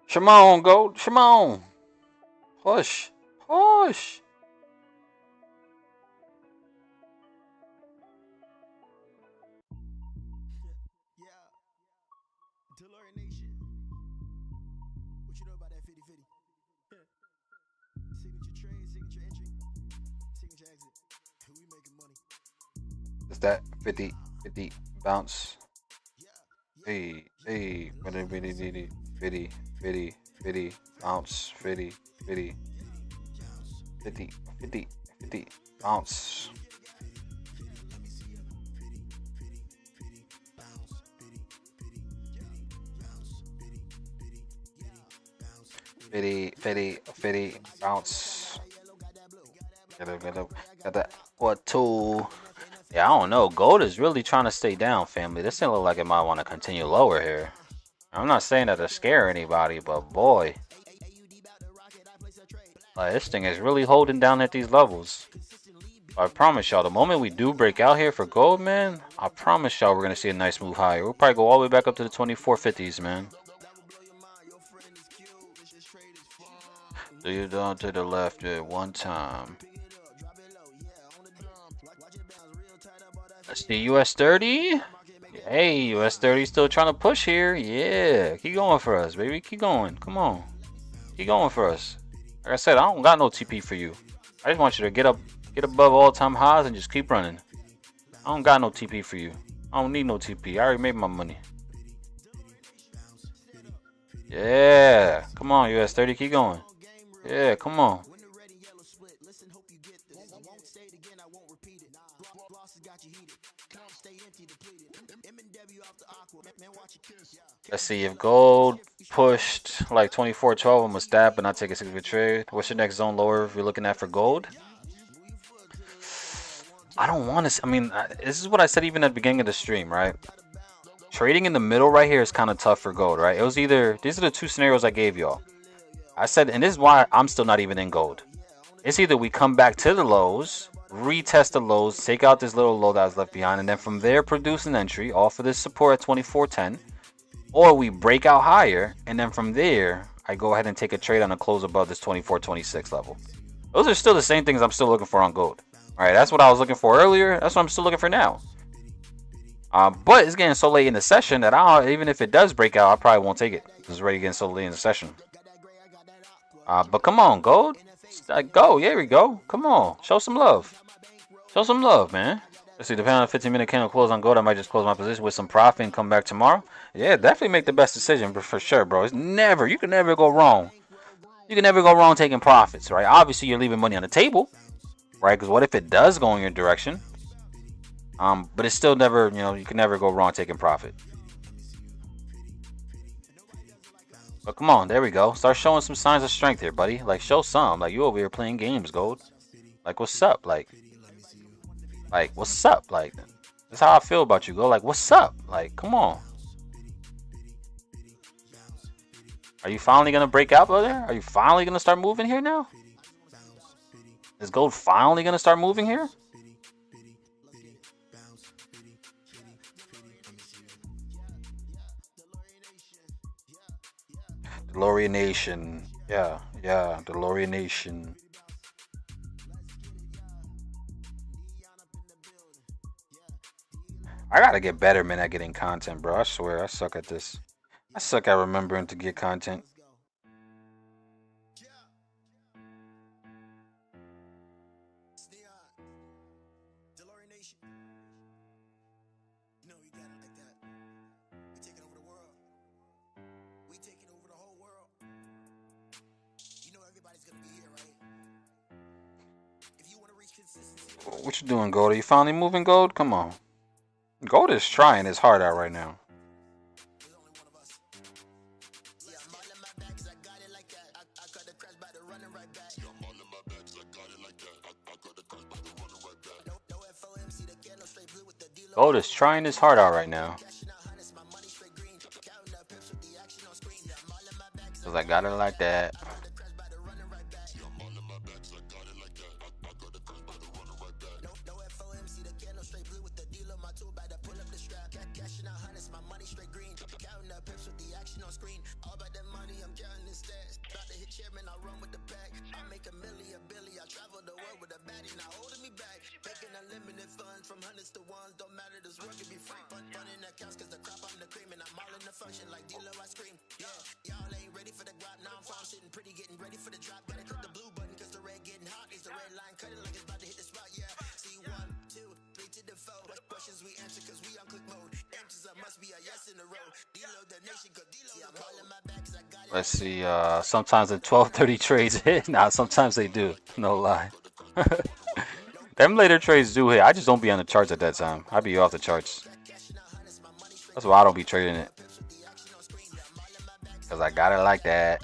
Shimon, gold. Shimon. Push. Is that 50 bounce? Hey, 50 bounce, 50 bounce. 50 bounce. Got that. What tool? Yeah, I don't know. Gold is really trying to stay down, family. This thing look like it might want to continue lower here. I'm not saying that to scare anybody, but boy, like, this thing is really holding down at these levels. I promise y'all, the moment we do break out here for gold, man, I promise y'all we're gonna see a nice move higher. We'll probably go all the way back up to the 2450s, man. Do you down to the left at one time? Let's see, US 30. Hey, US 30 still trying to push here. Yeah, keep going for us, baby. Keep going. Come on. Keep going for us. Like I said, I don't got no TP for you. I just want you to get above all-time highs and just keep running. I don't got no TP for you. I don't need no TP. I already made my money. Yeah. Come on, US 30. Keep going. Yeah, come on. Let's see, if gold pushed like 24.12, I'm gonna stab and not take a 6 trade. What's your next zone lower if you're looking at for gold? I don't want to. I mean, this is what I said even at the beginning of the stream, right? Trading in the middle right here is kind of tough for gold, right? It was either, these are the two scenarios I gave y'all. I said, and this is why I'm still not even in gold. It's either we come back to the lows, retest the lows, take out this little low that was left behind, and then from there produce an entry, all for this support at 2410, or we break out higher, and then from there, I go ahead and take a trade on a close above this 2426 level. Those are still the same things I'm still looking for on gold. All right, that's what I was looking for earlier. That's what I'm still looking for now. But it's getting so late in the session that even if it does break out, I probably won't take it. It's already getting so late in the session. But come on, gold. Go. Here we go. Come on. Show some love. Show some love, man. Let's see. Depending on the 15-minute candle close on gold, I might just close my position with some profit and come back tomorrow. Yeah, definitely make the best decision for sure, bro. You can never go wrong. You can never go wrong taking profits, right? Obviously, you're leaving money on the table, right? Because what if it does go in your direction? But it's still never, you can never go wrong taking profit. But come on, there we go. Start showing some signs of strength here, buddy. Like, show some. Like, you over here playing games, gold. Like, what's up? Like, what's up? Like, that's how I feel about you, gold. Like, what's up? Like, come on. Are you finally going to break out, brother? Are you finally going to start moving here now? Is gold finally going to start moving here? DeLorean Nation. Yeah, DeLorean Nation. I gotta get better, man, at getting content, bro. I swear, I suck at this. I suck at remembering to get content. What you doing, gold? Are you finally moving, gold? Come on. Gold is trying his heart out right now. Gold is trying his heart out right now. Cause I got it like that. Let's see, sometimes the 12:30 trades hit. Nah, sometimes they do. No lie. Them later trades do hit. I just don't be on the charts at that time. I be off the charts. That's why I don't be trading it. Because I got it like that.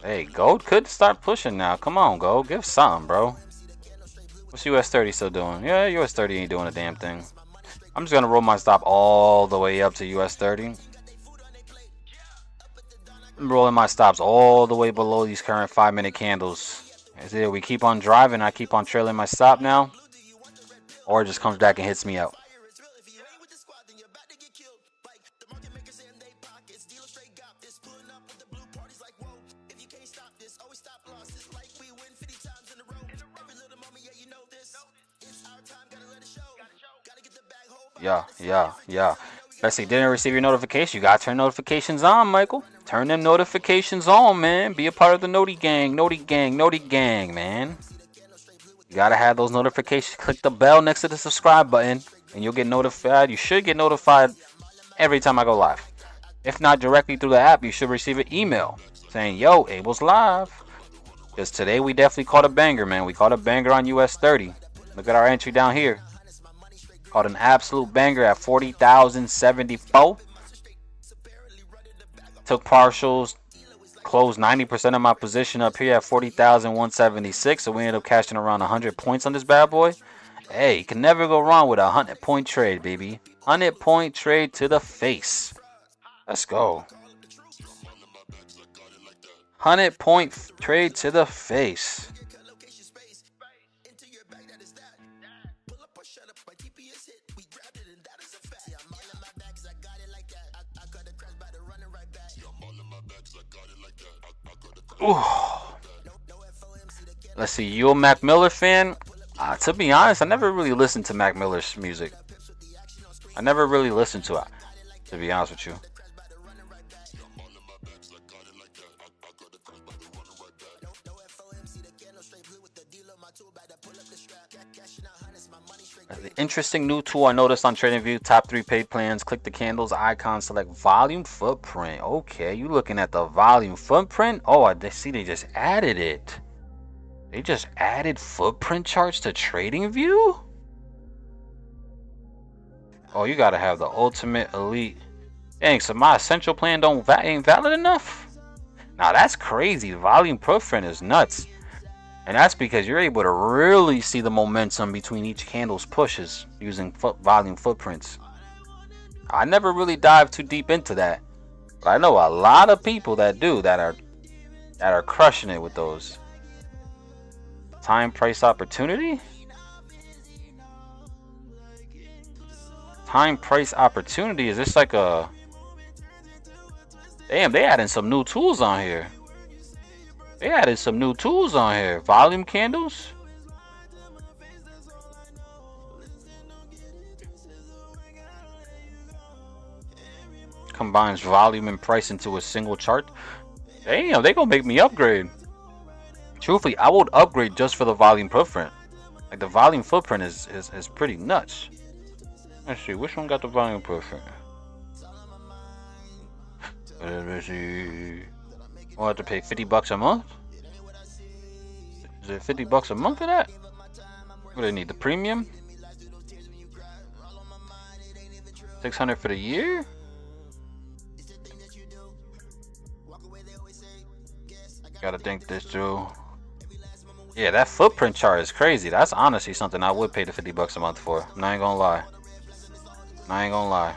Hey, gold could start pushing now. Come on, gold. Give something, bro. What's US 30 still doing? Yeah, US 30 ain't doing a damn thing. I'm just going to roll my stop all the way up to US 30. I'm rolling my stops all the way below these current 5-minute candles. Is it we keep on driving, I keep on trailing my stop now? Or it just comes back and hits me out. Yeah. Let's see, didn't receive your notification. You gotta turn notifications on, Michael. Turn them notifications on, man. Be a part of the Noti gang, man. You gotta have those notifications. Click the bell next to the subscribe button, and you'll get notified. You should get notified every time I go live. If not directly through the app, you should receive an email saying, yo, Abel's live. Because today we definitely caught a banger, man. We caught a banger on US 30. Look at our entry down here. Caught an absolute banger at 40,074. Took partials closed 90% of my position up here at 40,176. So we ended up cashing around 100 points on this bad boy. Hey, you can never go wrong with a 100-point trade, baby. 100-point trade to the face. Let's go. 100-point trade to the face. Ooh. Let's see, you a Mac Miller fan? To be honest, I never really listened to Mac Miller's music. I never really listened to it, to be honest with you. The interesting new tool I noticed on TradingView, top 3 paid plans. Click the candles icon, select volume footprint. Okay, you looking at the volume footprint? Oh, I see they just added it. They just added footprint charts to TradingView? Oh, you gotta have the ultimate elite. Dang, so my essential plan ain't valid enough? Now that's crazy. Volume footprint is nuts. And that's because you're able to really see the momentum between each candle's pushes using volume footprints. I never really dived too deep into that, but I know a lot of people that do, that are crushing it with those. Time price opportunity? Time price opportunity, is this like a... Damn, they adding some new tools on here. They added some new tools on here. Volume candles. Combines volume and price into a single chart. Damn, they gonna make me upgrade. Truthfully, I would upgrade just for the volume footprint. Like the volume footprint is pretty nuts. Let's see, which one got the volume footprint? Let's see. I'll have to pay $50 a month? Is it $50 a month for that? What do they need? The premium? $600 for the year? Gotta think this through. Yeah, that footprint chart is crazy. That's honestly something I would pay the $50 a month for. I ain't gonna lie. I ain't gonna lie.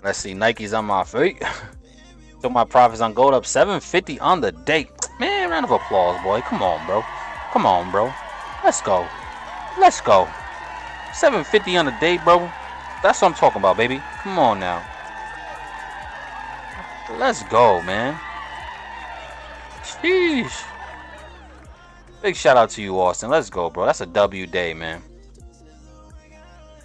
Let's see, Nike's on my feet. Took my profits on gold up 750 on the date. Man, round of applause, boy. Come on, bro. Come on, bro. Let's go. Let's go. 750 on the date, bro. That's what I'm talking about, baby. Come on now. Let's go, man. Sheesh. Big shout out to you, Austin. Let's go, bro. That's a W day, man.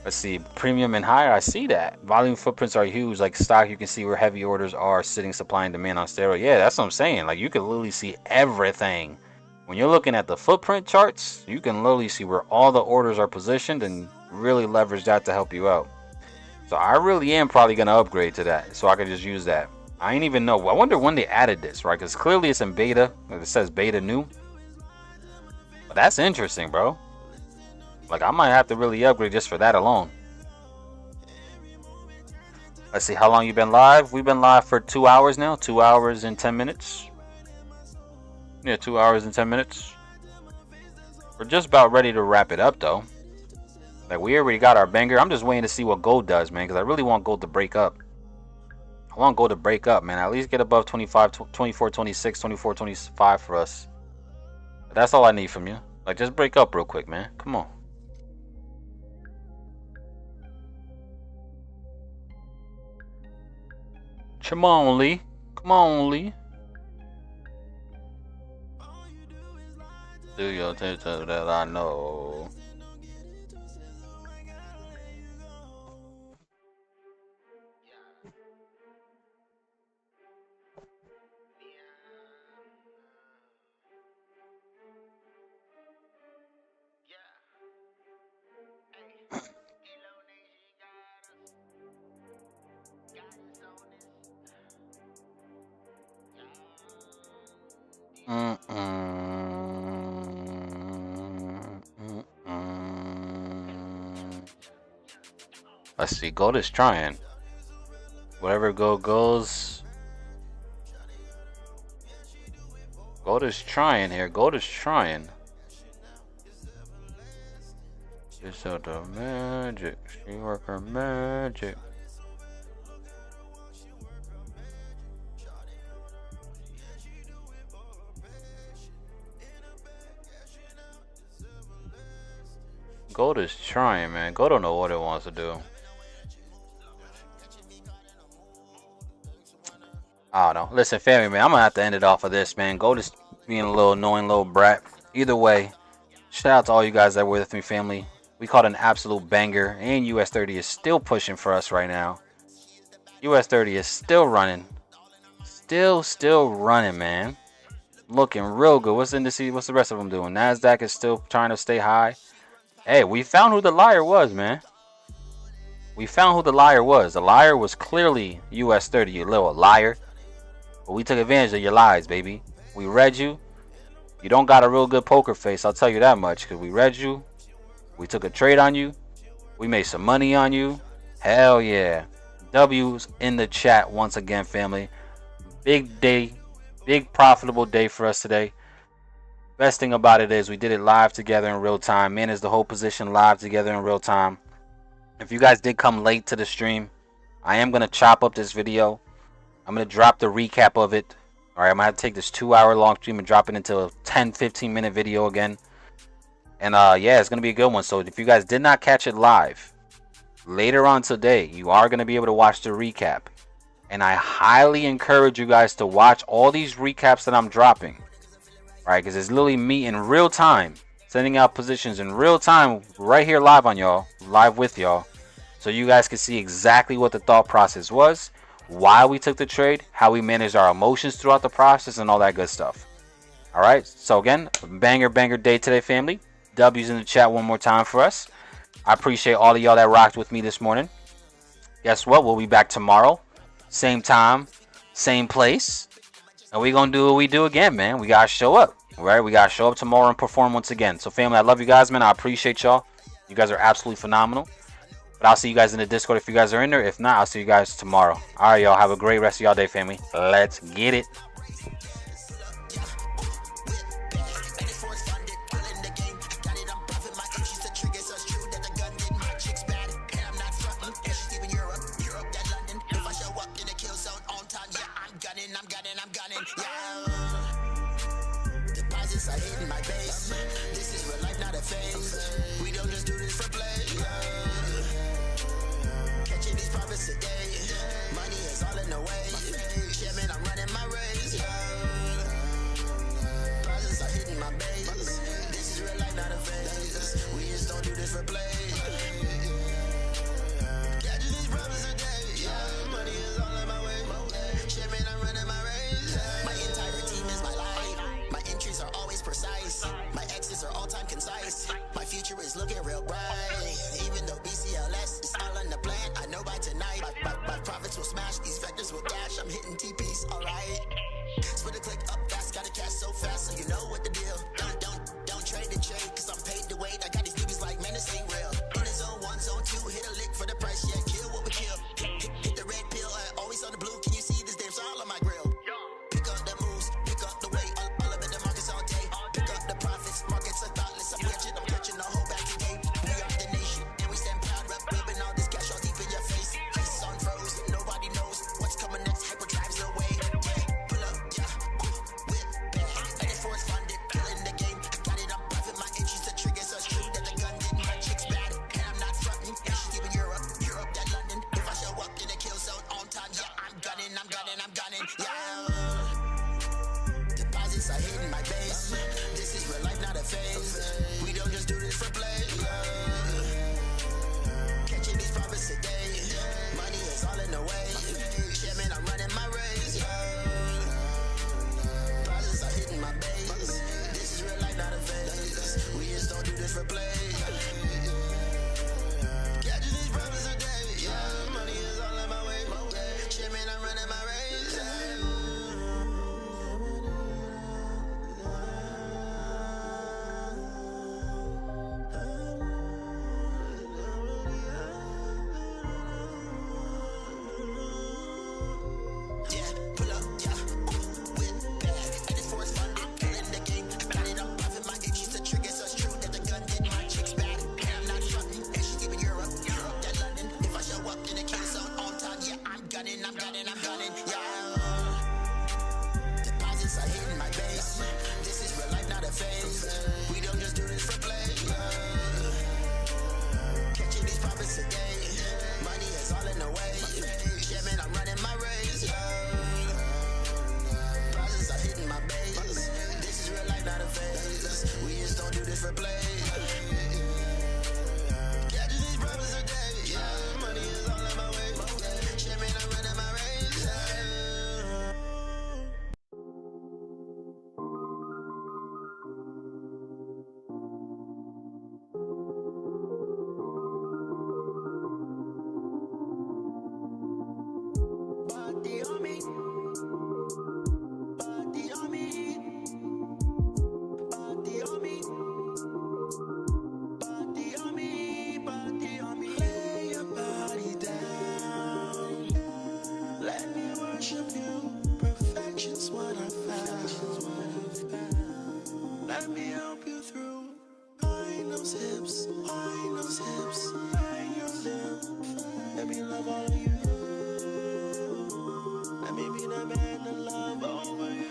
Let's see, premium and higher, I see that. Volume footprints are huge. Like stock, you can see where heavy orders are sitting, supply and demand on steroid. Yeah, that's what I'm saying. Like you can literally see everything. When you're looking at the footprint charts, you can literally see where all the orders are positioned and really leverage that to help you out. So I really am probably going to upgrade to that so I can just use that. I ain't even know. I wonder when they added this, right? Because clearly it's in beta. It says beta new. But that's interesting, bro. Like, I might have to really upgrade just for that alone. Let's see, how long you been live? We've been live for 2 hours now. 2 hours and 10 minutes. Yeah, 2 hours and 10 minutes. We're just about ready to wrap it up, though. Like, we already got our banger. I'm just waiting to see what gold does, man, because I really want gold to break up. I want gold to break up, man. At least get above 25, 24, 26, 24, 25 for us. But that's all I need from you. Like, just break up real quick, man. Come on. Come on, Lee. Come on, Lee. Do your thing that I know. Let's see, gold is trying. Whatever gold goes, Gold is trying here. Gold is trying. It's out the magic. She work her magic. Gold is trying, man. Gold don't know what it wants to do. I don't know. Listen, family, man, I'm gonna have to end it off of this, man. Gold is being a little annoying little brat. Either way, shout out to all you guys that were with me, family. We caught an absolute banger, and US 30 is still pushing for us right now. US 30 is still running. Still running, man. Looking real good. What's indices? What's the rest of them doing? NASDAQ is still trying to stay high. Hey, we found who the liar was, man. We found who the liar was. The liar was clearly US 30, you little liar. But we took advantage of your lies, baby. We read you. You don't got a real good poker face, I'll tell you that much. Because we read you. We took a trade on you. We made some money on you. Hell yeah. W's in the chat once again, family. Big day. Big profitable day for us today. Best thing about it is we did it live together in real time. Managed the whole position live together in real time. If you guys did come late to the stream, I am going to chop up this video. I'm going to drop the recap of it. Alright, I'm going to have to take this 2-hour long stream and drop it into a 10-15 minute video again. And yeah, it's going to be a good one. So if you guys did not catch it live, later on today, you are going to be able to watch the recap. And I highly encourage you guys to watch all these recaps that I'm dropping. Alright, because it's literally me in real time. Sending out positions in real time right here live on y'all. Live with y'all. So you guys can see exactly what the thought process was. Why we took the trade. How we managed our emotions throughout the process. And all that good stuff. Alright. So again, banger day today, family. W's in the chat one more time for us. I appreciate all of y'all that rocked with me this morning. Guess what? We'll be back tomorrow. Same time. Same place. And we're going to do what we do again, man. We got to show up. Right? We got to show up tomorrow and perform once again. So, family, I love you guys, man. I appreciate y'all. You guys are absolutely phenomenal. But I'll see you guys in the Discord if you guys are in there. If not, I'll see you guys tomorrow. All right, y'all. Have a great rest of y'all day, family. Let's get it. Deposits are hitting my base. This is real life, not a phase. We don't just do this for play. Catching these profits today. Money is all in the way. Chairman, I'm running my race. Deposits are hitting my base. This is real life, not a phase. We just don't do this for play. Catching these profits today. Money is all in my way. Chairman, I'm running my race. My entire team is my life. My entries are always precise. My exits are all time concise. My future is looking real bright. Even though BCLS is all on the plan, I know by tonight my profits will smash. These vectors will dash. I'm hitting TPs, alright. Split a click up fast, gotta cash so fast, so you know what the deal. Don't trade the trade, cause I'm paid to wait. I got these niggas like, man, this ain't real. In the zone 1, zone 2, hit a lick for the price, yeah, kill what we kill. Hit the red pill, always on the blue. Can you see this damn all on my grill? Pick up the moves, pick up the weight. All of it, the markets all day. Pick up the profits, markets are thoughtless. I'm catching the whole back again. We are the nation, and we stand proud, whipping all this cash all deep in your face. Ice on froze, nobody knows what's coming next. Hyperdrive's the way. Pull up, whip back. And it's funded, killing the game. Got it on profit, my entries, the triggers are true that the gun did. My chick's bad, and I'm not fronting. And she's leaving Europe, that London. If I show up in the kill zone on time, yeah, I'm gunning, yeah. Deposits are hitting my base. This is real life, not a phase. We don't just do this for play. Catching these profits today. Money is all in the way. Chairman, I'm running my race. Deposits are hitting my base. This is real life, not a phase. We just don't do this for play. Catching these profits today. Money is all in my way. Chairman, I'm running my race. Pull up, whip back, and it's funded. don't do this for play. Catching these brothers a day. Yeah, money is all in my way. Shit, man, I'm running my race. Body on me. Body on me. Body on me. Body on me. Body on me. Lay your body down. Let me worship you. Perfection's what I found. Let me help you through. Wine those hips. Wine those hips. Wine your lips. Let me love all of you. Let me be the man to love over you.